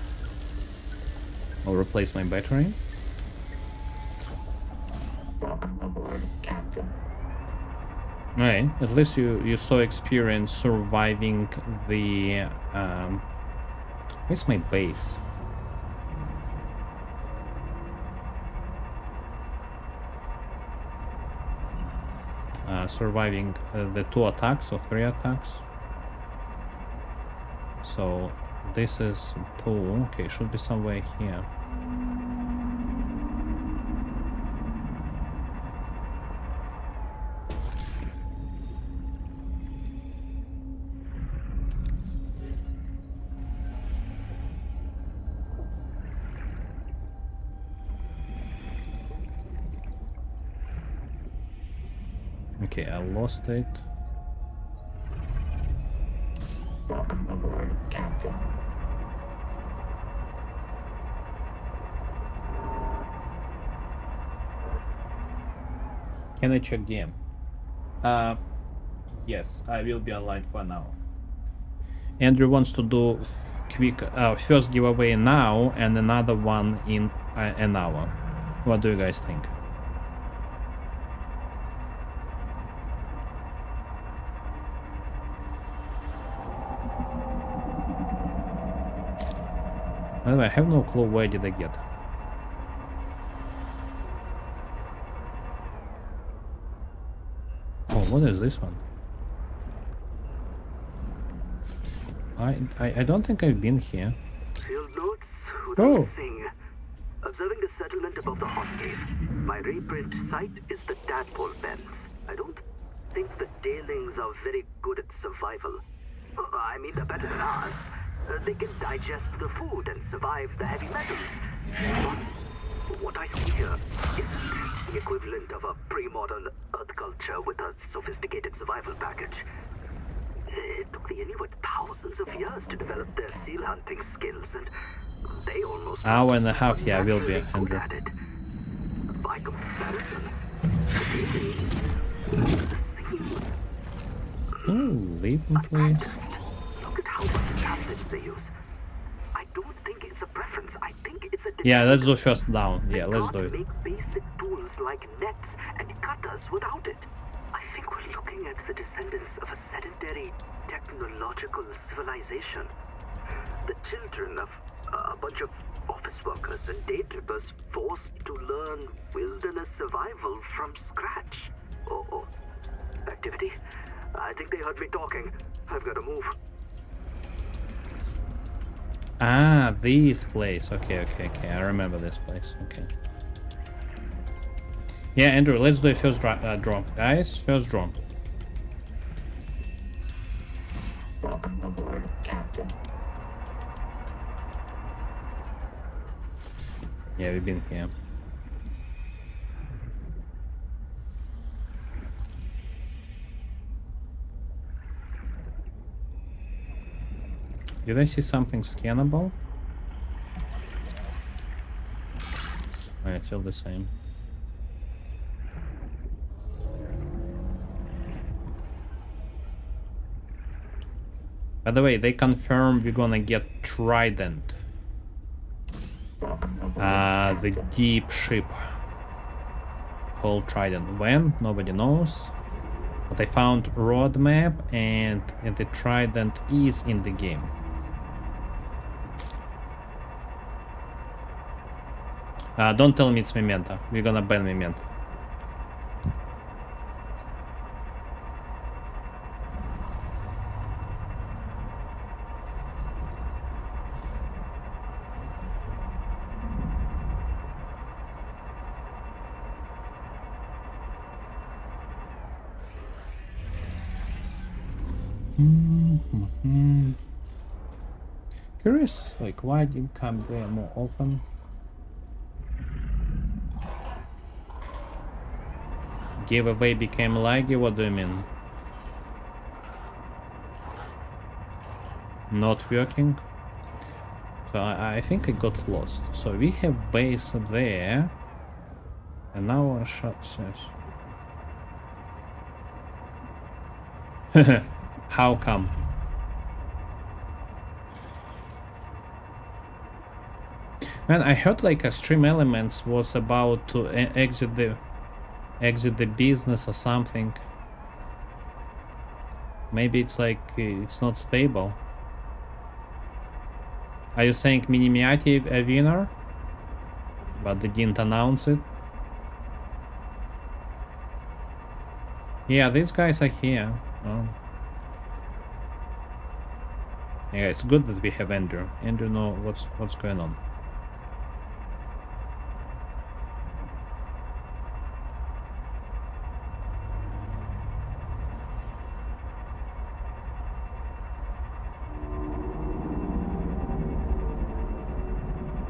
Or replace my battery. Right, at least you saw experience surviving the where's my base? Surviving the 2 attacks or 3 attacks. So this is 2. Okay, should be somewhere here. Okay, I lost it. Can I check game? Yes, I will be online for now. Andrew wants to do quick first giveaway now and another one in an hour. What do you guys think? By the way, I have no clue where did I get. Oh, what is this one? I don't think I've been here. Field notes? Oh. Sing. Observing the settlement above the hot cave. My reprint site is the tadpole pens. I don't think the tailings are very good at survival. I mean, they're better than us. They can digest the food and survive the heavy metals. But what I see here is the equivalent of a pre-modern Earth culture with a sophisticated survival package. It took the Inuit thousands of years to develop their seal hunting skills, and they almost... Hour and a half, yeah, I will be, Andrew. By comparison, leave me, please. Look at how much passage they use. I don't think it's a preference. I think it's a... Yeah, let's do first down. Yeah, let's do it. Make basic tools like nets and cutters without it. I think we're looking at the descendants of a sedentary technological civilization. The children of a bunch of office workers and day trippers forced to learn wilderness survival from scratch. Oh, activity? I think they heard me talking. I've got to move. Ah, this place. Okay. I remember this place. Okay. Yeah, Andrew, let's do a first draw. Guys, first draw. Welcome aboard, Captain. Yeah, we've been here. Did I see something scannable? Oh, it's still the same. By the way, they confirm we're gonna get Trident. The deep ship called Trident. When? Nobody knows. But I found roadmap and the Trident is in the game. Don't tell me it's Memento. We're gonna ban Memento. Curious, like, why didn't come there more often? Giveaway became laggy, what do you mean? Not working? So I think I got lost. So we have base there. And now our shot says. How come? Man, I heard like a Stream Elements was about to exit the business or something. Maybe it's like it's not stable. Are you saying Minimiati a winner? But they didn't announce it? Yeah, these guys are here. Oh. Yeah, it's good that we have Andrew. Andrew knows what's going on.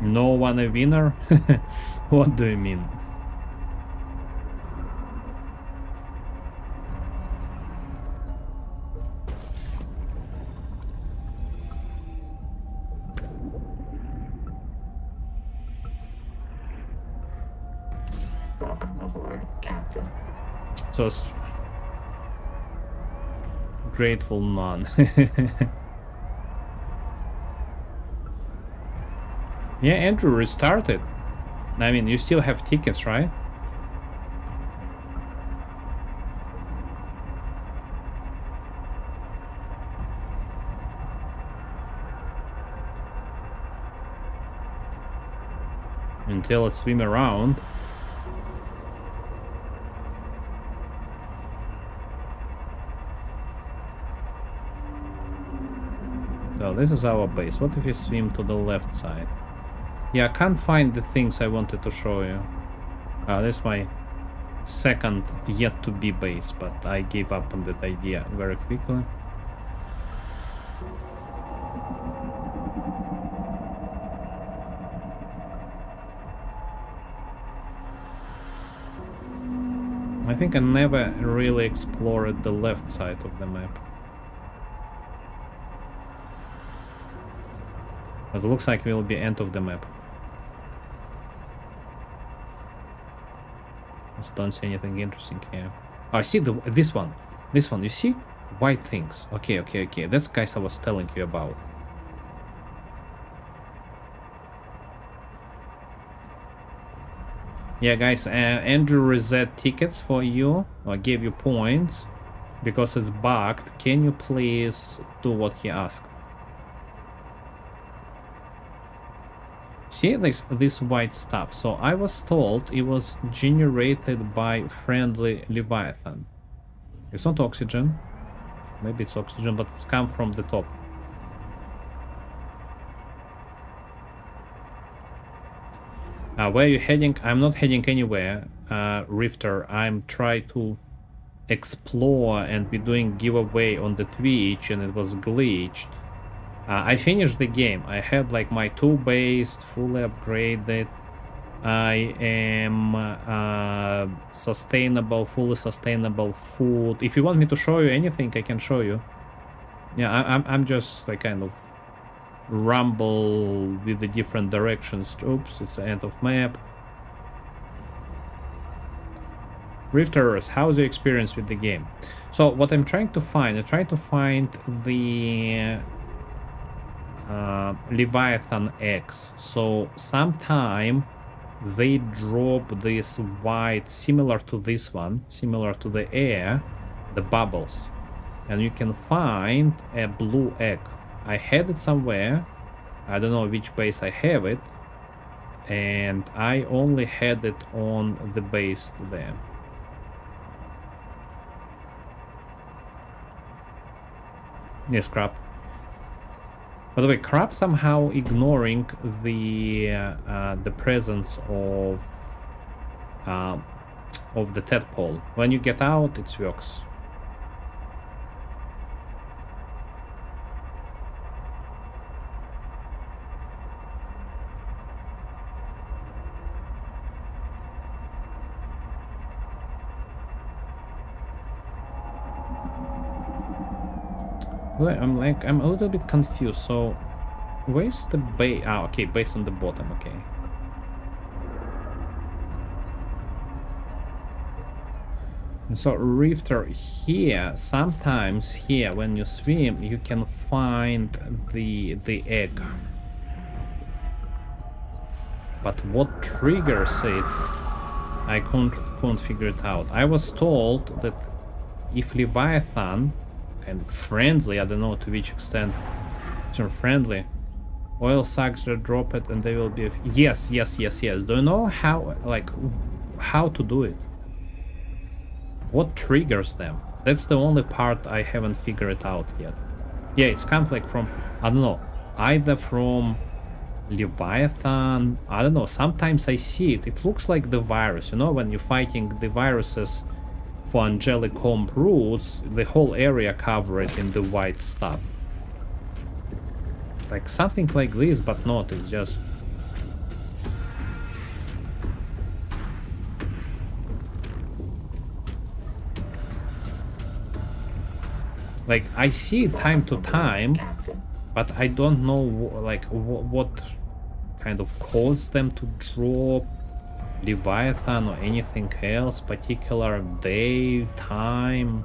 No one a winner? What do you mean? Welcome aboard, Captain. So grateful none. Yeah, Andrew restarted. I mean, you still have tickets, right? Until I swim around. So this is our base. What if you swim to the left side? Yeah, I can't find the things I wanted to show you. This is my second yet to be base, but I gave up on that idea very quickly. I think I never really explored the left side of the map. But it looks like we'll be end of the map. Just don't see anything interesting here. Oh, I see this one. This one, you see? White things. Okay. That's guys I was telling you about. Yeah, guys, Andrew reset tickets for you, or gave you points, because it's bugged. Can you please do what he asked? See this white stuff? So I was told it was generated by friendly Leviathan. It's not oxygen. Maybe it's oxygen, but it's come from the top. Where are you heading? I'm not heading anywhere, Rifter. I'm trying to explore and be doing giveaway on the Twitch, and it was glitched. I finished the game. I had like my 2 base fully upgraded. I am sustainable, fully sustainable food. If you want me to show you anything, I can show you. Yeah, I'm just like kind of rumble with the different directions. Oops, it's the end of map. Rifters, how's your experience with the game? So what I'm trying to find, the Leviathan eggs. So sometime they drop this white, similar to this one, similar to the air, the bubbles. And you can find a blue egg. I had it somewhere. I don't know which base I have it. And I only had it on the base there. Yes, crab. By the way, crab somehow ignoring the presence of the tadpole. When you get out, it works. I'm a little bit confused. So, where's the base? Ah, okay, base on the bottom. Okay. So, Rifter, here, sometimes here, when you swim, you can find the egg. But what triggers it, I couldn't figure it out. I was told that if Leviathan and friendly, I don't know to which extent they're friendly, oil sacs that drop it and they will be... Yes. Do you know how, like, how to do it? What triggers them? That's the only part I haven't figured out yet. Yeah, it's comes like from, I don't know, either from Leviathan, I don't know, sometimes I see it. It looks like the virus, you know, when you're fighting the viruses for angelic home roots, the whole area covered in the white stuff. Like something like this, but not, it's just... Like, I see it time to time, but I don't know, like, what kind of caused them to drop Leviathan or anything else, particular day, time.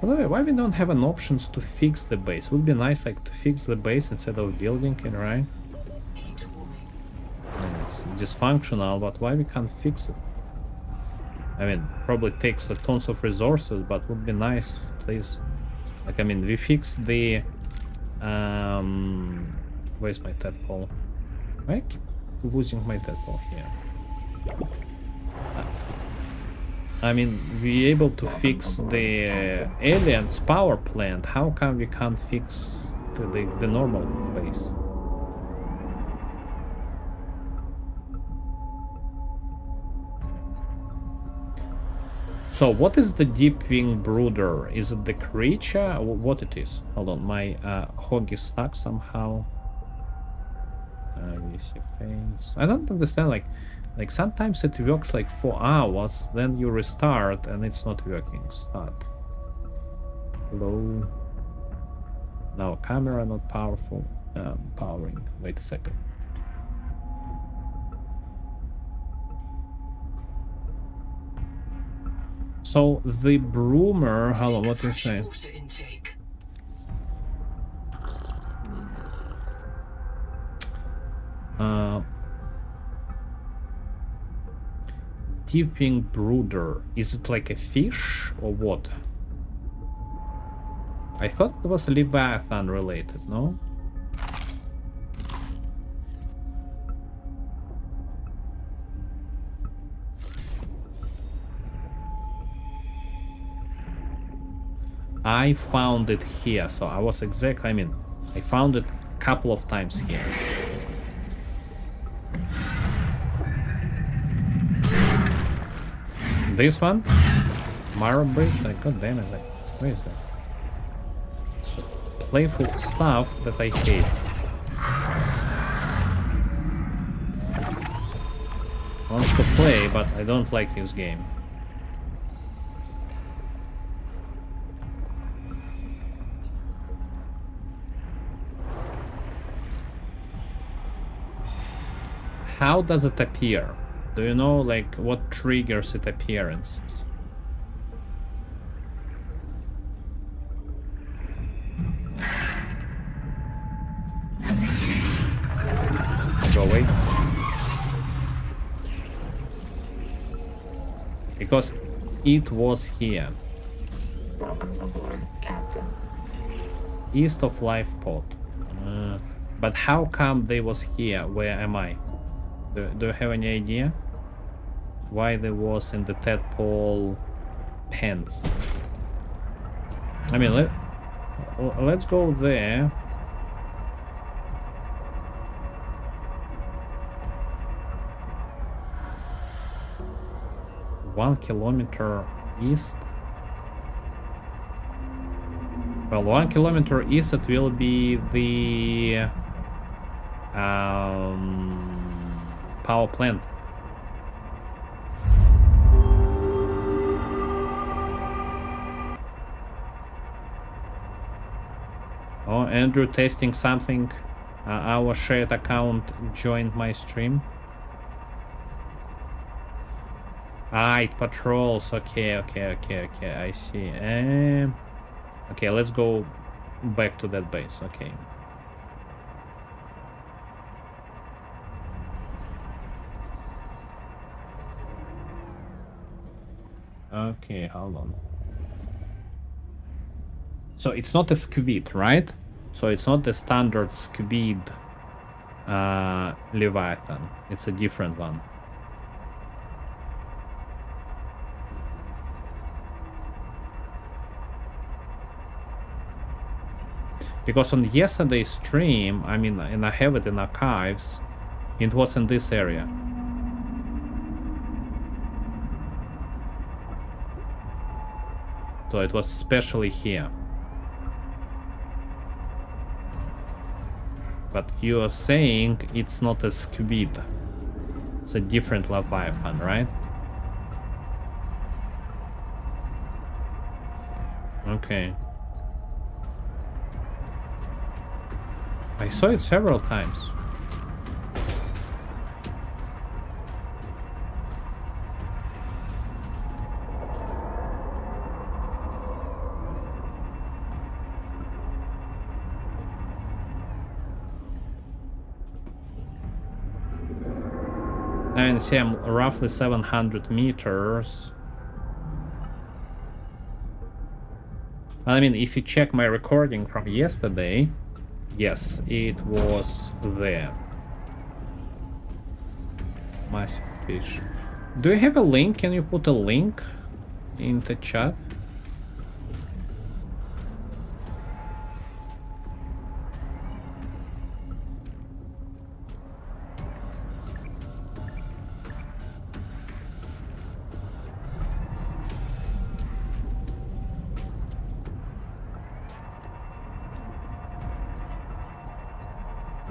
By the way, why we don't have an options to fix the base? Would be nice, like, to fix the base instead of building it, right? And it's dysfunctional, but why we can't fix it? I mean, probably takes a tons of resources, but would be nice, please. Like, I mean, we fixed the... where's my tadpole? I keep losing my tadpole here. I mean, we able to fix the aliens power plant. How come we can't fix the normal base? So what is the deep wing brooder? Is it the creature? What it is? Hold on, my hog is stuck somehow. We see face. I don't understand, like sometimes it works like 4 hours, then you restart and it's not working. Start. Hello. Now camera not powerful. Powering. Wait a second. So the broomer, hello, what do you say? Deeping brooder. Is it like a fish or what? I thought it was Leviathan related, no? I found it here, so I was exactly, I mean, I found it a couple of times here. This one? Marrow Bridge? Like, god damn it, like, where is that? Playful stuff that I hate. Wants to play, but I don't like his game. How does it appear? Do you know, like, what triggers its appearances? Go away. Because it was here. East of Life Pod. But how come they was here? Where am I? Do you have any idea? Why they was in the tadpole pens? I mean, let's go there. One kilometer east. Well, 1 kilometer east it will be the power plant. Oh, Andrew testing something. Our shared account joined my stream. Ah, it patrols. Okay, I see. Okay, let's go back to that base. Okay. Okay, hold on. So it's not a squid, right? So it's not the standard squid Leviathan. It's a different one. Because on yesterday's stream, I mean, and I have it in archives, it was in this area. So it was especially here. But you are saying it's not a squid. It's a different Leviathan, right? Okay. I saw it several times. And see, I'm roughly 700 meters. I mean, if you check my recording from yesterday, yes, it was there. Massive fish. Do you have a link? Can you put a link in the chat?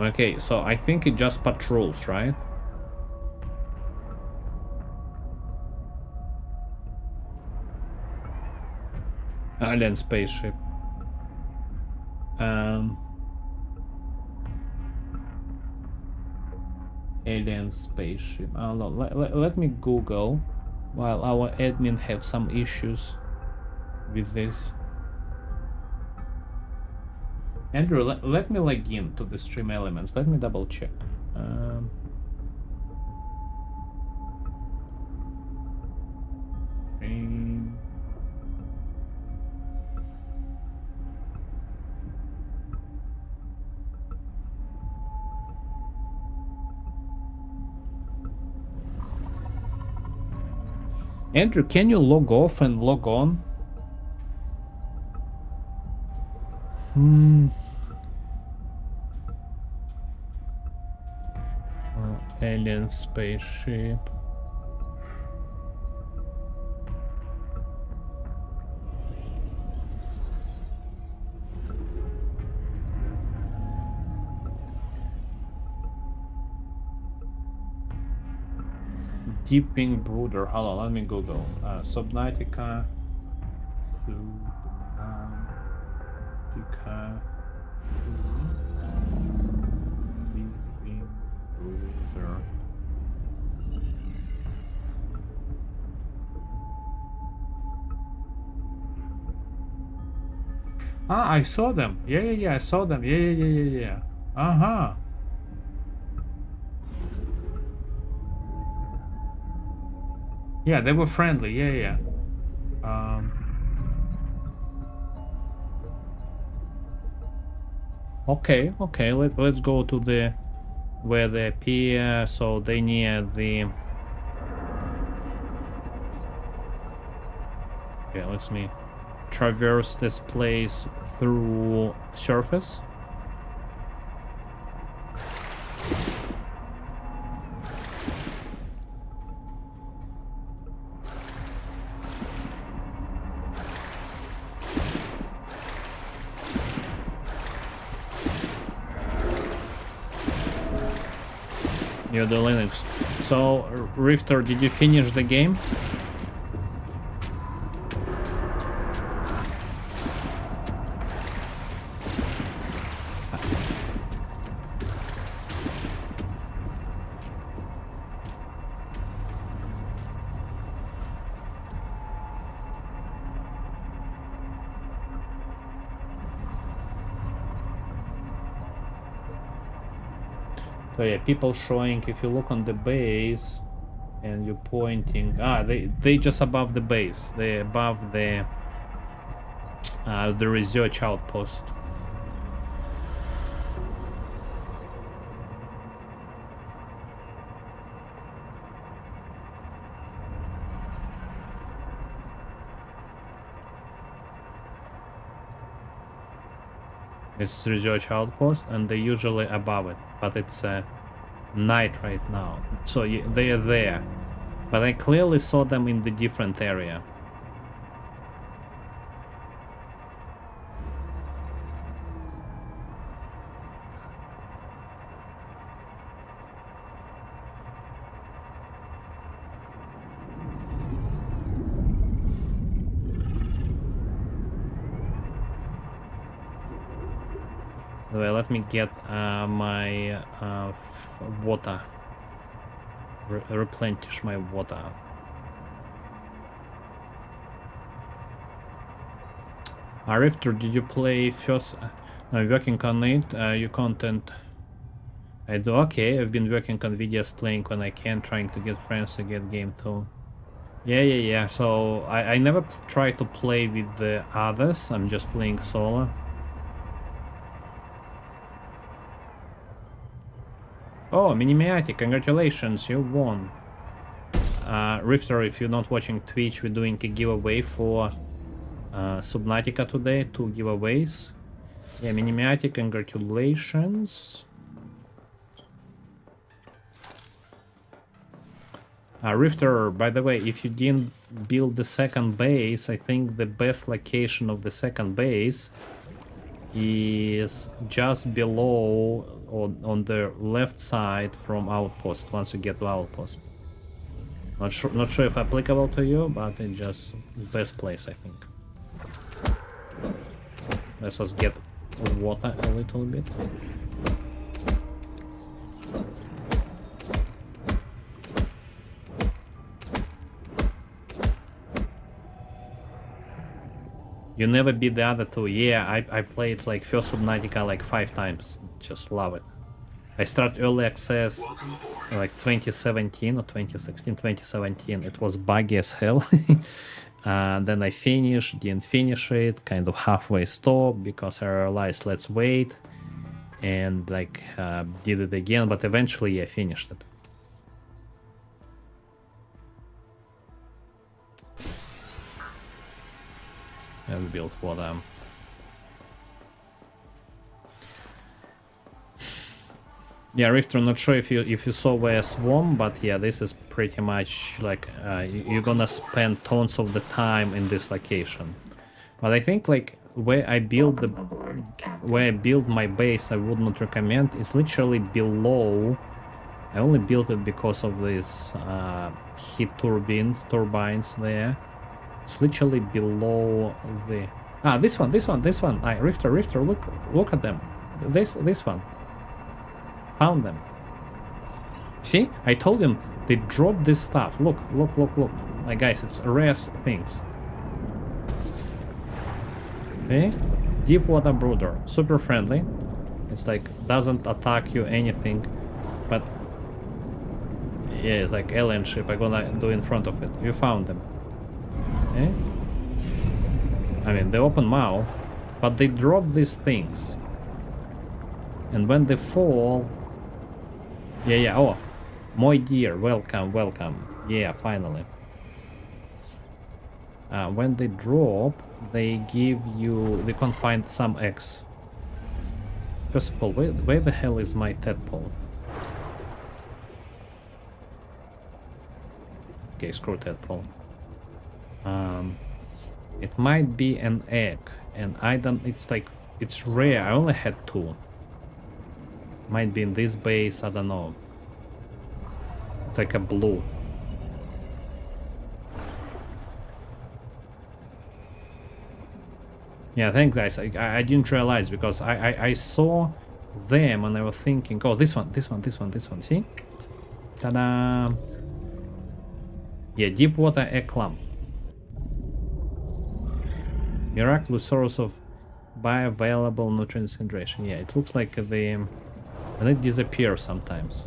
Okay, so I think it just patrols, right? Alien spaceship. Alien spaceship. Let me Google while our admin have some issues with this. Andrew, let me log in to the stream elements. Let me double check. Stream. Andrew, can you log off and log on? Alien spaceship. Deep Wing Brooder. Hold on, let me Google. Subnautica. Subnautica. Deep Wing Brooder. Ah, I saw them. Yeah, I saw them. Yeah. Uh-huh. Yeah, they were friendly. Yeah. Okay. Let's go to the where they appear. So they near the. Okay, let me traverse this place through surface. You're the Linux. So, Rifter, did you finish the game? So yeah, people showing, if you look on the base and you're pointing, they just above the base, they above the research outpost. It's research outpost and they're usually above it, but it's night right now, so they are there, but I clearly saw them in the different area. Well, let me get my water. Replenish my water. Rifter, did you play first? Working on it. Your content. I do. Okay, I've been working on videos playing when I can, trying to get friends to get game too. Yeah. So I never try to play with the others. I'm just playing solo. Oh, Minimiatic, congratulations, you won. Rifter, if you're not watching Twitch, we're doing a giveaway for Subnautica today, 2 giveaways. Yeah, Minimiatic, congratulations. Rifter, by the way, if you didn't build the second base, I think the best location of the second base is just below on the left side from outpost once you get to outpost. Not sure if applicable to you, but it's just best place, I think. Let's just get water a little bit. You never beat the other two. Yeah, I played like first Subnautica like 5 times. Just love it. I started early access like 2017 or 2016, 2017. It was buggy as hell. Then I finished, didn't finish it, kind of halfway stopped because I realized let's wait, and like did it again, but eventually I finished it. And built for them. Yeah, Rifter, not sure if you saw where Swarm, but yeah, this is pretty much like you're gonna spend tons of the time in this location. But I think like where I build my base, I would not recommend. It's literally below. I only built it because of these heat turbines there. It's literally below the this one. Rifter, look at them. This one. Found them. See? I told him they dropped this stuff. Look. Like guys, it's rare things. Okay? Deep water brooder. Super friendly. It's like doesn't attack you anything. But yeah, it's like alien ship. I'm gonna do in front of it. You found them. Okay? I mean they open mouth, but they drop these things. And when they fall, yeah. Oh, my dear, welcome. Yeah, finally. When they drop, they give you. They can find some eggs. First of all, where the hell is my tadpole? Okay, screw tadpole. It might be an egg, and I don't. It's like it's rare. I only had 2. Might be in this base, I don't know. It's like a blue. Yeah, thanks guys. I didn't realize because I saw them and I was thinking, oh, this one. See? Ta-da! Yeah, deep water egg clump. Miraculous source of bioavailable nutrient hydration. Yeah, it looks like the... And it disappears sometimes.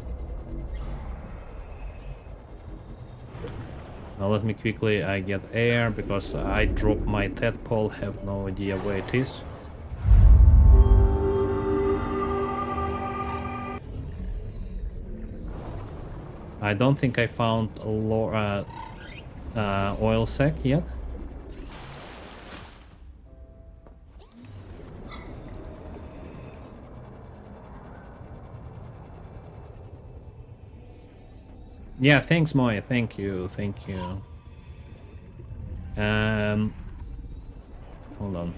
Now let me quickly get air because I dropped my tadpole, have no idea where it is. I don't think I found oil sac yet. Yeah, thanks, Moy. Thank you. Hold on.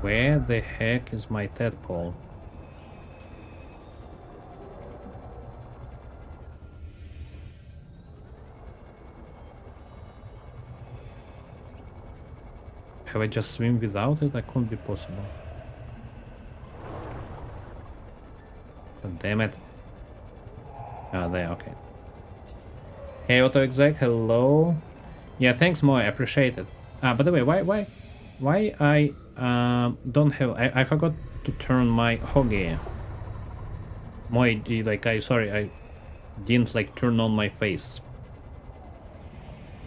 Where the heck is my tadpole? Have I just swim without it? That couldn't be possible. God damn it. Ah, there, okay. Hey, AutoExec, hello. Yeah, thanks, Moy, I appreciate it. By the way, why I don't have... I forgot to turn my Hoge. Moy, like, I didn't, like, turn on my face.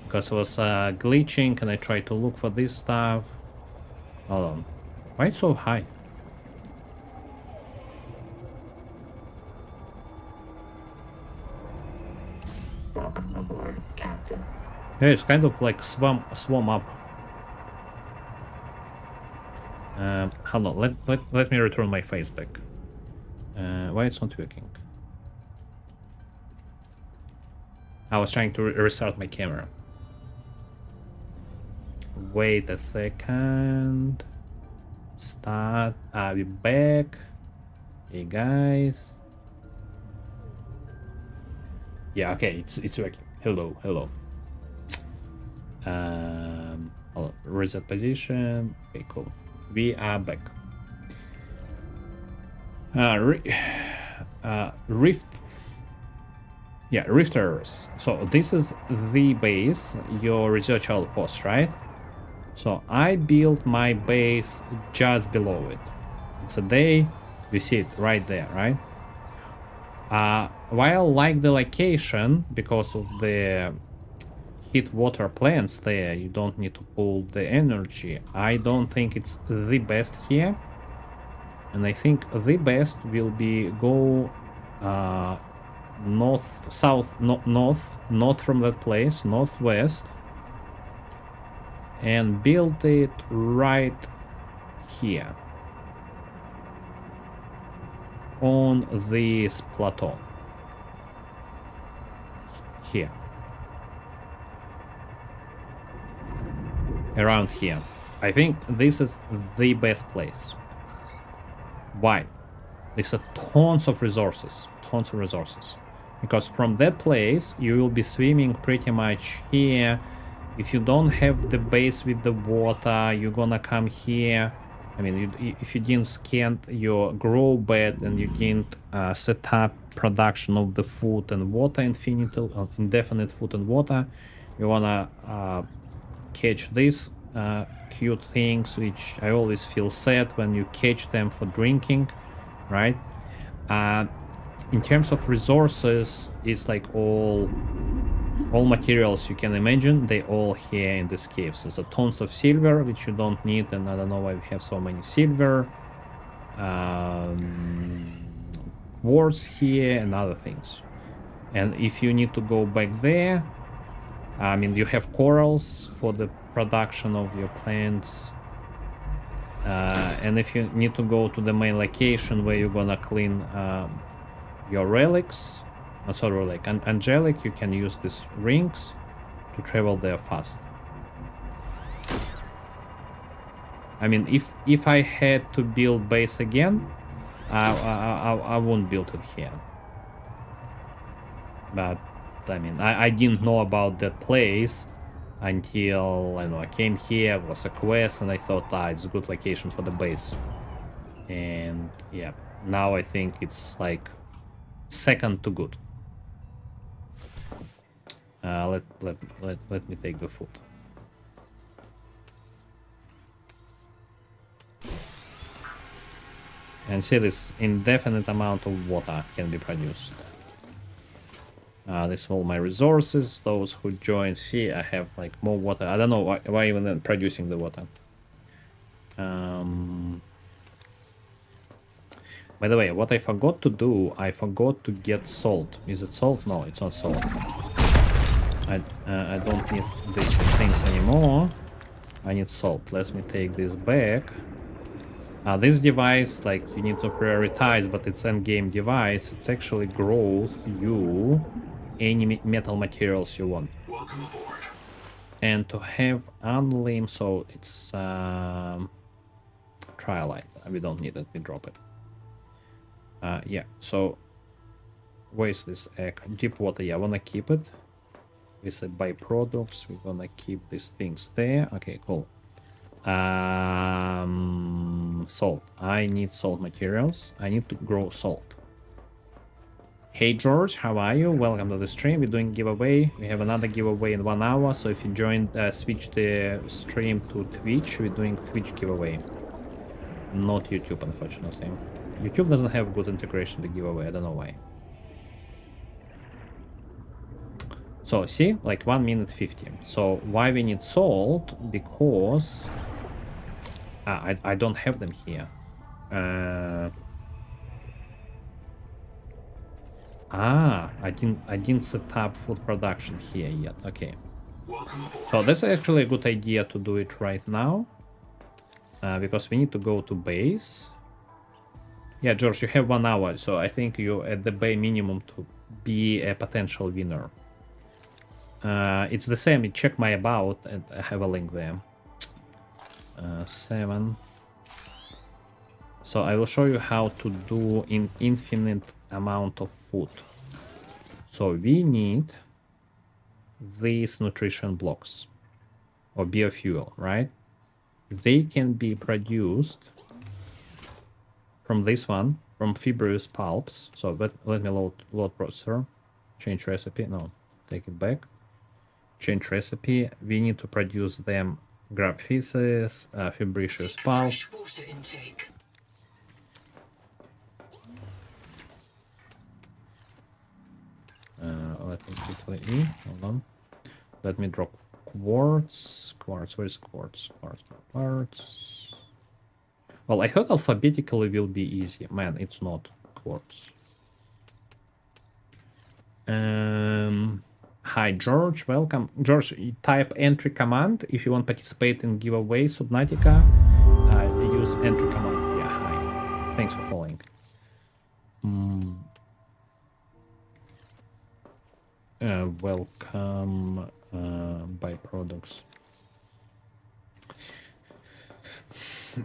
Because I was glitching and I tried to look for this stuff. Hold on. Why it's so high? Welcome aboard, Captain. Yeah, it's kind of like swam up. Hold on, let me return my face back. Why it's not working? I was trying to restart my camera. Wait a second. Start. I'll be back. Hey guys. Yeah, okay, it's working. Hello. Hold on, reset position. Okay, cool. We are back. Rifters. So this is the base, your research outpost, right? So I built my base just below it. It's a day. You see it right there, right? While I like the location because of the heat water plants there, you don't need to pull the energy. I don't think it's the best here, and I think the best will be go north from that place, northwest, and build it right here. on this plateau. Here. Around here. I think this is the best place. Why? There's a tons of resources. Tons of resources. Because from that place, you will be swimming pretty much here. If you don't have the base with the water, you're gonna come here. I mean, if you didn't scan your grow bed and you didn't set up production of the food and water, indefinite food and water, you wanna catch these cute things, which I always feel sad when you catch them for drinking, right? In terms of resources, it's like all materials you can imagine, they all here in this cave. So there's tons of silver, which you don't need, and I don't know why we have so many silver. Quartz here and other things. And if you need to go back there, I mean, you have corals for the production of your plants. And if you need to go to the main location where you're gonna clean your relics, not sort of like angelic, you can use these rings to travel there fast. I mean, if I had to build base again, I won't build it here. But I mean, I didn't know about that place until, I don't know, I came here, it was a quest, and I thought, it's a good location for the base. And yeah, now I think it's like second to good. Let me take the food. And see, this indefinite amount of water can be produced. This is all my resources. Those who join, see, I have like more water. I don't know why even producing the water. By the way, what I forgot to do, I forgot to get salt. Is it salt? No, it's not salt. I don't need these things anymore. I need salt. Let me take this back. This device, like, you need to prioritize, but it's endgame device. It actually grows you any metal materials you want. Welcome aboard. And to have unlim, so it's trialite. We don't need it. We drop it. Yeah. So where's this egg? Deep water. Yeah, I wanna keep it. With the byproducts, we're gonna keep these things there. Okay, cool. Salt. I need salt materials. I need to grow salt. Hey George, how are you? Welcome to the stream. We're doing giveaway. We have another giveaway in 1 hour. So if you joined, switch the stream to Twitch. We're doing Twitch giveaway. Not YouTube, unfortunately. YouTube doesn't have good integration with giveaway. I don't know why. So see, like 1 minute 50. So why we need salt? Because I don't have them here. I didn't set up food production here yet. Okay. So that's actually a good idea to do it right now. Because we need to go to base. Yeah, George, you have 1 hour, so I think you're at the bare minimum to be a potential winner. It's the same. Check my about, and I have a link there. 7. So I will show you how to do an infinite amount of food. So we need these nutrition blocks or biofuel, right? They can be produced from this one, from fibrous pulps. So let me load processor, change recipe. No, take it back. Change recipe. We need to produce them. Grab feces, fibrous pulp. Let me quickly hold on. Let me drop quartz. Where's quartz? Quartz. Well, I thought alphabetically will be easy. Man, it's not. Quartz. Hi George, welcome. George, type entry command if you want to participate in giveaway Subnautica. Use entry command. Yeah, hi. Thanks for following. Welcome byproducts.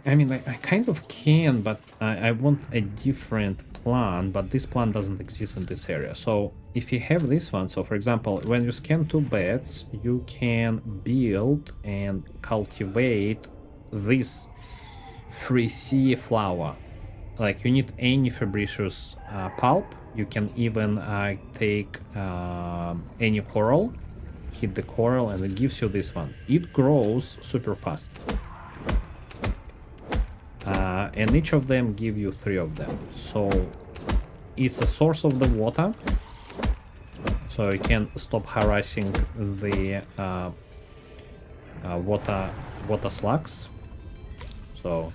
I mean, I kind of can, but I want a different plant, but this plant doesn't exist in this area. So if you have this one, so for example, when you scan 2 beds, you can build and cultivate this 3C flower. Like, you need any fibrous pulp. You can even take any coral, hit the coral, and it gives you this one. It grows super fast. And each of them give you 3 of them. So it's a source of the water. So you can stop harassing the water slugs. So,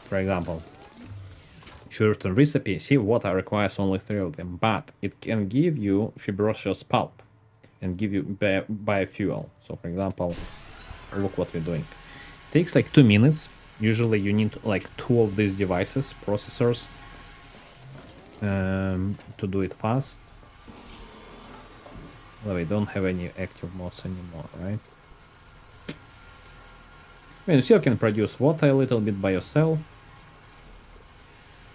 for example, certain recipe, see, water requires only 3 of them, but it can give you fibrous pulp and give you biofuel. So, for example, look what we're doing. It takes like 2 minutes. Usually you need like 2 of these devices, processors, to do it fast. Well, we don't have any active mods anymore, right? I mean, you still can produce water a little bit by yourself,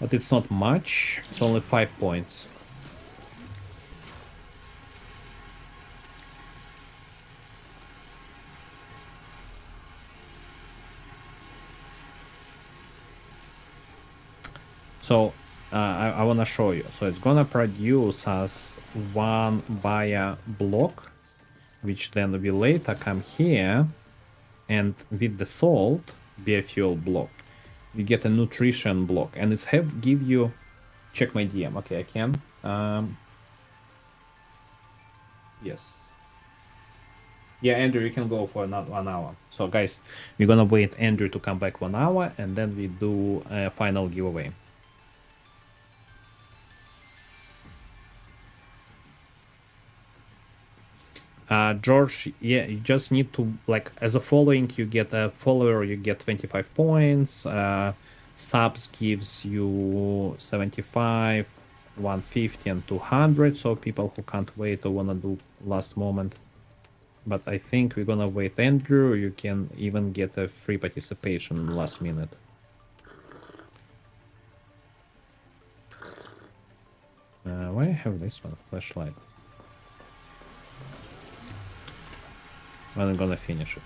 but it's not much. It's only 5 points. So I want to show you. So it's gonna produce us 1 bio block, which then will later come here, and with the salt biofuel block, we get a nutrition block, and it's give you. Check my DM. Okay, I can. Yes. Yeah, Andrew, you can go for another 1 hour. So guys, we're gonna wait Andrew to come back 1 hour, and then we do a final giveaway. George, yeah, you just need to, like, as a following, you get a follower, you get 25 points. Subs gives you 75, 150, and 200. So people who can't wait or wanna do last moment. But I think we're gonna wait Andrew. You can even get a free participation last minute. Why I have this one? Flashlight. When I'm gonna finish it.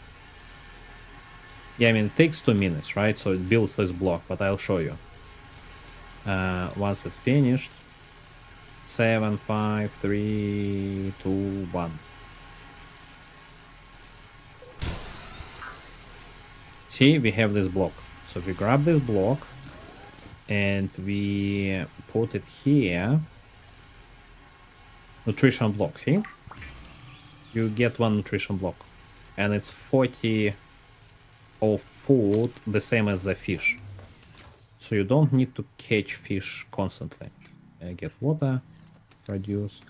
Yeah, I mean, it takes 2 minutes, right? So it builds this block, but I'll show you. Once it's finished. 7, 5, 3, 2, 1. See, we have this block. So we grab this block and we put it here. Nutrition block, see? You get 1 nutrition block. And it's 40 of food, the same as the fish. So you don't need to catch fish constantly. Get water produced.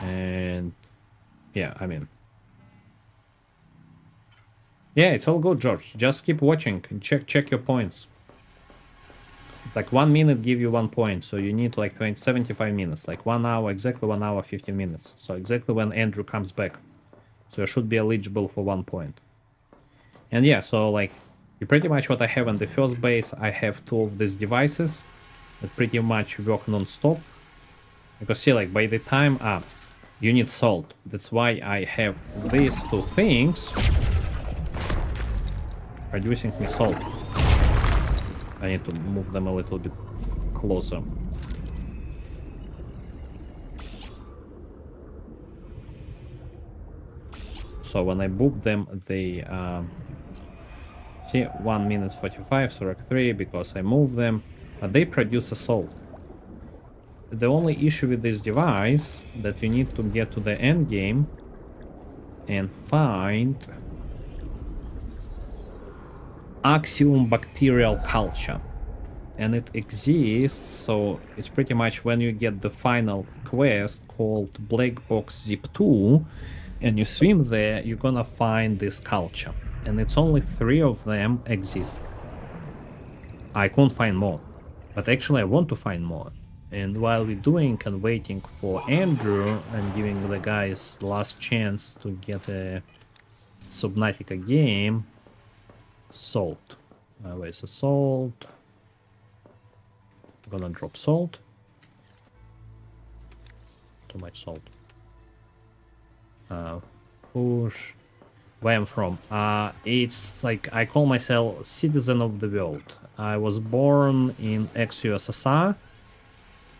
And yeah, I mean, yeah, it's all good, George. Just keep watching and check your points. It's like 1 minute give you 1 point, so you need like 75 minutes, like 1 hour, exactly 1 hour 15 minutes. So exactly when Andrew comes back. So you should be eligible for 1 point. And yeah, so like, pretty much what I have on the first base, I have 2 of these devices that pretty much work non-stop. Because see, like, by the time you need salt. That's why I have these 2 things producing me salt. I need to move them a little bit closer. So when I book them, they see 1 minute 45, 43 because I move them, but they produce a salt. The only issue with this device that you need to get to the end game and find axiom bacterial culture, and it exists. So it's pretty much when you get the final quest called Black Box Zip 2 and you swim there, you're gonna find this culture, and it's only 3 of them exist. I couldn't find more, But actually I want to find more. And while we're doing and waiting for Andrew and giving the guys last chance to get a Subnautica game, salt. Where's the salt? I'm gonna drop salt. Too much salt. Push. Where I'm from? It's like I call myself citizen of the world. I was born in ex-USSR,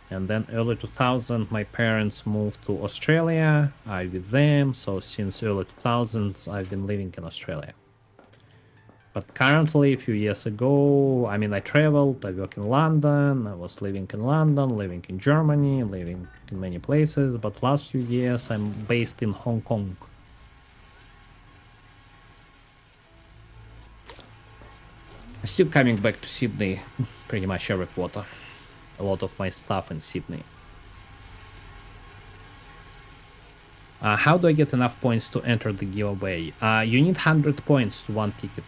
and then early 2000 my parents moved to Australia. I with them, so since early 2000s I've been living in Australia. But currently, a few years ago, I mean, I traveled, I work in London, I was living in London, living in Germany, living in many places, but last few years I'm based in Hong Kong. I'm still coming back to Sydney pretty much every quarter. A lot of my stuff in Sydney. How do I get enough points to enter the giveaway? You need 100 points to one ticket.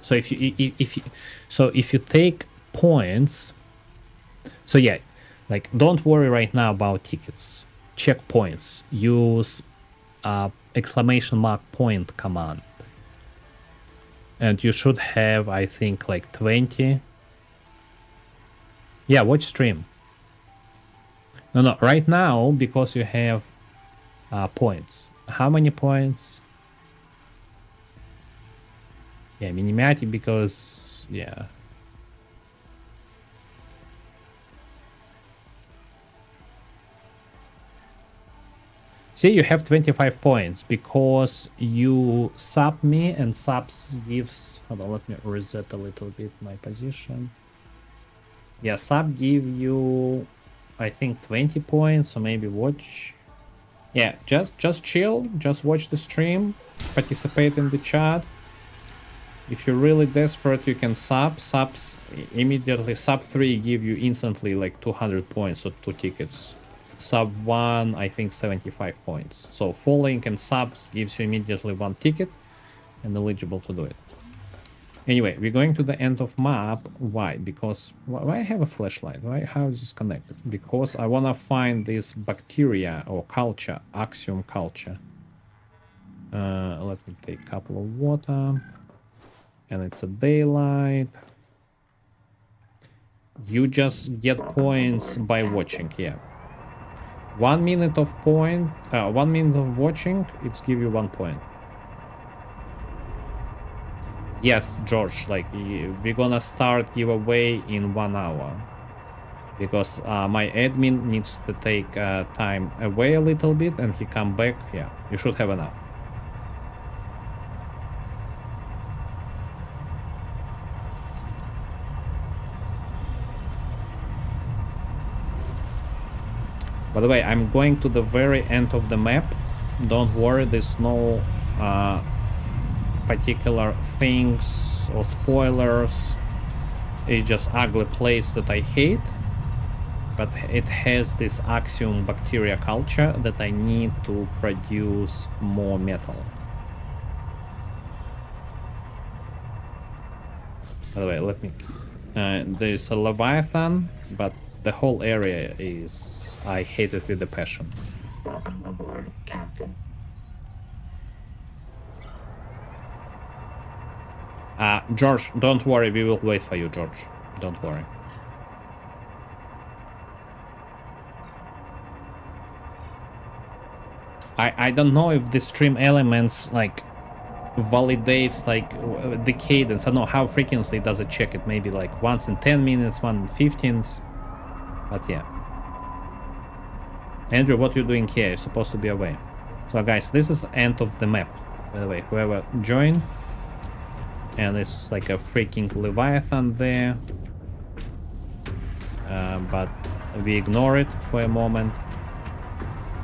So if you take points, so yeah, like don't worry right now about tickets. Check points. Use exclamation mark point command, and you should have, I think, like 20. Yeah, watch stream. No, right now because you have points. How many points? Yeah, minimati because, yeah. See, you have 25 points because you sub me and subs gives... Hold on, let me reset a little bit my position. Yeah, sub give you, I think, 20 points, so maybe watch. Yeah, just chill, just watch the stream, participate in the chat. If you're really desperate, you can subs immediately. Sub 3 give you instantly like 200 points or 2 tickets. Sub 1, I think 75 points. So following and subs gives you immediately 1 ticket and eligible to do it. Anyway, we're going to the end of map. Why? Because why I have a flashlight? Why? How is this connected? Because I wanna find this bacteria or culture, axiom culture. Let me take a couple of water. And it's a daylight. You just get points by watching, yeah. 1 minute of 1 minute of watching, it's give you 1 point. Yes, George, like we're gonna start giveaway in 1 hour. Because my admin needs to take time away a little bit and he come back. Yeah, you should have enough. By the way, I'm going to the very end of the map. Don't worry, there's no particular things or spoilers. It's just ugly place that I hate. But it has this axiom bacteria culture that I need to produce more metal. By the way, let me... there's a Leviathan, but the whole area is... I hate it with a passion. Welcome aboard, Captain. George, don't worry, we will wait for you, George. Don't worry. I don't know if the stream elements like validates like the cadence. I don't know how frequently does it check it. Maybe like once in 10 minutes, once in 15. But yeah. Andrew, what you doing here? You're supposed to be away. So guys, this is the end of the map. By the way, whoever joined. And it's like a freaking Leviathan there. But we ignore it for a moment.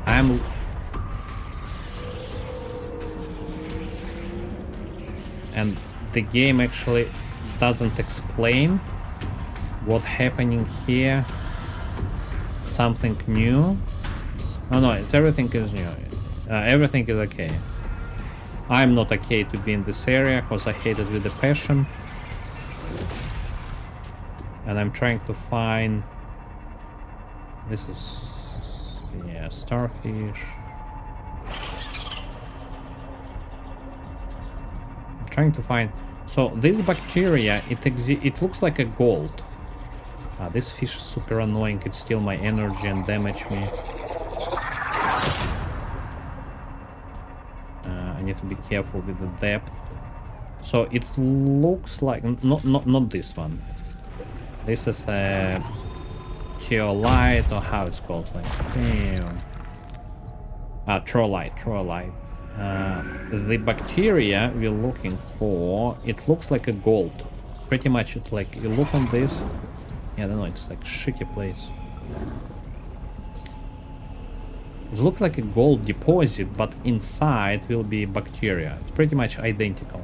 And the game actually doesn't explain what's happening here. Something new. Oh no, everything is new. Everything is okay. I'm not okay to be in this area because I hate it with a passion. And I'm trying to find... This is... yeah, starfish. I'm trying to find... So this bacteria, it looks like a gold. This fish is super annoying. It steals my energy and damage me. I need to be careful with the depth. So it looks like not this one. This is a Teolite, or how it's called, like Trollite. The bacteria we're looking for, it looks like a gold. Pretty much, it's like you look on this. Yeah, I don't know, it's like shitty place. It looks like a gold deposit, but inside will be bacteria. It's pretty much identical.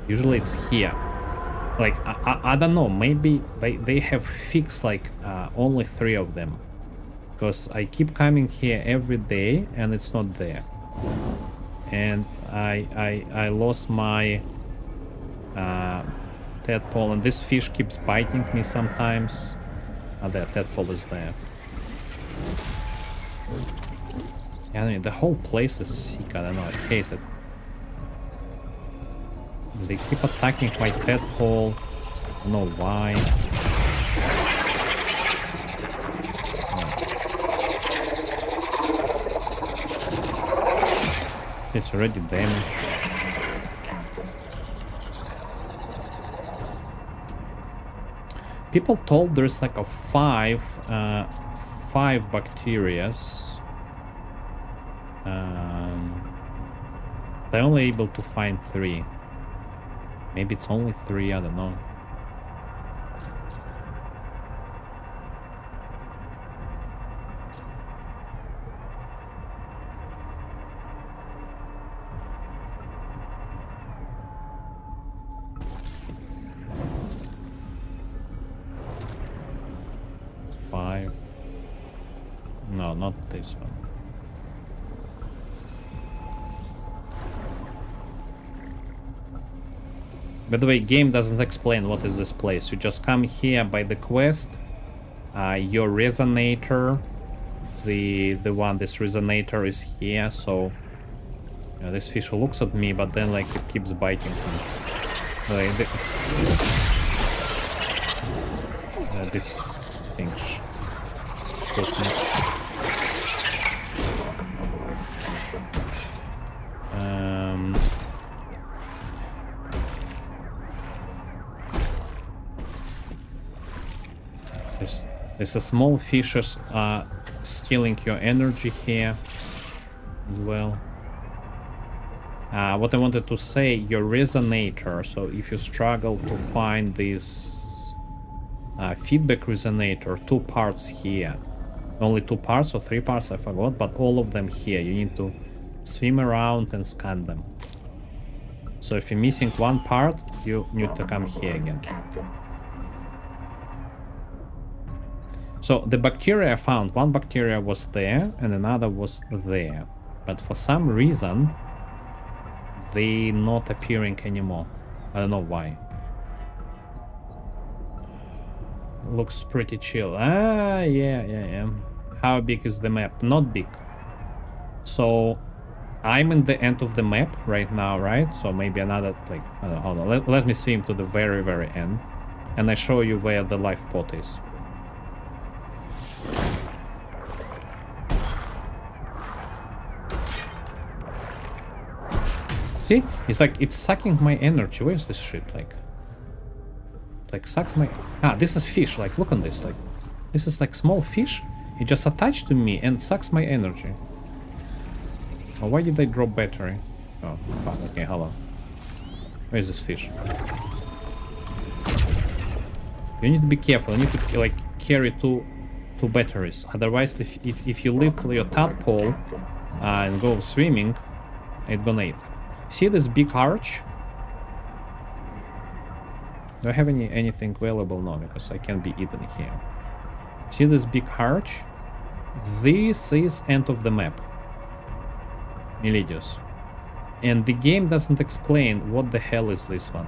Usually it's here. Like, I don't know, maybe they have fixed like only 3 of them. Because I keep coming here every day and it's not there. And I lost my tadpole, and this fish keeps biting me sometimes. There, tadpole is there. Yeah, I mean, the whole place is sick, I don't know, I hate it. They keep attacking my tadpole. I don't know why. It's already damaged. People told there's like a five bacterias. They're only able to find 3. Maybe it's only 3, I don't know. No, not this one. By the way, game doesn't explain what is this place. You just come here by the quest. Your resonator, this resonator is here. So this fish looks at me, but then like it keeps biting me. Like, this thing. There's a small fishes stealing your energy here as well. What I wanted to say, your resonator. So if you struggle to find this feedback resonator, 2 parts here. Only 2 parts or 3 parts, I forgot, but all of them here. You need to swim around and scan them. So if you're missing 1 part, you need to come here again. So the bacteria I found, 1 bacteria was there and another was there. But for some reason, they're not appearing anymore. I don't know why. Looks pretty chill. Yeah. How big is the map? Not big. So I'm in the end of the map right now, right? So maybe another, like, hold on. Let me swim to the very, very end. And I show you where the life pot is. See? It's like, it's sucking my energy. Where's this shit? Like sucks my... this is fish. Like, look on this. Like, this is like small fish. It just attached to me and sucks my energy. Oh, why did I drop battery? Oh, fuck. Okay, hello. Where's this fish? You need to be careful. You need to, like, carry two batteries. Otherwise, if you leave your tadpole and go swimming, it's gonna eat. See this big arch? Do I have anything valuable? No, because I can't be eaten here. See this big arch? This is end of the map. Milidius. And the game doesn't explain what the hell is this one.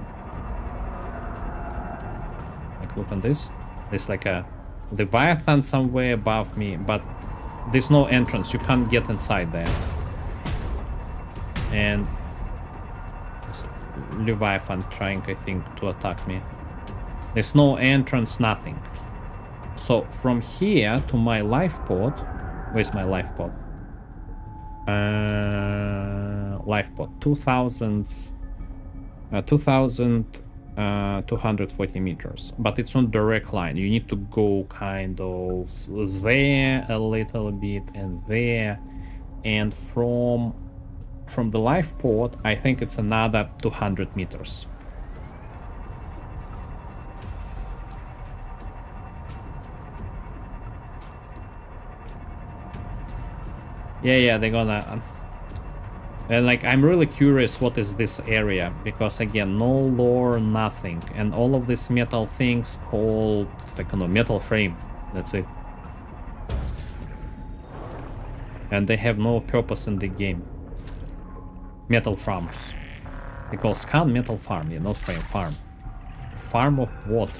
look on this. There's like a Leviathan somewhere above me, but there's no entrance. You can't get inside there. And Leviathan trying, I think, to attack me. There's no entrance, nothing. So from here to my life pod, where's my life pod? Life pod 2,240 meters, but it's not direct line. You need to go kind of there a little bit and there, and from the life pod I think it's another 200 meters. Yeah, they're gonna... And like, I'm really curious what is this area, because again, no lore, nothing, and all of these metal things called, like, no, metal frame, that's it. And they have no purpose in the game. Metal farms. They call scan metal farm, yeah, not frame, farm. Farm of what?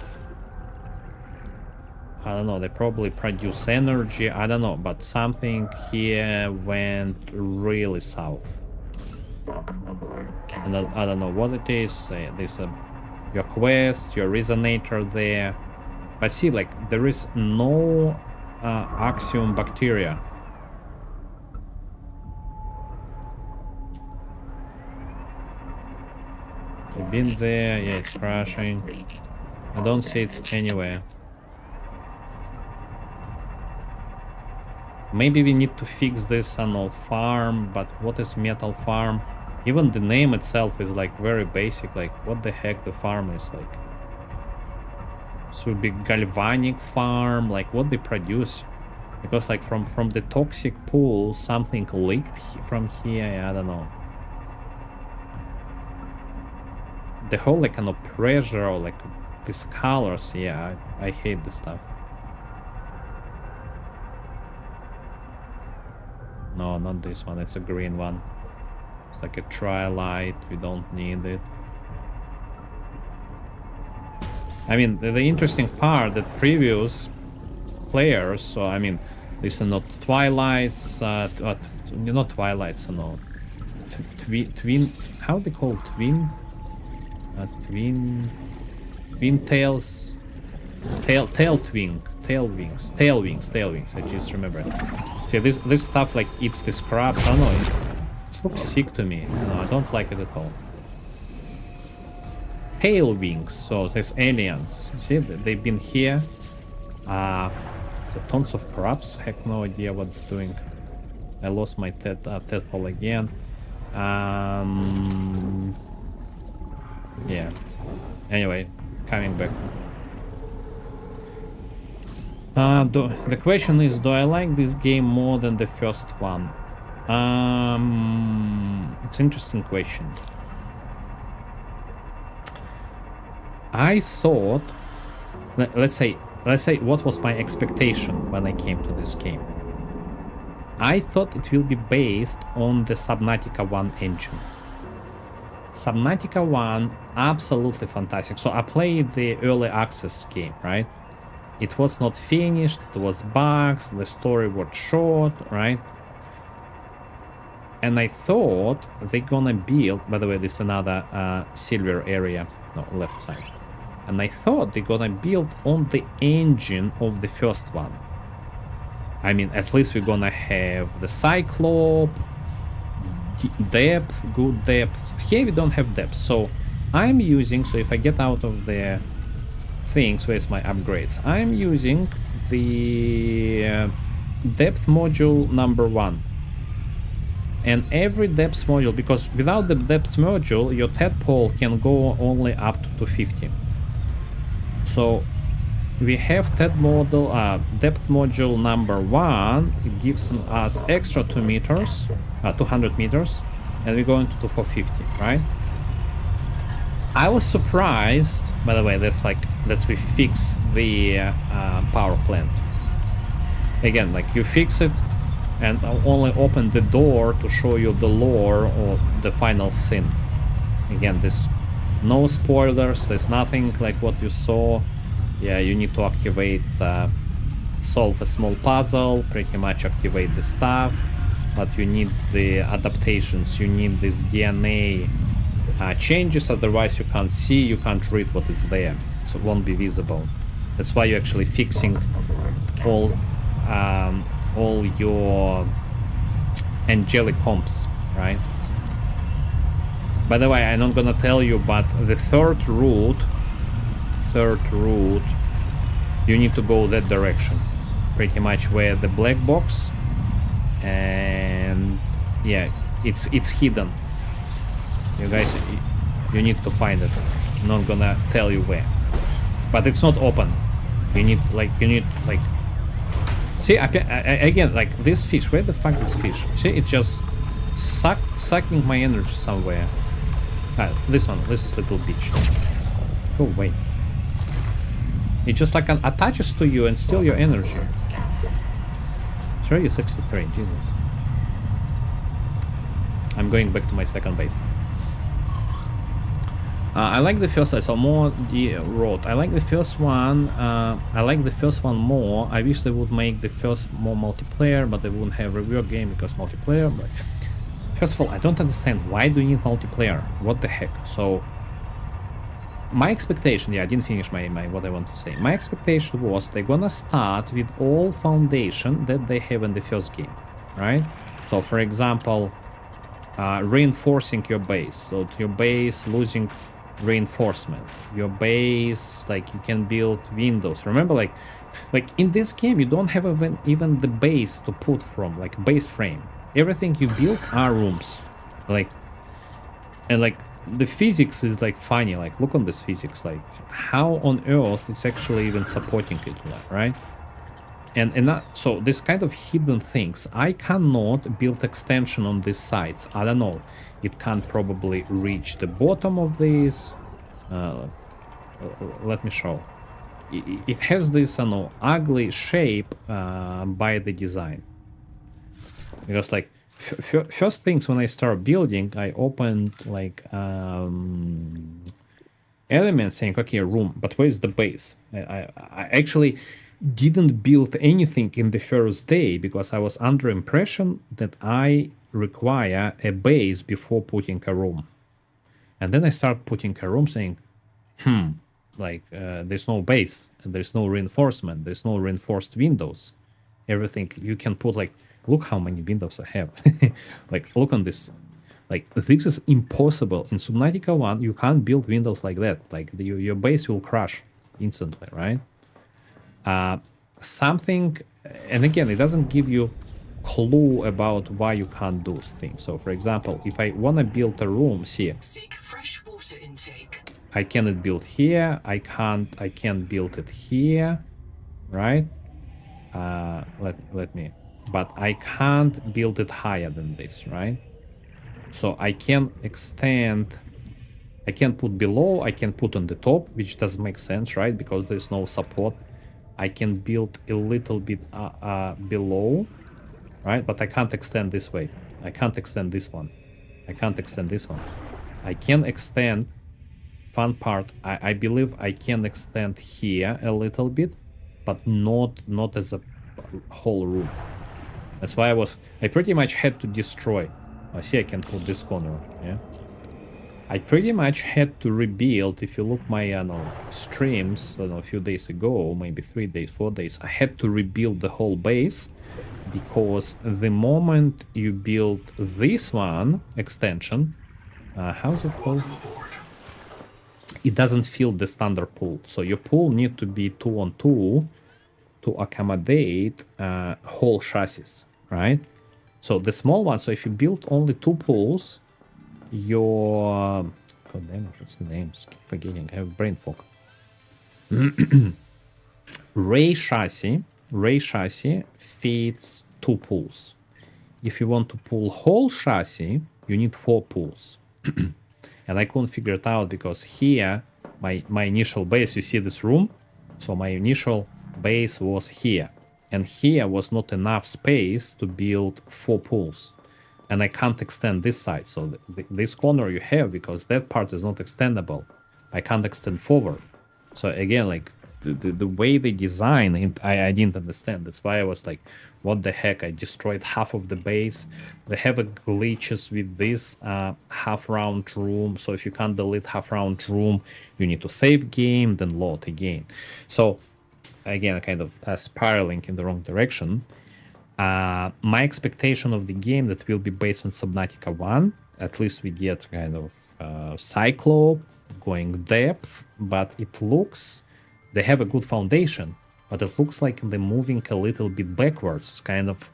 I don't know, they probably produce energy, I don't know, but something here went really south. And I don't know what it is. There's your quest, your resonator there. But see, like, there is no axiom bacteria. We've been there, yeah, it's crashing. I don't see it anywhere. Maybe we need to fix this on our farm, but what is metal farm? Even the name itself is like very basic, like what the heck the farm is like. Should be galvanic farm, like what they produce. Because like from the toxic pool something leaked from here, I don't know. The whole like kind of pressure, or like these colors, yeah, I hate this stuff. No, not this one, it's a green one. It's like a tri-light, we don't need it. I mean, the interesting part that previous players, so I mean, these are not twilights, not twilights, no. Twin, how they call twin? Twin tails, tail wings, I just remember it. See, this stuff like eats the scraps, I don't know, it looks sick to me. No, I don't like it at all. Tail wings, so there's aliens. See, they've been here. Tons of crops, heck no idea what it's doing. I lost my tadpole again. Yeah. Anyway, coming back. The question is, do I like this game more than the first one? It's an interesting question. I thought, let's say what was my expectation when I came to this game. I thought it will be based on the Subnautica 1 engine. Subnautica 1, absolutely fantastic. So I played the early access game, right? It was not finished, it was bugs, the story was short, right? And I thought they're gonna build, by the way, this is another silver area, no, left side. And I thought they're gonna build on the engine of the first one. I mean, at least we're gonna have the Cyclope, depth, good depth. Here we don't have depth, so I'm using, so if I get out of the things, where's my upgrades? I'm using the depth module number 1. And every depth module, because without the depth module, your tadpole can go only up to 250. So we have depth module number 1. It gives us extra 200 meters, and we're going to 450, right? I was surprised, by the way, that's we fix the power plant. Again, like you fix it and I'll only open the door to show you the lore or the final scene. Again, there's no spoilers, there's nothing like what you saw. Yeah, you need to activate, solve a small puzzle, pretty much activate the stuff, but you need the adaptations, you need this DNA changes, otherwise you can't see, you can't read what is there, so it won't be visible. That's why you're actually fixing all your angelic comps, right? By the way, I'm not gonna tell you, but the third route, you need to go that direction, pretty much where the black box, and yeah, it's hidden. You guys, you need to find it. I'm not gonna tell you where, but it's not open. You need like see, again, like this fish. Where the fuck is fish? See, it's just sucking my energy somewhere. This one, this is little bitch. Go away. It just like attaches to you and steal your energy. It's already 63, Jesus. I'm going back to my second base. I like the first, I saw more the road. I like the first one. I like the first one more. I wish they would make the first more multiplayer, but they wouldn't have review game because multiplayer. But first of all, I don't understand why do you need multiplayer? What the heck? So my expectation, yeah, I didn't finish my what I want to say. My expectation was they're gonna start with all foundation that they have in the first game, right? So for example, reinforcing your base, so your base losing reinforcement, your base, like you can build windows. Remember, like in this game you don't have even the base to put from, like base frame. Everything you build are rooms, like, and like the physics is like funny. Like look on this physics, like how on earth it's actually even supporting it, right? And that, so this kind of hidden things, I cannot build extension on these sides. I don't know, it can't probably reach the bottom of this. Let me show. It has this, I don't know, ugly shape by the design. Because like first things when I start building, I opened like elements saying, okay, room, but where's the base? I actually didn't build anything in the first day because I was under impression that I require a base before putting a room. And then I start putting a room saying, like there's no base, and there's no reinforcement, there's no reinforced windows. Everything you can put, like, look how many windows I have. Like, look on this. Like, this is impossible. In Subnautica 1, you can't build windows like that. Like, your base will crash instantly, right? Something, and again, it doesn't give you clue about why you can't do things. So, for example, if I want to build a room, see, seek fresh water intake. I cannot build here. I can't build it here, right? Let me, but I can't build it higher than this, right? So I can extend. I can put below. I can put on the top, which doesn't make sense, right? Because there's no support. I can build a little bit below, right? But I can't extend this way. I can't extend this one. I can't extend this one. I can extend. Fun part, I believe I can extend here a little bit, but not as a whole room. That's why I pretty much had to destroy. I see I can put this corner, yeah. I pretty much had to rebuild. If you look my streams, I don't know, a few days ago, maybe 3 days, 4 days, I had to rebuild the whole base because the moment you build this one extension, how's it called? It doesn't fill the standard pool. So your pool need to be 2 on 2 to accommodate whole chassis, right? So the small one, so if you build only 2 pools, your, god damn it, what's the name? Keep forgetting, I have brain fog. Ray chassis fits 2 pools. If you want to pull whole chassis, you need 4 pools. And I couldn't figure it out because here, my initial base, you see this room? So my initial base was here. And here was not enough space to build 4 pools. And I can't extend this side. So this corner you have, because that part is not extendable, I can't extend forward. So again, like, the way they design it, I didn't understand. That's why I was like, what the heck? I destroyed half of the base. They have a glitches with this half round room. So if you can't delete half round room, you need to save game, then load again. So again, kind of spiraling in the wrong direction. My expectation of the game that will be based on Subnautica 1. At least we get kind of Cyclope going depth, but it looks they have a good foundation, but it looks like they're moving a little bit backwards, kind of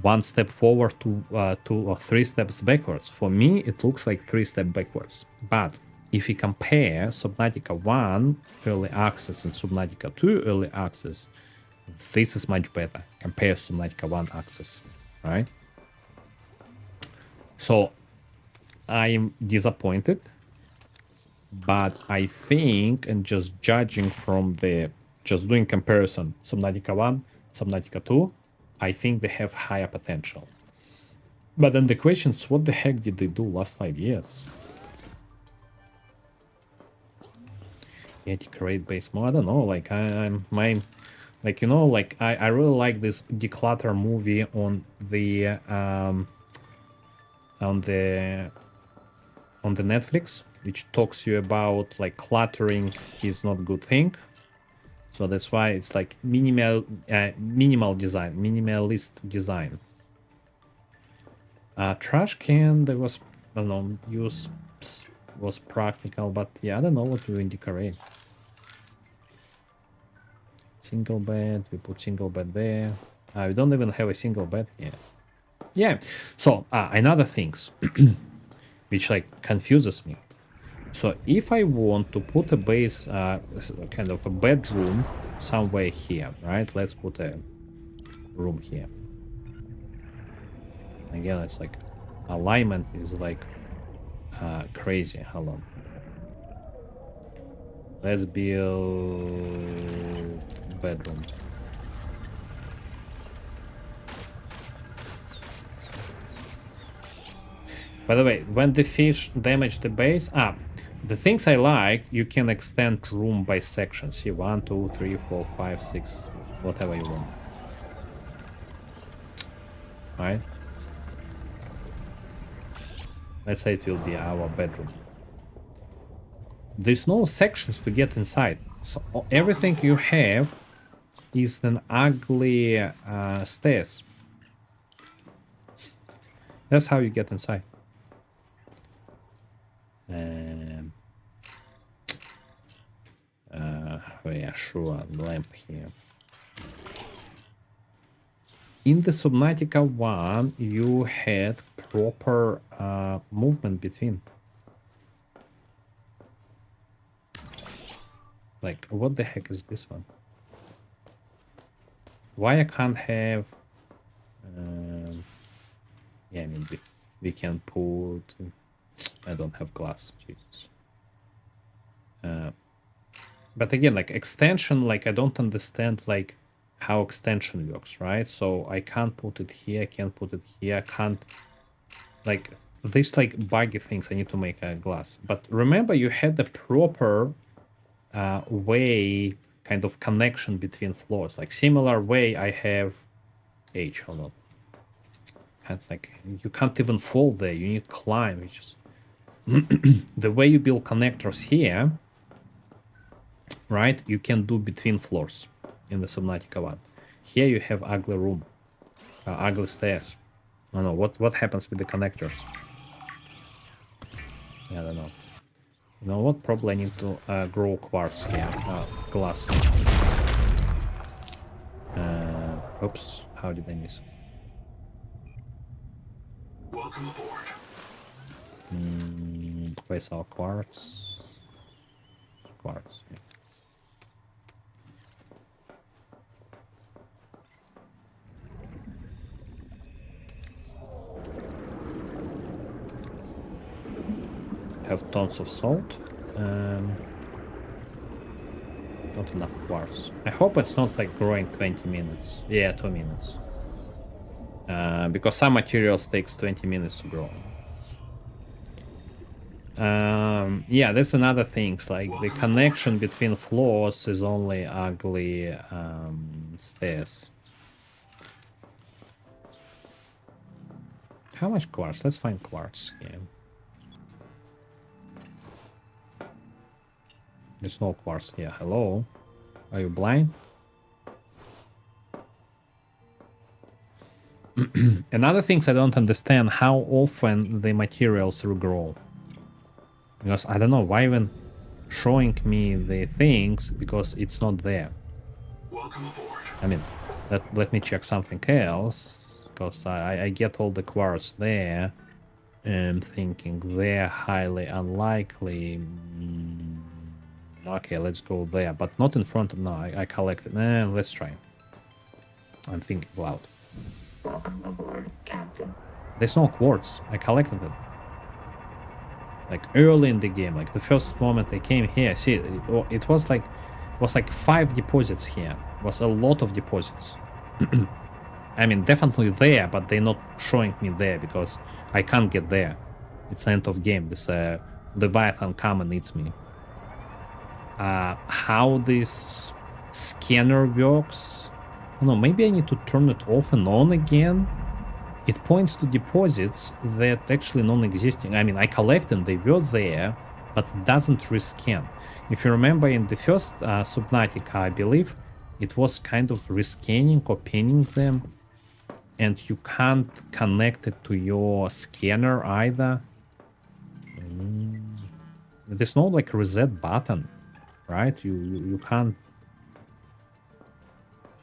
one step forward to 2 or 3 steps backwards. For me, it looks like 3 steps backwards. But if you compare Subnautica 1 early access and Subnautica 2 early access, this is much better compared to Subnautica 1 access, right? So I'm disappointed, but I think, and just judging from just doing comparison, Subnautica 1, Subnautica 2, I think they have higher potential. But then the question is, what the heck did they do last 5 years? Yeah, decorate base more. I don't know. Like I'm like, you know, like I really like this declutter movie on the Netflix, which talks you about like cluttering is not a good thing. So that's why it's like minimalist design. Trash can, there was, I don't know, use was practical, but yeah, I don't know what to decorate. Single bed, we put single bed there. We don't even have a single bed here. Yeah, so another things which like confuses me. So if I want to put a base, kind of a bedroom somewhere here, right? Let's put a room here. Again, it's like alignment is like crazy. Hold on. Let's build bedroom. By the way, when the fish damage the base, the things I like, you can extend room by section. See, 1, 2, 3, 4, 5, 6, whatever you want. Right? Let's say it will be our bedroom. There's no sections to get inside. So everything you have is an ugly stairs. That's how you get inside. Yeah, sure, lamp here. In the Subnautica 1, you had proper movement between. Like, what the heck is this one? Why I can't have... yeah, I mean, we can put... I don't have glass, Jesus. But again, like, extension, like, I don't understand, like, how extension works, right? So I can't put it here, I can't put it here, I can't... Like, these, like, buggy things I need to make a glass. But remember, you had the proper way, kind of connection between floors. Like, similar way I have... hold on. It's like, you can't even fall there, you need to climb, which is... The way you build connectors here, right, you can do between floors in the Subnautica 1. Here you have ugly room, ugly stairs. I don't know, what happens with the connectors? I don't know. You know what, probably I need to grow quartz here, glass. Oops, how did I miss? Welcome aboard. Where's our quartz? Quartz. Yeah. Have tons of salt. Not enough quartz. I hope it's not like growing 20 minutes. Yeah, 2 minutes. Because some materials takes 20 minutes to grow. Yeah, that's another thing. Like the connection between floors is only ugly stairs. How much quartz? Let's find quartz here. There's no quartz here. Hello? Are you blind? Another thing I don't understand, how often the materials regrow. Because I don't know why even showing me the things, because it's not there. Welcome aboard. I mean, let me check something else, because I get all the quartz there. I'm thinking they're highly unlikely. Okay, let's go there, but not in front of... No, I collected. Let's try. I'm thinking loud. Welcome aboard, Captain. There's no quartz. I collected it. Like early in the game, like the first moment I came here. See, it was like 5 deposits here. It was a lot of deposits. I mean, definitely there, but they're not showing me there because I can't get there. It's the end of game. This Leviathan come and eats me. How this scanner works? I don't know, maybe I need to turn it off and on again. It points to deposits that actually non-existing. I mean, I collect them, they were there, but it doesn't rescan. If you remember in the first Subnautica, I believe, it was kind of rescanning or pinning them, and you can't connect it to your scanner either. There's no like reset button, right? You can't.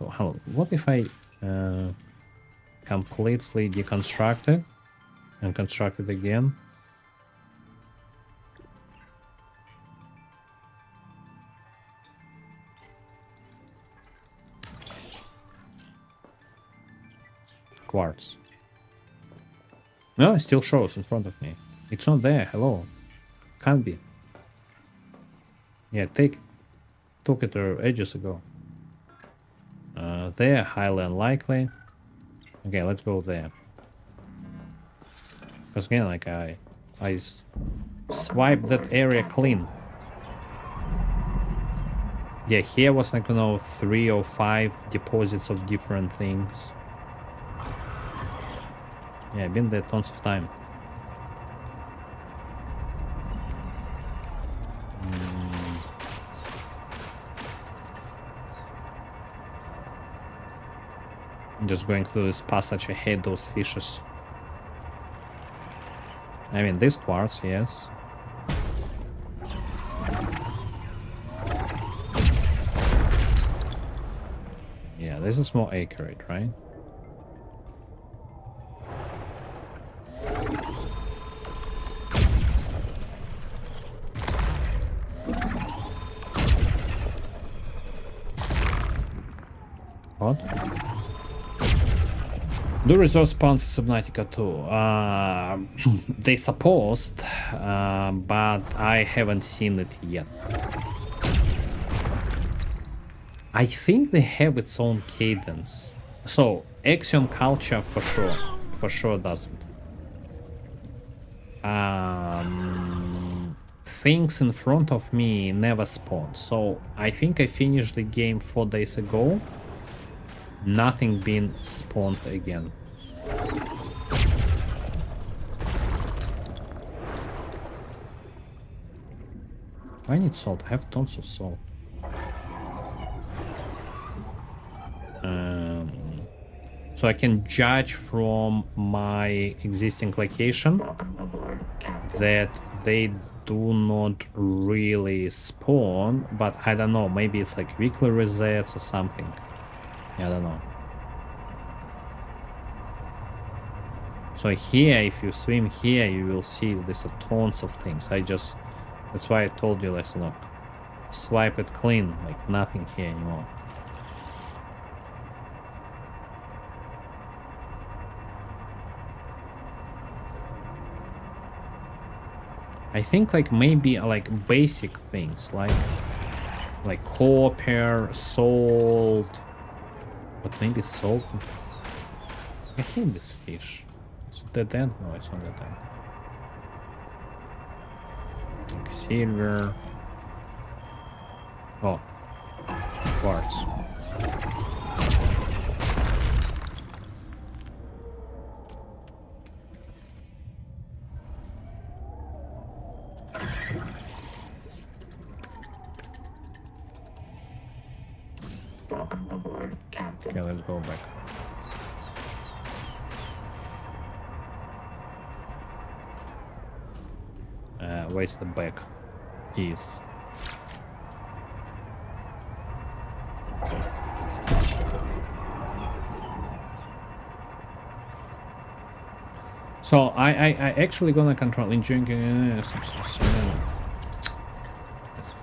So what if I completely deconstruct it and construct it again? Quartz. No, it still shows in front of me. It's not there. Hello. Can't be. Yeah, took it ages ago. There, highly unlikely. Okay, let's go there. Because again, like I swipe that area clean. Yeah, here was like, you know, 3 or 5 deposits of different things. Yeah, I've been there tons of time. I'm just going through this passage. I hate those fishes. I mean, this quartz, yes. Yeah, this is more accurate, right? What? Do resource spawns Subnautica 2? They supposed, but I haven't seen it yet. I think they have its own cadence. So, Axiom Culture for sure doesn't. Things in front of me never spawn. So, I think I finished the game 4 days ago. Nothing been spawned again. I need salt. I have tons of salt. So I can judge from my existing location that they do not really spawn, but I don't know, maybe it's like weekly resets or something. I don't know. So here, if you swim here, you will see there's a tons of things. That's why I told you, let's look. Swipe it clean, like nothing here anymore. I think like maybe like basic things like copper, salt, but maybe salt. I hate this fish. Is it dead end? No, it's not dead end. Like silver. Oh, quartz. Welcome aboard, Captain. Okay, let's go back. Where's the back? Is. So I actually gonna control engineering. Let's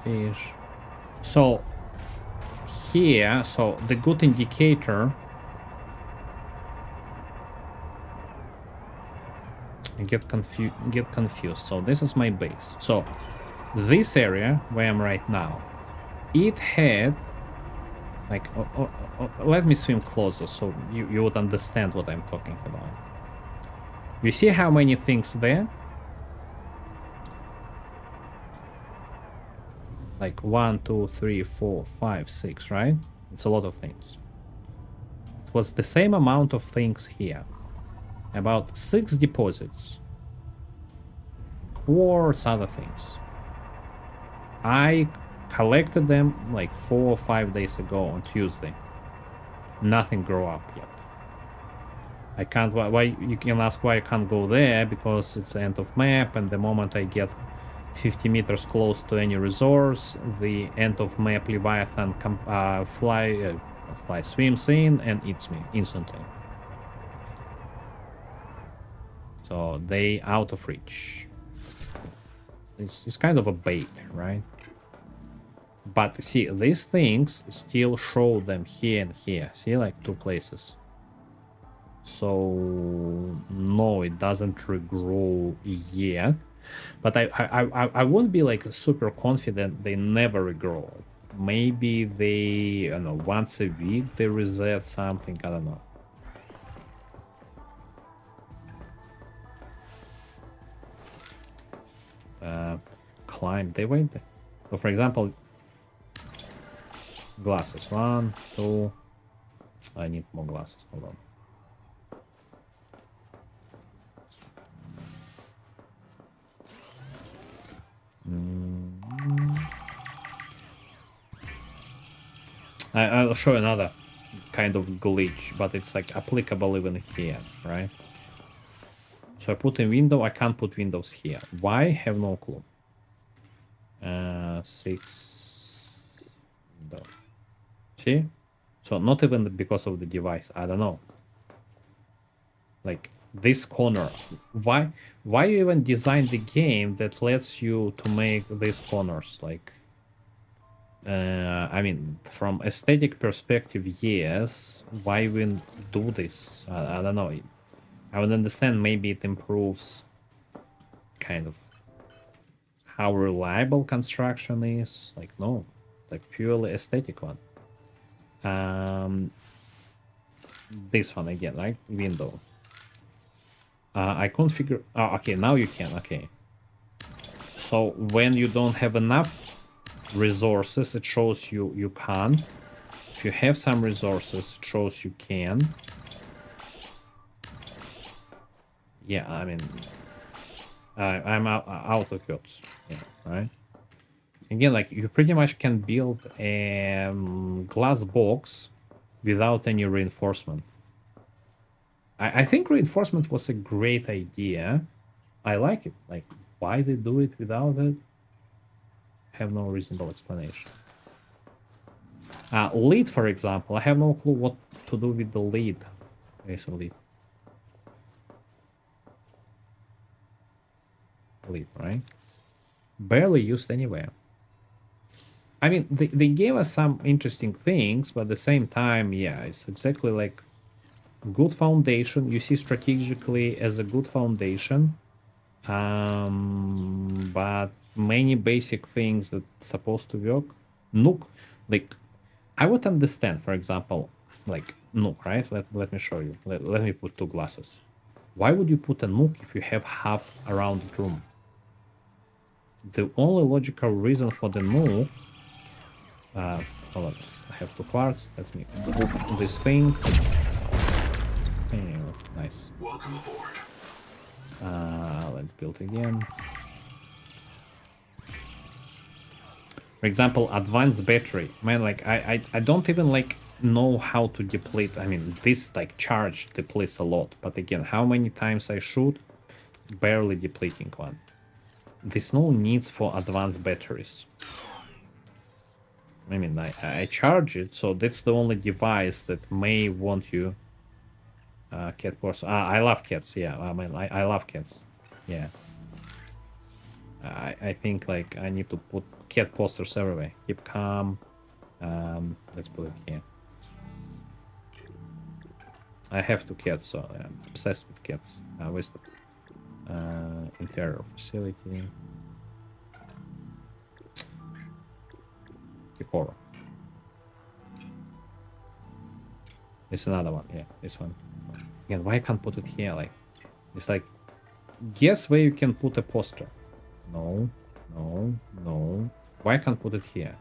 fish. So here, so the good indicator. I get confused. So this is my base. So this area where I'm right now, it had like let me swim closer so you would understand what I'm talking about. You see how many things there? Like 1, 2, 3, 4, 5, 6, right? It's a lot of things. It was the same amount of things here. About 6 deposits. Quartz, other things. I collected them like 4 or 5 days ago on Tuesday. Nothing grew up yet. I can't, why you can ask why I can't go there, because it's the end of map, and the moment I get 50 meters close to any resource, the end of map Leviathan swims in and eats me instantly. So they out of reach. It's kind of a bait, right? But see, these things still show them here and here. See, like 2 places. So no, it doesn't regrow yet. But I wouldn't be like super confident they never regrow. Maybe they, I don't know, once a week they reset something. I don't know. Climb. They wait. So for example, glasses. 1, 2. I need more glasses. Hold on. I'll show another kind of glitch, but it's like applicable even here, right? So I put a window, I can't put windows here. Why? Have no clue. 6. No. See? So not even because of the device, I don't know. Like this corner. Why you even design the game that lets you to make these corners? Like I mean, from aesthetic perspective, yes. Why even do this? I don't know. I would understand maybe it improves kind of how reliable construction is. Like, no, like purely aesthetic one. This one again, right? Window. I configure. Oh, okay, now you can. Okay. So when you don't have enough resources, it shows you can't. If you have some resources, it shows you can. Yeah, I mean, I'm out of cuts. Yeah, right. Again, like you pretty much can build a glass box without any reinforcement. I think reinforcement was a great idea. I like it. Like, why they do it without it? Have no reasonable explanation. Lead, for example, I have no clue what to do with the lead. There's a lead. Lead, right? Barely used anywhere. I mean, they gave us some interesting things, but at the same time, yeah, it's exactly like good foundation. You see strategically as a good foundation. But many basic things that supposed to work. Nook, like I would understand, for example, like Nook, right? Let me show you. Let me put 2 glasses. Why would you put a Nook if you have half around the room? the only logical reason for the move... hold on, I have 2 parts. Let me book this thing. Nice. Welcome aboard. Let's build again. For example, advanced battery. Man, like I don't even like know how to deplete. I mean, this like charge depletes a lot, but again, how many times I shoot? Barely depleting one. There's no needs for advanced batteries. I mean, I charge it, so that's the only device that may want you. Cat poster. I love cats. Yeah, I mean, I love cats. Yeah. I think like I need to put cat posters everywhere. Keep calm. Let's put it here. I have 2 cats, so I'm obsessed with cats. Where's the interior facility? Kiporo. There's another one. Yeah, this one. Again, why I can't put it here? Like, it's like, guess where you can put a poster. No, no, no. Why I can't put it here?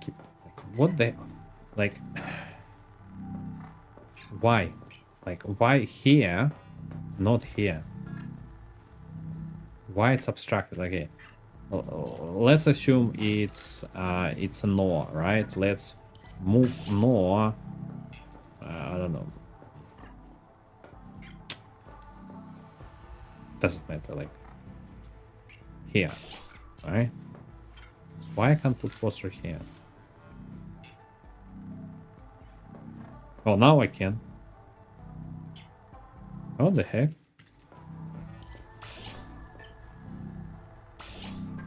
Keep, like, what the, like, why? Like, why here, not here? Why it's abstracted? Okay, let's assume it's a Noah, right? Let's move Noah. I don't know. Doesn't matter, like here, right? Why I can't put poster here? Oh, now I can. What the heck?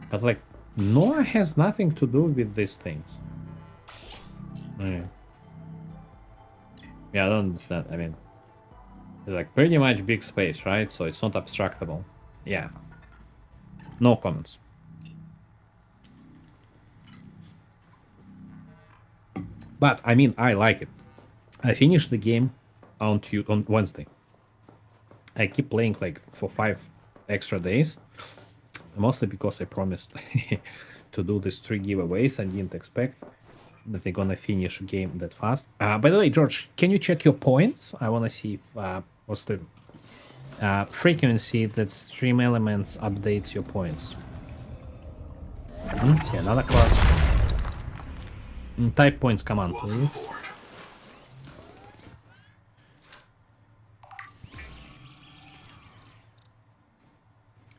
But like, Noah has nothing to do with these things. Yeah, I don't understand. I mean, it's like pretty much big space, right? So it's not abstractable. Yeah. No comments. But I mean, I like it. I finished the game on Wednesday. I keep playing like for 5 extra days, mostly because I promised to do these 3 giveaways. I didn't expect that they're gonna finish a game that fast. By the way, George, can you check your points? I wanna see if what's the frequency that Stream Elements updates your points. See another class. Type points command, please.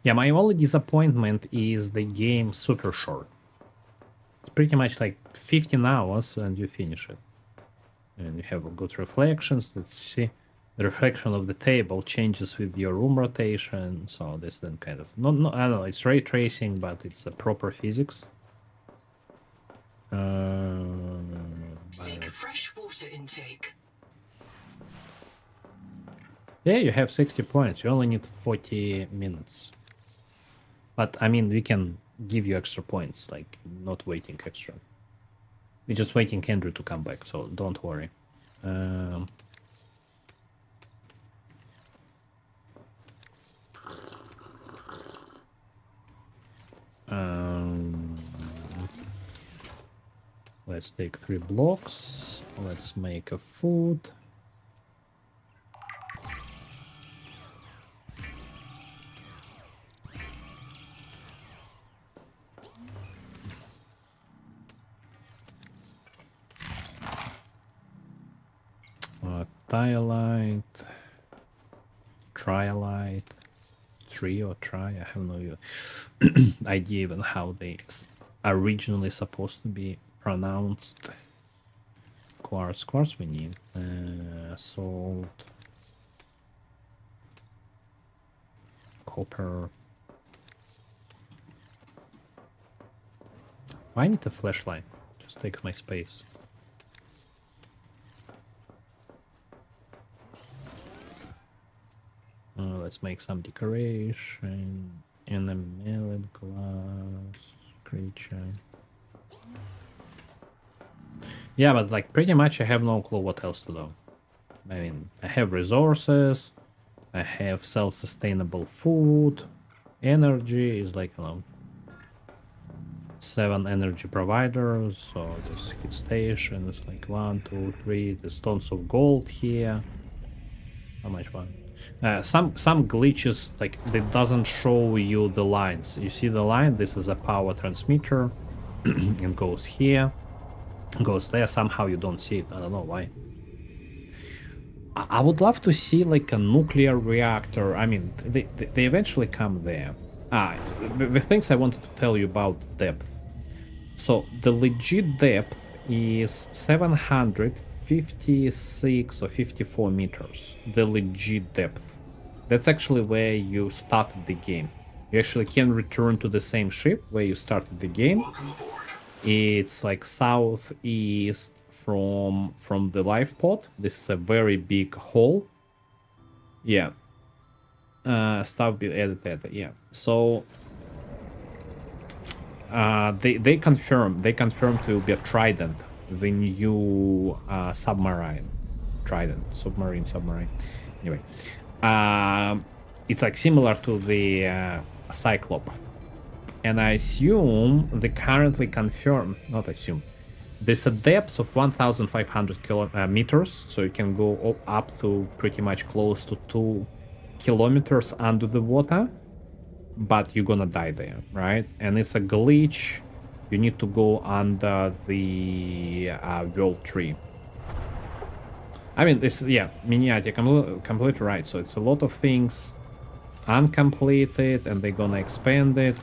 Yeah, my only disappointment is the game super short. It's pretty much like 15 hours and you finish it. And you have good reflections. Let's see. The reflection of the table changes with your room rotation. So this then kind of... No, I don't know. It's ray tracing, but it's a proper physics. Seek fresh water intake. Yeah, you have 60 points. You only need 40 minutes. But, I mean, we can give you extra points, like, not waiting extra. We're just waiting Andrew to come back, so don't worry. Let's take 3 blocks. Let's make a food. Dialite, Trialite, Tree or Tri, I have no idea even how they originally supposed to be pronounced. Quartz we need, salt, copper. Why I need a flashlight? Just takes my space. Let's make some decoration. Enameled glass creature. Yeah, but like pretty much I have no clue what else to do. I mean, I have resources. I have self-sustainable food. Energy is like, you know, 7 energy providers. So this hit station is like 1, 2, 3. There's tons of gold here. How much one? Some glitches, like, it doesn't show you the lines. You see the line? This is a power transmitter. It goes here, goes there. Somehow you don't see it. I don't know why. I would love to see like a nuclear reactor. I mean, they eventually come there. The things I wanted to tell you about depth. So the legit depth is 756 or 54 meters. The legit depth. That's actually where you started the game. You actually can return to the same ship where you started the game. It's like southeast from the life pod. This is a very big hole. Yeah. Stuff be added. Yeah. So they confirm to be a Trident, the new submarine. Trident, submarine. Anyway, it's like similar to the Cyclops. And I assume they currently confirm, not assume, there's a depth of 1,500 meters, so you can go up to pretty much close to 2 kilometers under the water, but you're gonna die there, right? And it's a glitch. You need to go under the world tree. I mean, this, yeah, Miniati, completely right. So it's a lot of things uncompleted, and they're gonna expand it.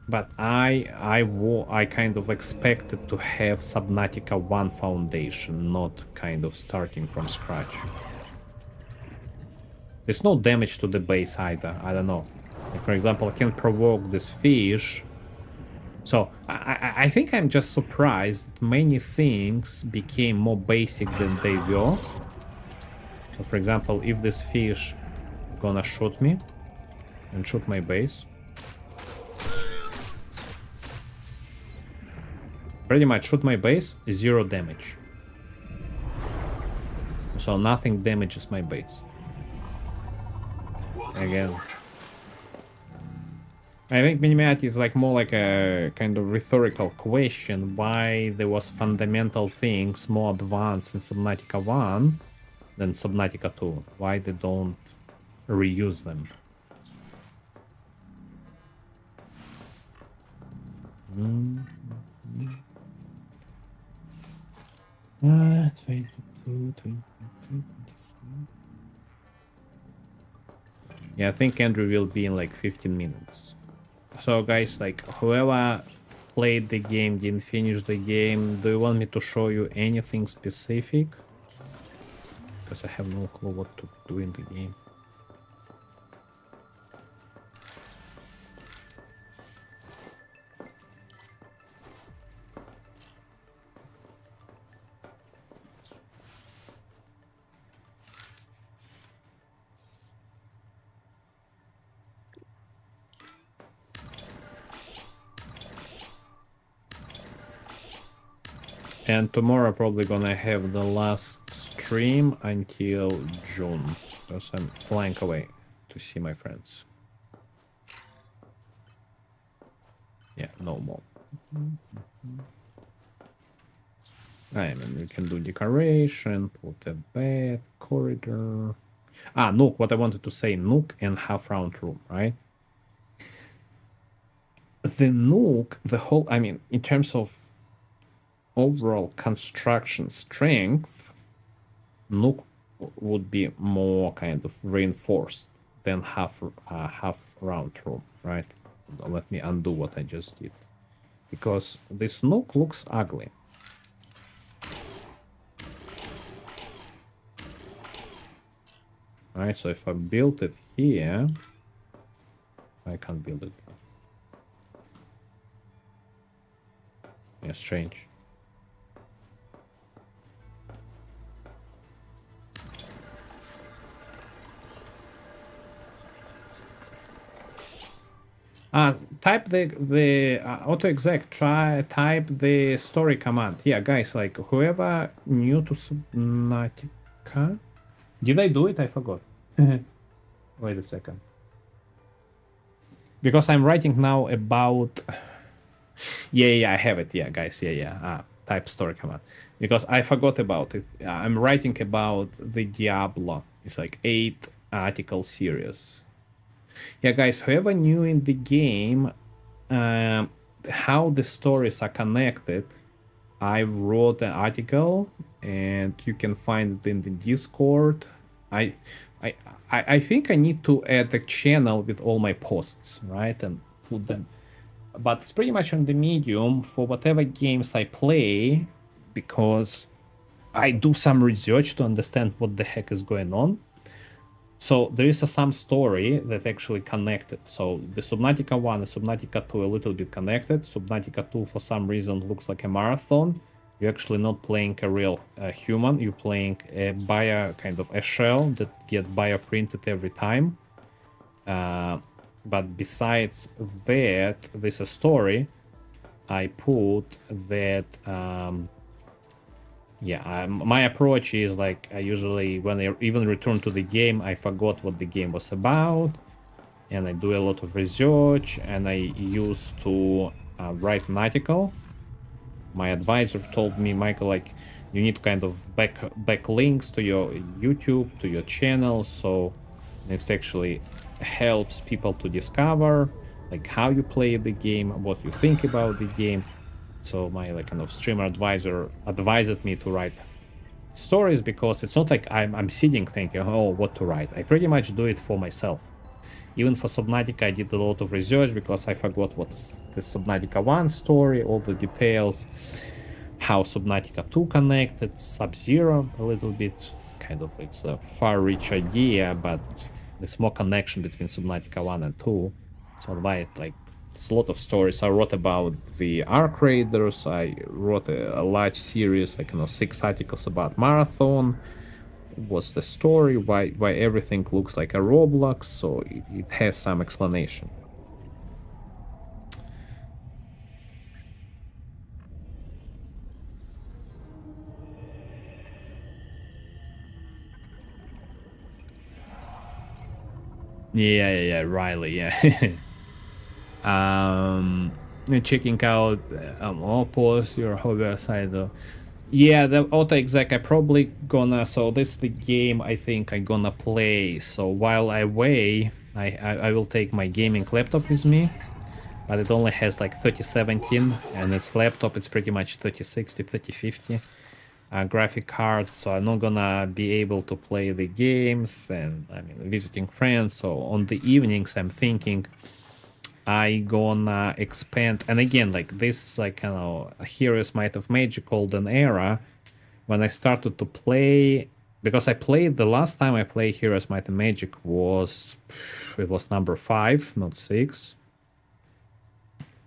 But I kind of expected to have Subnautica 1 foundation, not kind of starting from scratch. There's no damage to the base either. I don't know. Like, for example, I can provoke this fish. So I think I'm just surprised that many things became more basic than they were. So for example, if this fish gonna shoot me and shoot my base, pretty much shoot my base, 0 damage. So nothing damages my base. Again, I think Minimati is like more like a kind of rhetorical question why there was fundamental things more advanced in Subnautica 1 than Subnautica 2. Why they don't reuse them. Yeah, I think Andrew will be in like 15 minutes. So guys, like, whoever played the game, didn't finish the game, do you want me to show you anything specific? Because I have no clue what to do in the game. And tomorrow probably gonna have the last stream until June, because I'm flying away to see my friends. Yeah, no more. I mean, we can do decoration, put a bed, corridor. Nook, what I wanted to say, Nook and half-round room, right? The Nook, the whole, I mean, in terms of overall construction strength, Nook would be more kind of reinforced than half round room, right? Let me undo what I just did, because this Nook looks ugly. Alright, so if I build it here, I can't build it. Yeah, strange. Type the auto-exec, type the story command. Yeah, guys, like, whoever new to Subnautica... Did I do it? I forgot. Wait a second. Because I'm writing now about... Yeah, I have it. Yeah, guys. Yeah. Type story command. Because I forgot about it. I'm writing about the Diablo. It's like 8 article series. Yeah, guys, whoever new in the game, how the stories are connected, I wrote an article and you can find it in the Discord. I think I need to add a channel with all my posts, right, and put them. But it's pretty much on the Medium for whatever games I play, because I do some research to understand what the heck is going on. So there is some story that actually connected. So the Subnautica 1 and Subnautica 2 a little bit connected. Subnautica 2 for some reason looks like a marathon. You're actually not playing a real human. You're playing a kind of a shell that gets bioprinted every time. But besides that, there's a story. I put that... my approach is like I usually, when I even return to the game, I forgot what the game was about, and I do a lot of research, and I used to write an article. My advisor told me, Michael, like, you need kind of back links to your YouTube, to your channel, so it actually helps people to discover like how you play the game, what you think about the game. So my like kind of streamer advisor advised me to write stories, because it's not like I'm sitting thinking, oh, what to write. I pretty much do it for myself. Even for Subnautica, I did a lot of research because I forgot what's the Subnautica 1 story, all the details, how Subnautica 2 connected, Sub-Zero a little bit. Kind of, it's a far-reach idea, but there's more connection between Subnautica 1 and 2. So I write like it's a lot of stories. I wrote about the Ark Raiders. I wrote a large series, like 6 articles about Marathon. What's the story? Why everything looks like a Roblox? So it has some explanation. Yeah, Riley, yeah. Checking out Opus, your hobby side though. Yeah, the auto exec I probably gonna, so this is the game I think I'm gonna play. So while I away, I will take my gaming laptop with me, but it only has like 3070, and its laptop it's pretty much 3060, 3050 graphic card, so I'm not gonna be able to play the games, and I mean visiting friends. So on the evenings I'm thinking I gonna expand, and again like this, like Heroes Might of Magic Golden Era, when I started to play, because I played the last time I played Heroes Might of Magic was number 5, not 6.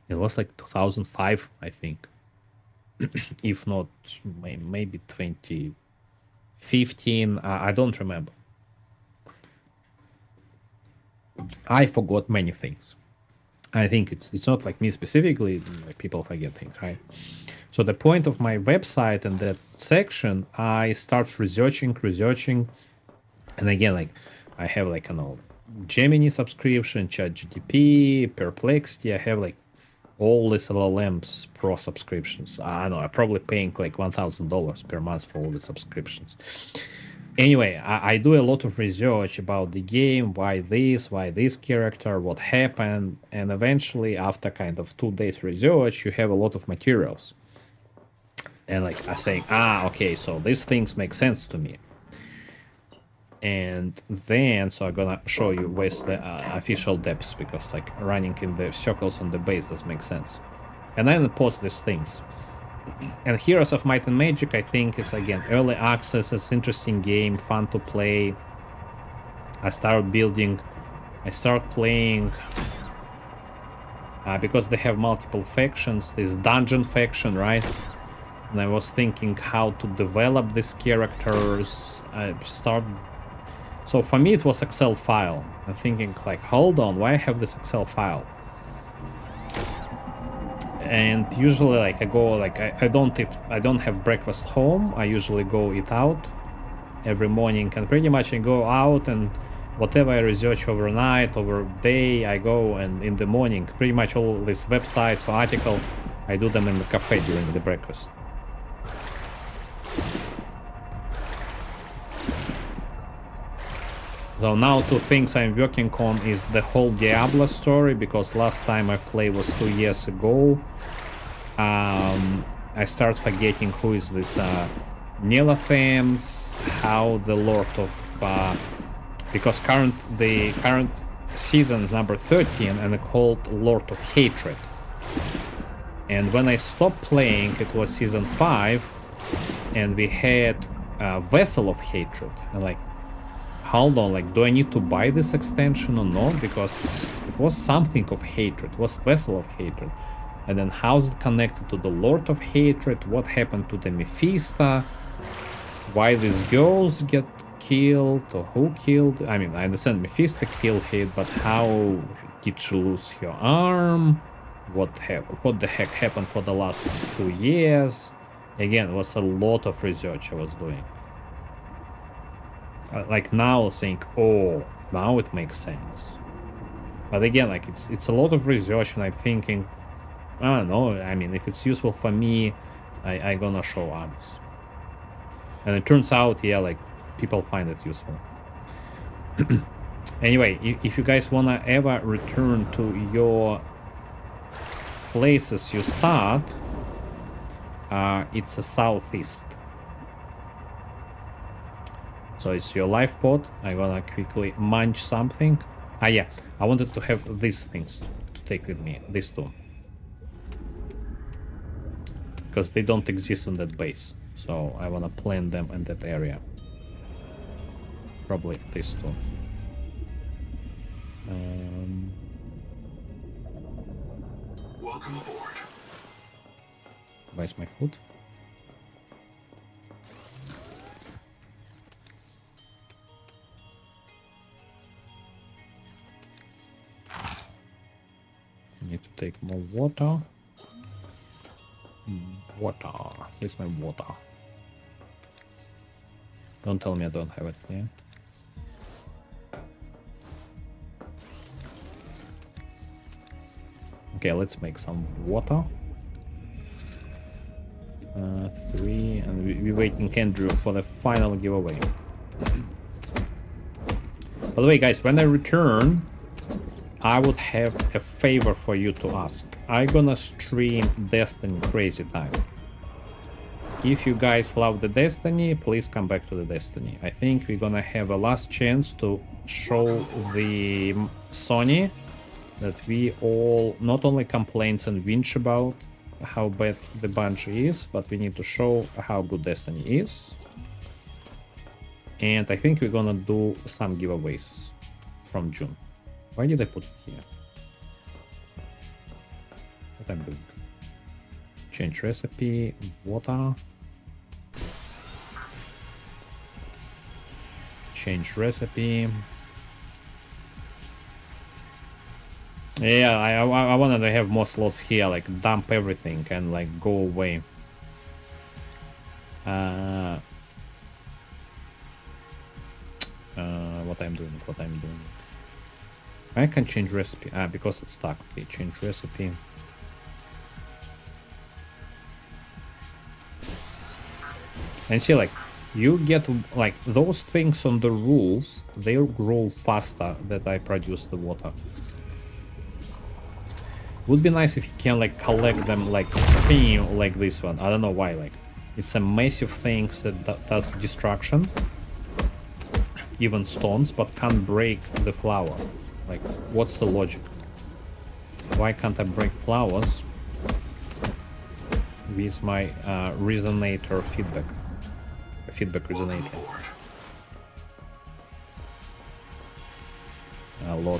It was like 2005, I think. If not maybe 2015, I don't remember. I forgot many things. I think it's not like me specifically, like people forget things, right? So the point of my website and that section, I start researching, and again, like I have like Gemini subscription, ChatGPT, Perplexity. I have like all these LLMs Pro subscriptions. I don't know, I'm probably paying like $1,000 per month for all the subscriptions. Anyway, I do a lot of research about the game, why this character, what happened, and eventually after kind of 2 days research, you have a lot of materials. And like I saying, okay, so these things make sense to me. And then, so I'm gonna show you with the official depths, because like running in the circles on the base does make sense. And then post these things. And Heroes of Might and Magic, I think, is again early access. It's interesting game, fun to play. I start playing because they have multiple factions. This dungeon faction, right? And I was thinking how to develop these characters. So for me it was Excel file. I'm thinking like, hold on, why I have this Excel file? And usually like I go like I don't have breakfast home. I usually go eat out every morning, and pretty much I go out and whatever I research overnight, over day, I go and in the morning, pretty much all these websites or article, I do them in the cafe during the breakfast. So now two things I'm working on is the whole Diablo story, because last time I played was 2 years ago. I start forgetting who is this Nelathames, how the Lord of because the current season number 13 and called Lord of Hatred. And when I stopped playing, it was season 5, and we had Vessel of Hatred. And like, hold on, like, do I need to buy this extension or not? Because it was something of hatred, it was Vessel of Hatred. And then how's it connected to the Lord of Hatred? What happened to the Mephisto? Why these girls get killed, or who killed? I mean, I understand Mephisto killed her, but how did she lose her arm? What happened? What the heck happened for the last 2 years? Again, it was a lot of research I was doing. Like now think, oh, now it makes sense. But again, like it's a lot of research, and I'm thinking, I don't know, I mean, if it's useful for me, I gonna show others. And it turns out, yeah, like, people find it useful. Anyway, if you guys wanna ever return to your places you start, it's a southeast. So it's your life pod. I'm gonna quickly munch something. Ah, yeah, I wanted to have these things to take with me, these two. Because they don't exist on that base. So I wanna plant them in that area. Probably these two. Welcome aboard. Where's my food? Need to take more water. Water. Where's my water? Don't tell me I don't have it, yeah? Okay, let's make some water. 3, and we're waiting Andrew for the final giveaway. By the way, guys, when I return, I would have a favor for you to ask. I'm gonna stream Destiny Crazy Time. If you guys love the Destiny, please come back to the Destiny. I think we're gonna have a last chance to show the Sony that we all not only complaints and whinge about how bad the bunch is, but we need to show how good Destiny is. And I think we're gonna do some giveaways from June. Why did I put it here? What I'm doing? Change recipe, water. Change recipe. Yeah, I wanted to have more slots here, like dump everything and like go away. What I'm doing. I can change recipe. Because it's stuck. Okay, change recipe. And see, like, you get, like, those things on the roofs, they'll grow faster that I produce the water. Would be nice if you can, like, collect them, like this one. I don't know why, like, it's a massive thing that does destruction. Even stones, but can't break the flower. Like, what's the logic? Why can't I break flowers with my resonator feedback? Feedback resonator. Load.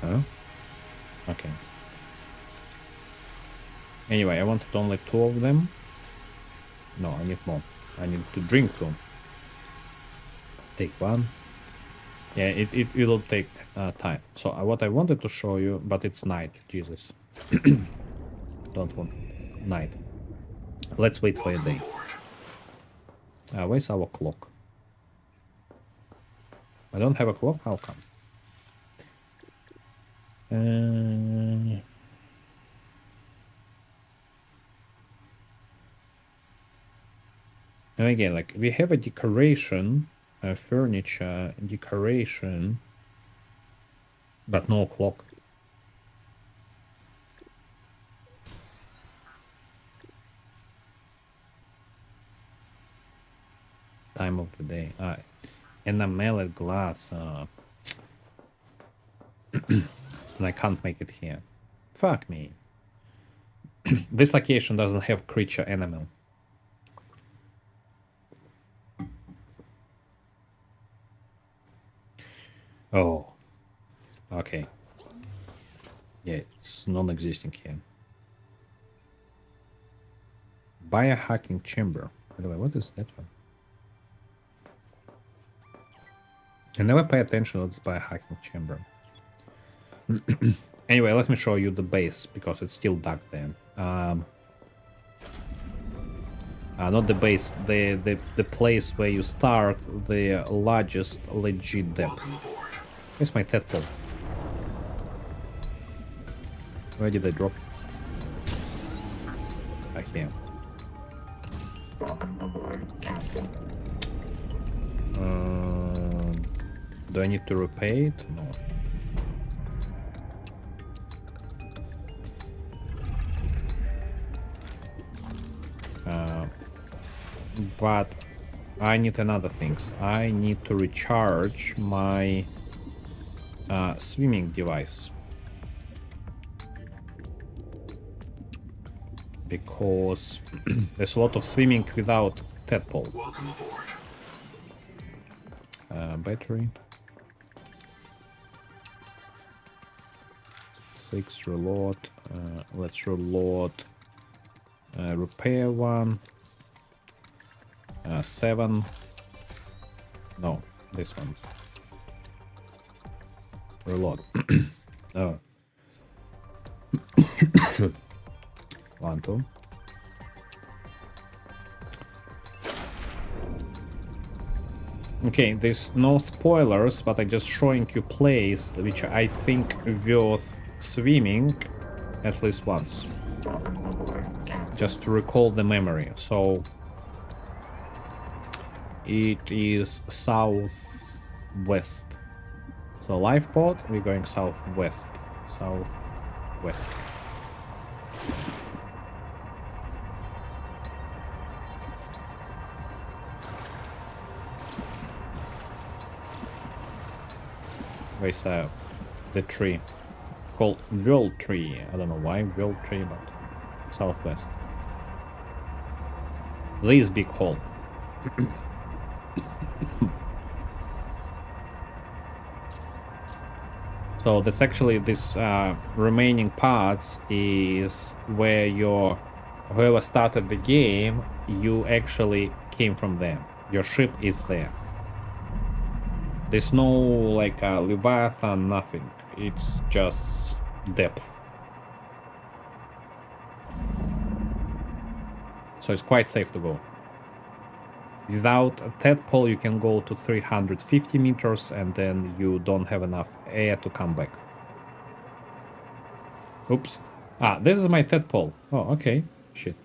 Huh? Okay. Anyway, I wanted only 2 of them. No, I need more. I need to drink 2. Take 1. Yeah, it'll take time. So what I wanted to show you, but it's night. Jesus. Don't want night. Let's wait for a day. Where's our clock? I don't have a clock? How come? And again, like, we have a decoration, furniture, decoration, but no clock. Time of the day. Enameled glass. And I can't make it here. Fuck me. This location doesn't have creature enamel. Oh. Okay. Yeah, it's non-existing here. Biohacking chamber. By the way, what is that one? I never pay attention to this biohacking chamber. Anyway, let me show you the base, because it's still dark there. Not the base, the place where you start the largest legit depth. Where's my tadpole? Where did I drop it? Here. Do I need to repay it? No. But I need another things. I need to recharge my swimming device. Because there's a lot of swimming without tadpole. Welcome aboard. Battery. 6 reload. Let's reload. Repair one. 7. No, this one. Reload. Oh. 1, 2. Okay, there's no spoilers, but I'm just showing you place which I think worth swimming at least once. Just to recall the memory. So it is southwest. So lifeboat, we're going southwest. Southwest. Where's the tree? Called World Tree. I don't know why World Tree, but southwest. This big hole. So that's actually this remaining parts is where whoever started the game, you actually came from there. Your ship is there. There's no like Leviathan, nothing. It's just depth. So it's quite safe to go. Without a tadpole, you can go to 350 meters and then you don't have enough air to come back. Oops. This is my tadpole. Oh, okay. Shit.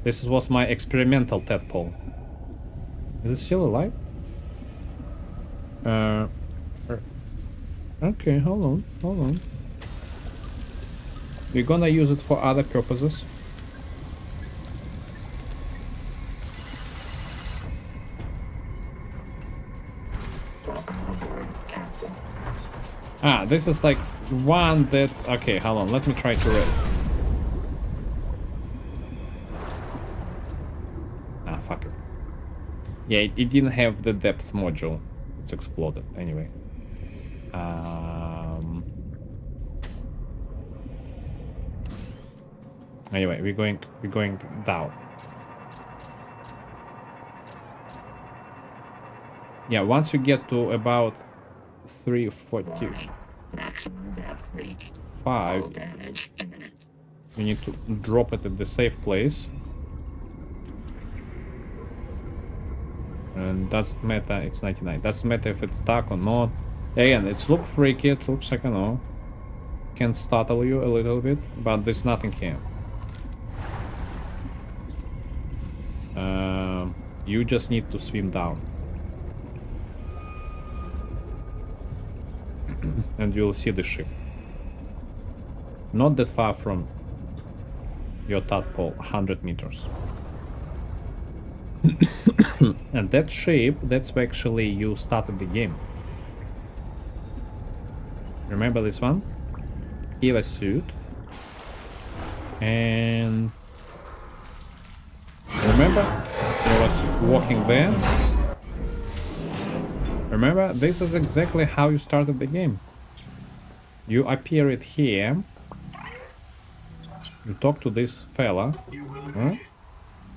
This was my experimental tadpole. Is it still alive? Okay, hold on. We're gonna use it for other purposes. This is like one that... Okay, hold on, let me try to read. Fuck it. Yeah, it didn't have the depth module. It's exploded, anyway. Anyway, we're going down. Yeah, once you get to about 345, you need to drop it at the safe place. And doesn't matter, it's 99. Doesn't matter if it's stuck or not. Again, it's look freaky, it looks like, I know, can startle you a little bit, but there's nothing here. You just need to swim down. And you'll see the ship. Not that far from your tadpole, 100 meters. And that ship, that's where actually you started the game. Remember this one? Give a suit. And remember? I was walking there. Remember? This is exactly how you started the game. You appear it here. You talk to this fella. You will make it.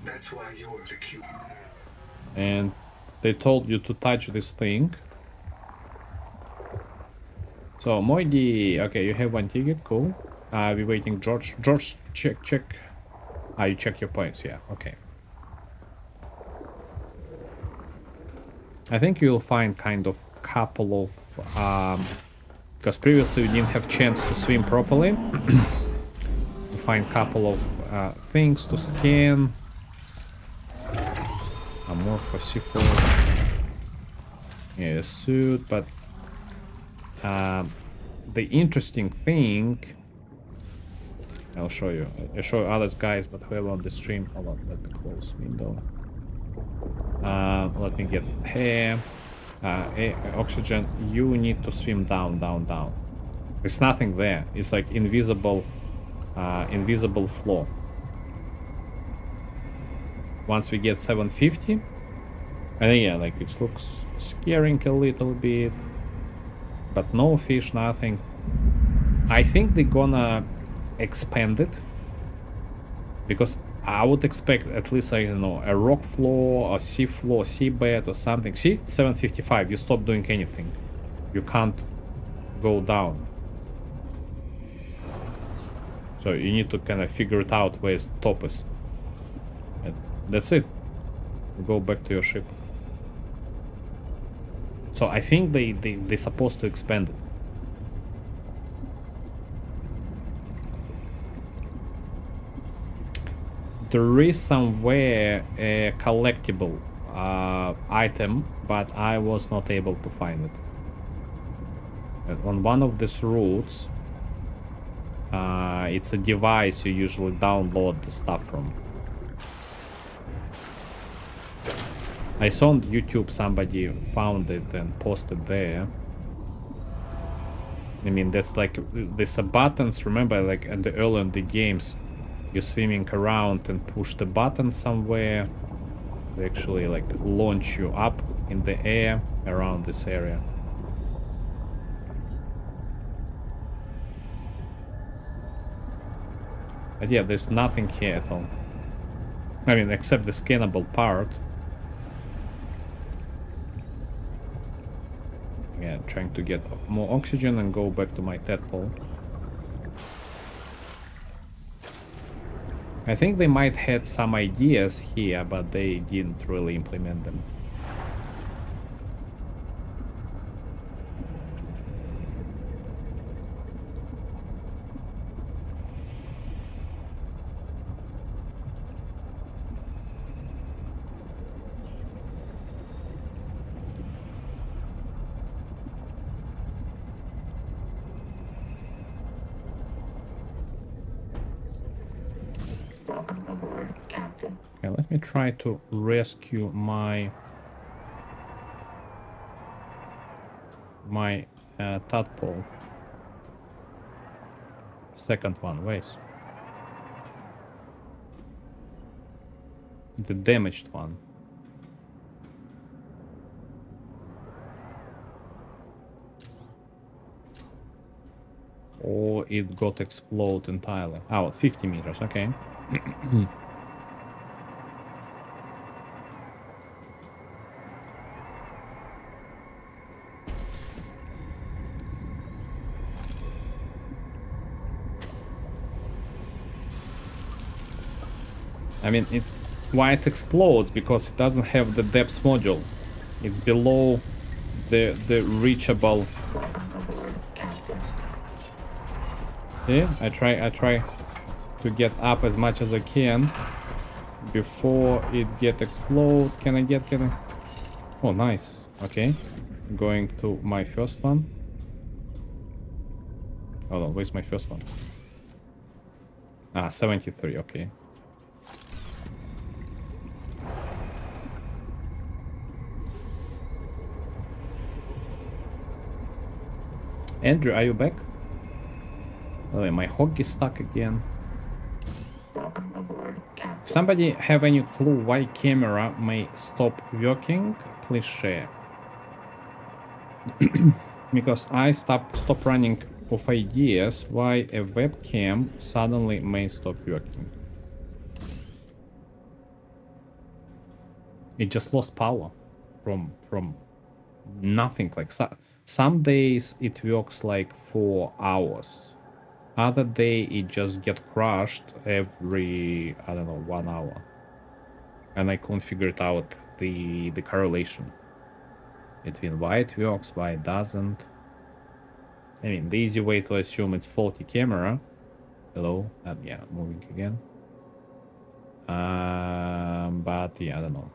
That's why you're the cube. And they told you to touch this thing. So, Moidi, okay, you have one ticket, cool. We're waiting, George. George, check. You check your points, yeah, okay. I think you'll find kind of couple of, because previously you didn't have chance to swim properly. You find couple of things to scan. More for C4. Yeah, suit, but the interesting thing, I'll show you. I'll show other guys, but whoever on the stream. Hold on, let me close window. Let me get hair, oxygen. You need to swim down. There's nothing there. It's like invisible floor. Once we get 750, and yeah, like it looks scaring a little bit, but no fish, nothing. I think they're gonna expand it, because I would expect at least, I don't know, a rock floor, a sea floor, seabed or something. See, 755, you stop doing anything. You can't go down. So you need to kind of figure it out where the top is. And that's it. Go back to your ship. So I think they're supposed to expand it. There is somewhere a collectible item, but I was not able to find it. And on one of these routes, it's a device you usually download the stuff from. I saw on YouTube somebody found it and posted there. I mean, that's like, there's a buttons, remember, like at the early in the games, you're swimming around and push the button somewhere. They actually like launch you up in the air around this area. But yeah, there's nothing here at all. I mean, except the scannable part. Yeah, trying to get more oxygen and go back to my tadpole. I think they might had some ideas here, but they didn't really implement them. Welcome aboard, Captain. Okay, let me try to rescue my tadpole. Second one, wait. The damaged one. Or it got exploded entirely. Oh, 50 meters, okay. I mean, why it explodes, because it doesn't have the depth module. It's below the reachable. See, I try to get up as much as I can before it explode. Can I? Oh, nice. Okay, going to my first one. Hold on, where's my first one? Ah, 73. Okay. Andrew, are you back? Oh, my hog is stuck again. If somebody have any clue why camera may stop working, please share. Because I stop running of ideas why a webcam suddenly may stop working. It just lost power from nothing. Like some days it works like 4 hours. Other day it just get crashed every, I don't know, 1 hour. And I couldn't figure it out the correlation between why it works, why it doesn't. I mean, the easy way to assume it's faulty camera. Hello? Yeah, moving again. But yeah, I don't know.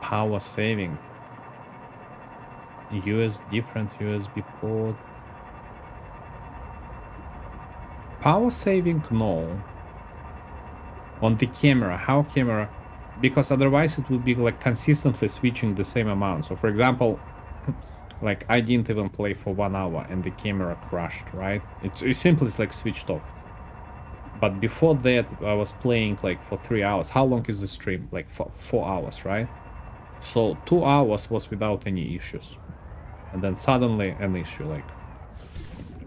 Power saving. Different USB port. Power saving, no. On the camera, how camera? Because otherwise it would be like consistently switching the same amount. So for example, like I didn't even play for 1 hour and the camera crashed, right? It's simply like switched off. But before that, I was playing like for 3 hours. How long is the stream? Like for 4 hours, right? So 2 hours was without any issues. And then suddenly an issue, like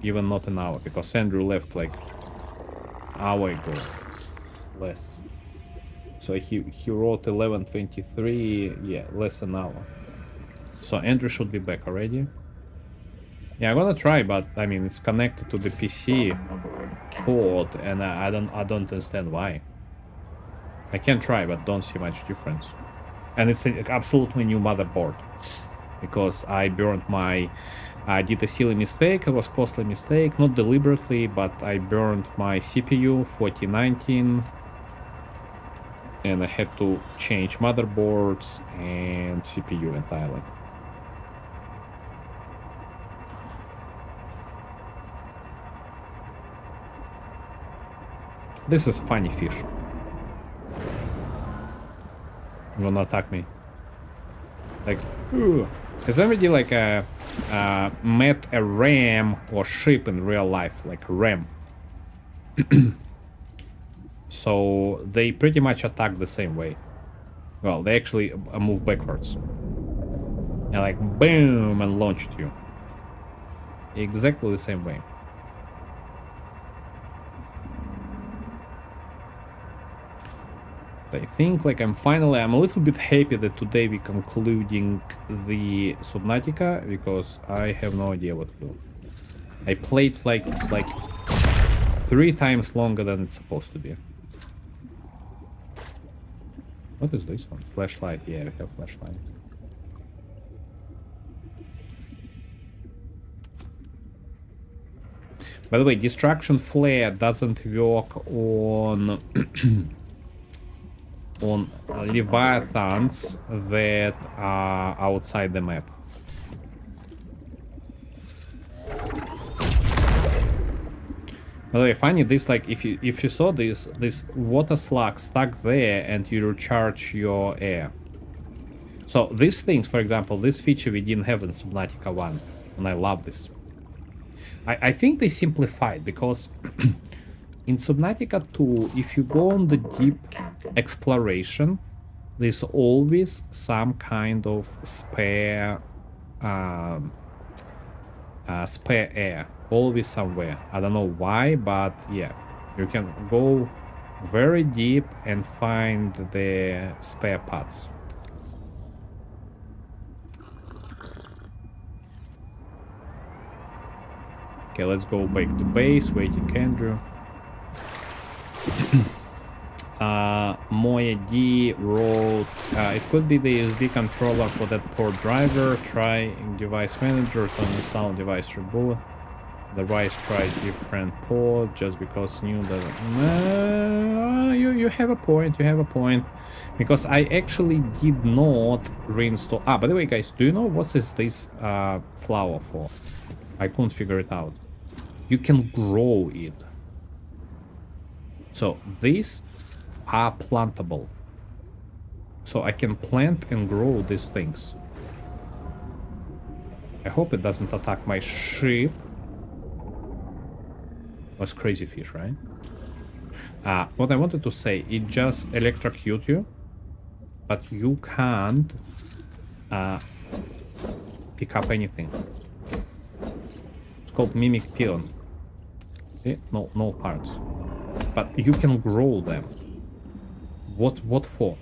even not an hour, because Andrew left like an hour ago, less. So he wrote 11:23, yeah, less an hour. So Andrew should be back already. Yeah, I'm gonna try, but I mean it's connected to the PC port, and I don't understand why. I can try, but don't see much difference. And it's an absolutely new motherboard, because I burned my... I did a silly mistake. It was costly mistake, not deliberately, but I burned my CPU 4019, and I had to change motherboards and CPU entirely. This is funny fish. You wanna attack me? Like, ooh. Has anybody like met a ram or sheep in real life, like a ram? So they pretty much attack the same way. Well, they actually move backwards. And like boom, and launch at you. Exactly the same way. I think like I'm a little bit happy that today we're concluding the Subnautica, because I have no idea what to do. I played like it's like 3 times longer than it's supposed to be. What is this one? Flashlight. Yeah, we have flashlight. By the way, destruction flare doesn't work on on leviathans that are outside the map. By the way, funny, this like if you saw this water slug stuck there and you recharge your air. So these things, for example, this feature we didn't have in Subnautica 1, and I love this. I think they simplified, because in Subnautica 2, if you go on the deep exploration, there's always some kind of spare air, always somewhere. I don't know why, but yeah, you can go very deep and find the spare parts. Okay, let's go back to base. Waiting Andrew. Moyed wrote, it could be the USB controller for that poor driver. Try device manager to install device reboot. The Rice tried different port just because knew that. You have a point. You have a point. Because I actually did not reinstall. Ah, by the way, guys, do you know what is this flower for? I couldn't figure it out. You can grow it. So these are plantable. So I can plant and grow these things. I hope it doesn't attack my ship. Was crazy fish, right? What I wanted to say, it just electrocute you, but you can't pick up anything. It's called mimic peon. See? No parts. But you can grow them. What for?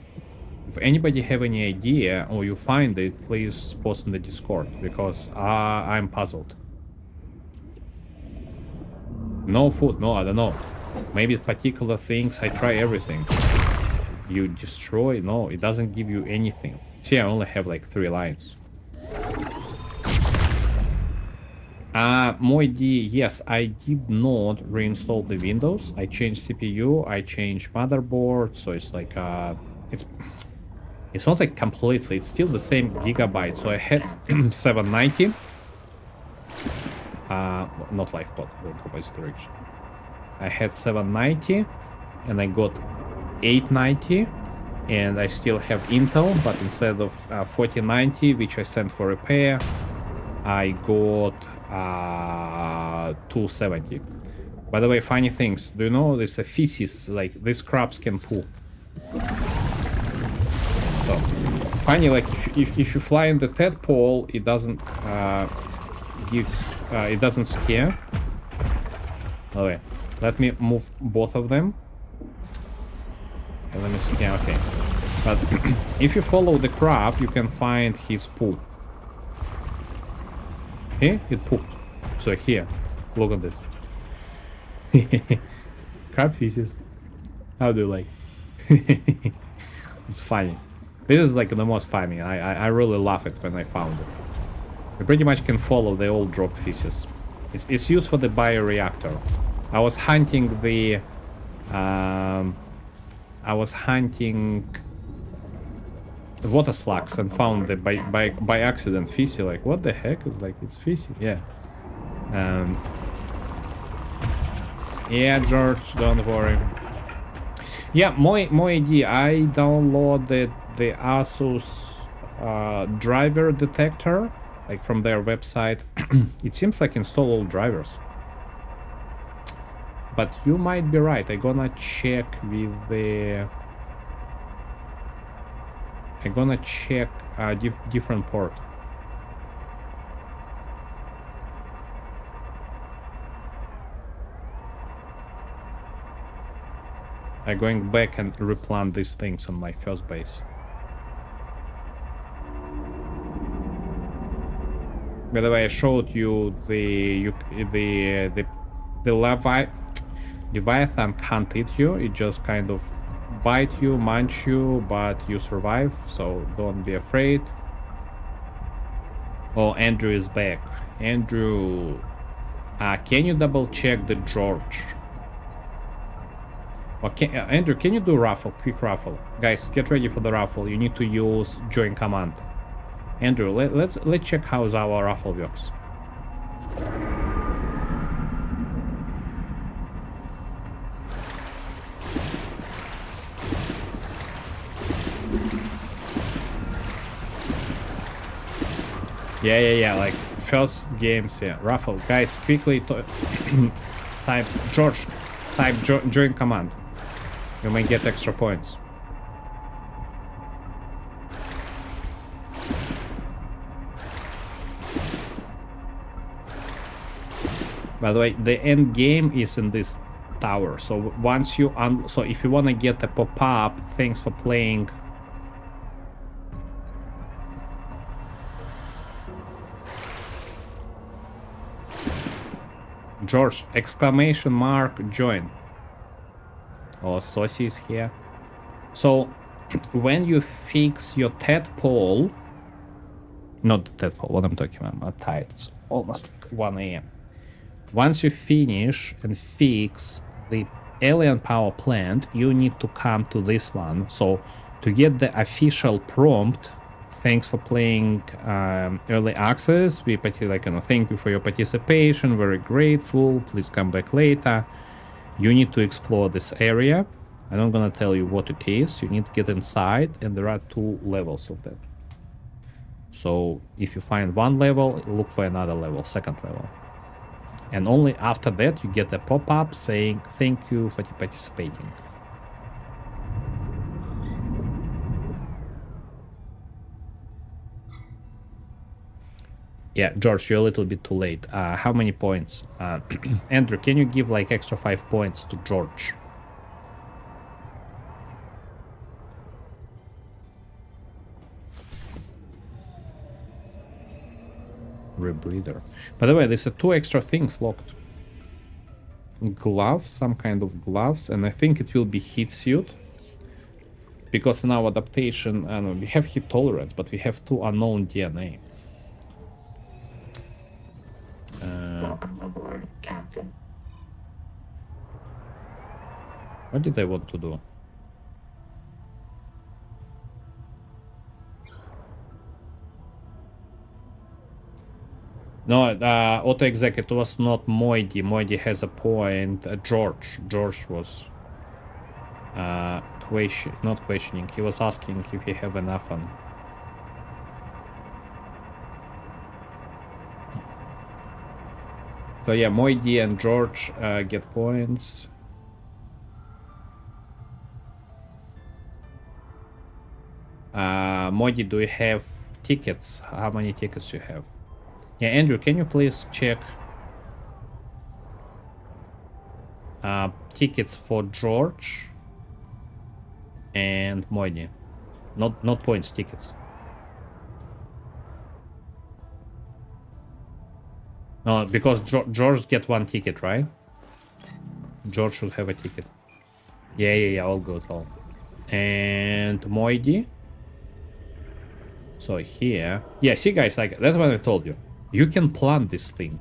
If anybody have any idea or you find it, please post in the Discord, because I'm puzzled. No food, no, I don't know. Maybe particular things, I try everything. You destroy, no, it doesn't give you anything. See, I only have like 3 lines. Moidi, yes, I did not reinstall the Windows. I changed CPU, I changed motherboard, so it's like, it's not like completely, it's still the same gigabyte. So I had 790. Not life pod, we'll go by direction. I had 790 and I got 890, and I still have Intel, but instead of 4090, which I sent for repair, I got 270. By the way, funny things, do you know there's a feces, like these crabs can poo. So funny, like if you fly in the tadpole, it doesn't it doesn't scare. Oh wait, let me move both of them. Okay, let me scare. Okay, but if you follow the crab, you can find his poo. Here it pooped. So here, look at this. Crab feces. How do you like? It's funny. This is like the most funny. I really laugh it when I found it. You pretty much can follow the old drop feces. It's used for the bioreactor. I was hunting the water slugs and found the by accident feces. Like, what the heck? It's like, it's feces. Yeah. Yeah, George, don't worry. Yeah, my idea. I downloaded the Asus driver detector, like from their website. It seems like install all drivers. But you might be right. I'm gonna check with the... I'm gonna check different port. I'm going back and replant these things on my first base. By the way, I showed you the Leviathan can't eat you. It just kind of bite you, munch you, but you survive, so don't be afraid. Oh, Andrew is back. Andrew, can you double check the George? Okay, Andrew, can you do raffle? Quick raffle, guys. Get ready for the raffle. You need to use join command. Andrew, let's check how our raffle works. Yeah, like first games, yeah. Raffle, guys, quickly type George, type join command. You may get extra points. By the way, the end game is in this tower. So once you so if you want to get a pop-up, thanks for playing. George, exclamation mark, join. Oh, Saucy is here. So, when you fix your tadpole, not the tadpole, what I'm talking about, tide, it's almost like 1 a.m. Once you finish and fix the alien power plant, you need to come to this one. So, to get the official prompt, thanks for playing early access. We thank you for your participation. Very grateful. Please come back later. You need to explore this area. I'm not gonna tell you what it is. You need to get inside, and there are 2 levels of that. So if you find one level, look for another level, second level. And only after that you get a pop-up saying thank you for participating. Yeah, George, you're a little bit too late. How many points? Andrew, can you give like extra 5 points to George? Rebreather. By the way, there's 2 extra things locked. Gloves, some kind of gloves, and I think it will be heat suit. Because in our adaptation, I don't know, we have heat tolerance, but we have 2 unknown DNA. Welcome aboard, Captain. What did I want to do? No, auto-exec, it was not Moidy. Moidy has a point. George was not questioning. He was asking if he have enough on. So yeah, Moidy and George get points. Moidy, do you have tickets? How many tickets you have? Yeah, Andrew, can you please check tickets for George and Moidy? Not points, tickets. No, because George get 1 ticket, right? George should have a ticket. Yeah, all good, all. And Moidy. So here, yeah, see guys, like that's what I told you. You can plant this thing.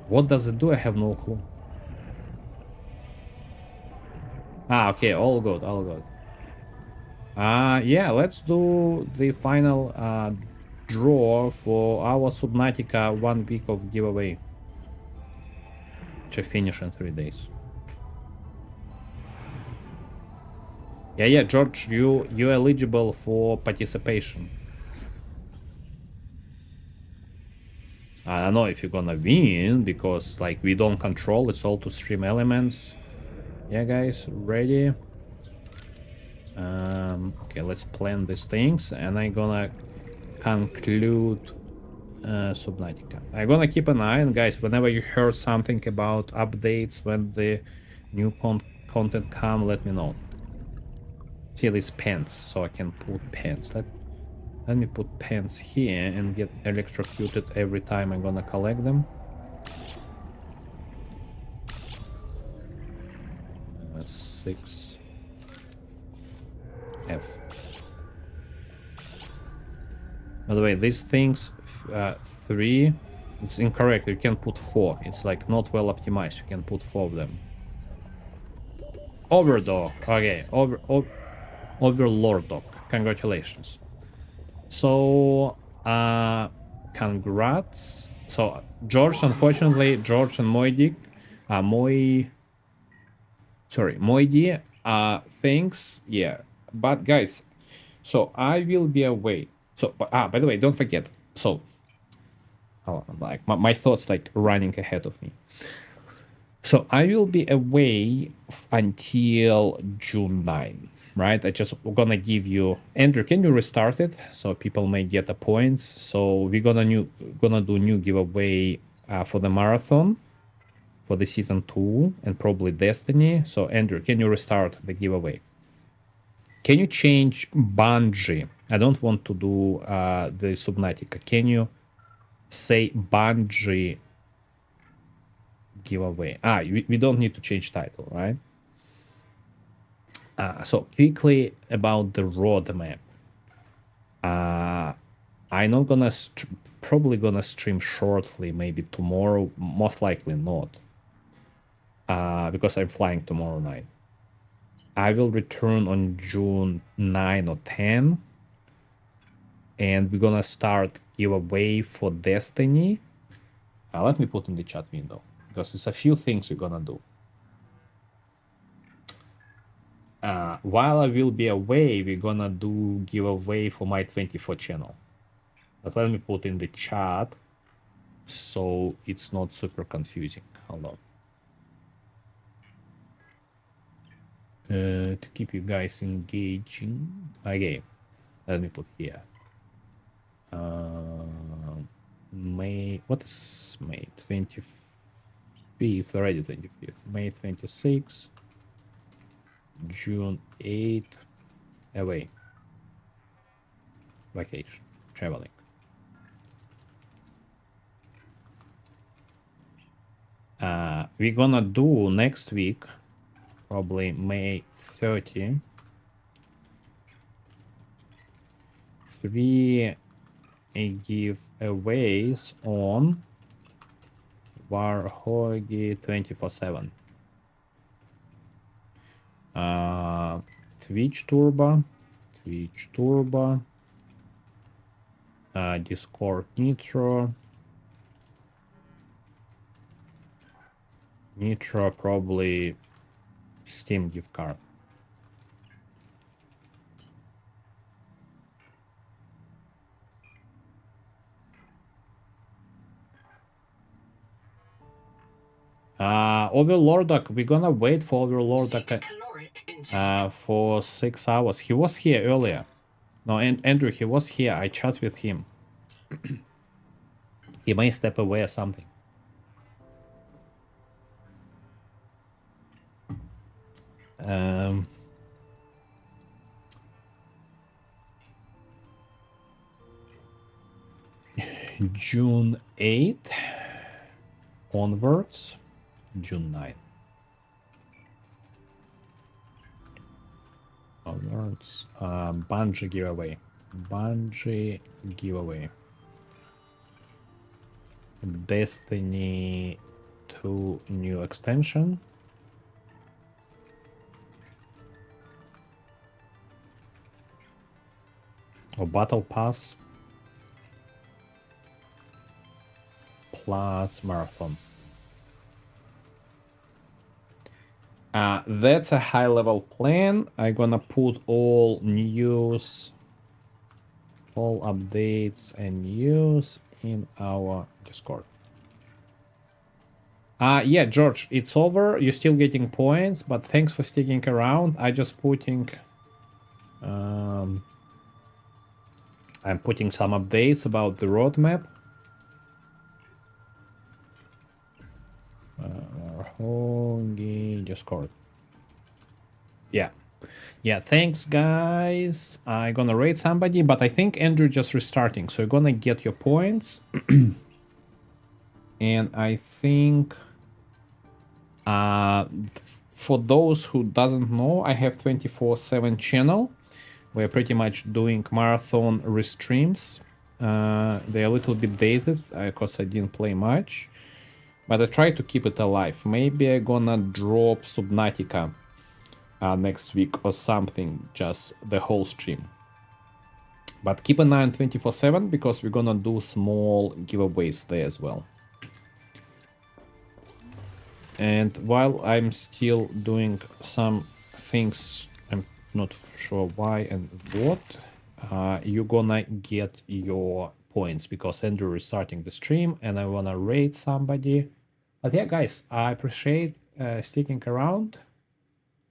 What does it do? I have no clue. Okay, all good, all good. Yeah, let's do the final draw for our Subnautica 1 week of giveaway, which I finish in 3 days. Yeah, George, you're eligible for participation. I don't know if you're gonna win, because like we don't control, it's all to stream elements. Yeah, guys, ready? Okay, let's plan these things, and I'm gonna conclude Subnautica. I'm gonna keep an eye on, guys, whenever you heard something about updates, when the new content come, let me know. See these pants, so I can put pants. Let me put pants here and get electrocuted every time I'm gonna collect them. 6 F. By the way, these things 3, it's incorrect. You can put 4. It's like not well optimized. You can put 4 of them. Overdog. Okay, Overlord dog. Congratulations. So, congrats. So, George, unfortunately, George and Moidy, Moidy, thanks, yeah. But guys, so I will be away. So, by the way, don't forget. So, like my thoughts like running ahead of me. So I will be away until June 9. Right, I just gonna give you, Andrew, can you restart it so people may get the points? So we're gonna do new giveaway for the marathon for the season 2 and probably Destiny. So Andrew, can you restart the giveaway? Can you change Bungie? I don't want to do the Subnautica. Can you say Bungie giveaway. We don't need to change title, right? So quickly about the roadmap. I'm not gonna probably gonna stream shortly, maybe tomorrow, most likely not, because I'm flying tomorrow night. I will return on June 9 or 10, and we're gonna start giveaway for Destiny. Let me put in the chat window, because it's a few things we're gonna do. While I will be away, we're gonna do giveaway for my 24 channel. But let me put in the chat so it's not super confusing. Hold on. To keep you guys engaging. Okay, let me put here. May, what is May 25th? Already 25th. May 26th. June 8th. Away. Vacation. Traveling. We're gonna do next week, probably May 30. 3 giveaways on Warhogi 24/7. Twitch Turbo, Discord Nitro, probably Steam gift card. Overlordak, we're gonna wait for Overlordak for 6 hours. He was here earlier. No, Andrew, he was here. I chat with him. He may step away or something. June 8th onwards. June 9th. Onwards. Bungie giveaway. Destiny 2 new extension. Or Battle Pass. Plus Marathon. That's a high-level plan. I'm gonna put all news, all updates and news in our Discord. Yeah, George, it's over. You're still getting points, but thanks for sticking around. I just putting... I'm putting some updates about the roadmap. Discord. Yeah. Yeah, thanks, guys. I'm gonna raid somebody, but I think Andrew just restarting, so you're gonna get your points. And I think... for those who doesn't know, I have 24/7 channel. We're pretty much doing marathon restreams. They're a little bit dated because I didn't play much, but I try to keep it alive. Maybe I'm gonna drop Subnautica next week or something, just the whole stream. But keep an eye on 24/7 because we're gonna do small giveaways there as well. And while I'm still doing some things, I'm not sure why and what, you're gonna get your points because Andrew is starting the stream and I wanna raid somebody. But yeah, guys, I appreciate sticking around.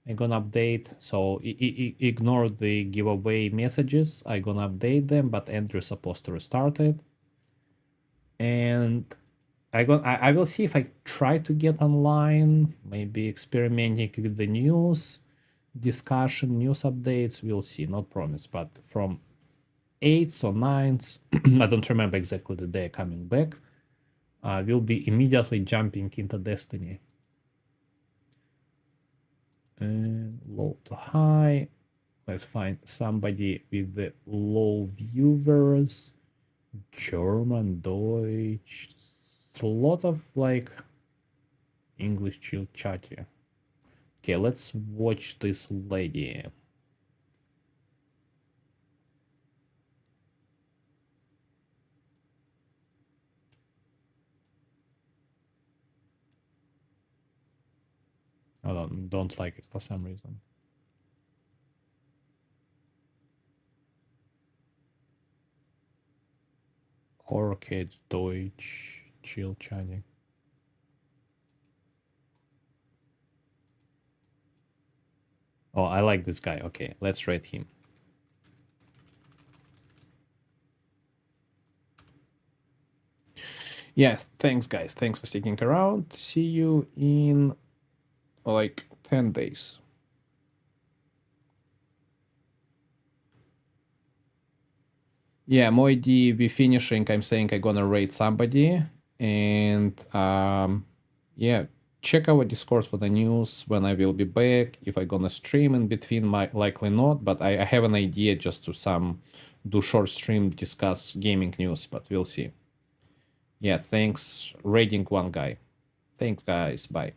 I'm gonna update, so ignore the giveaway messages. I'm gonna update them, but Andrew's supposed to restart it. And I will see if I try to get online, maybe experimenting with the news, discussion, news updates. We'll see, not promise, but from 8th or 9th, I don't remember exactly the day coming back. will be immediately jumping into Destiny. And low to high. Let's find somebody with the low viewers. German, Deutsch. It's a lot of like English chill chatty. Okay, let's watch this lady. I don't like it for some reason. Horror kids, Deutsch, chill chatting. Oh, I like this guy. Okay, let's rate him. Yes, thanks guys. Thanks for sticking around. See you in like 10 days. Yeah, Moidi, we finishing. I'm saying I'm gonna rate somebody. And yeah, check our Discord for the news when I will be back. If I'm gonna stream in between, likely not. But I have an idea just to do short stream, discuss gaming news, but we'll see. Yeah, thanks. Rating one guy. Thanks guys. Bye.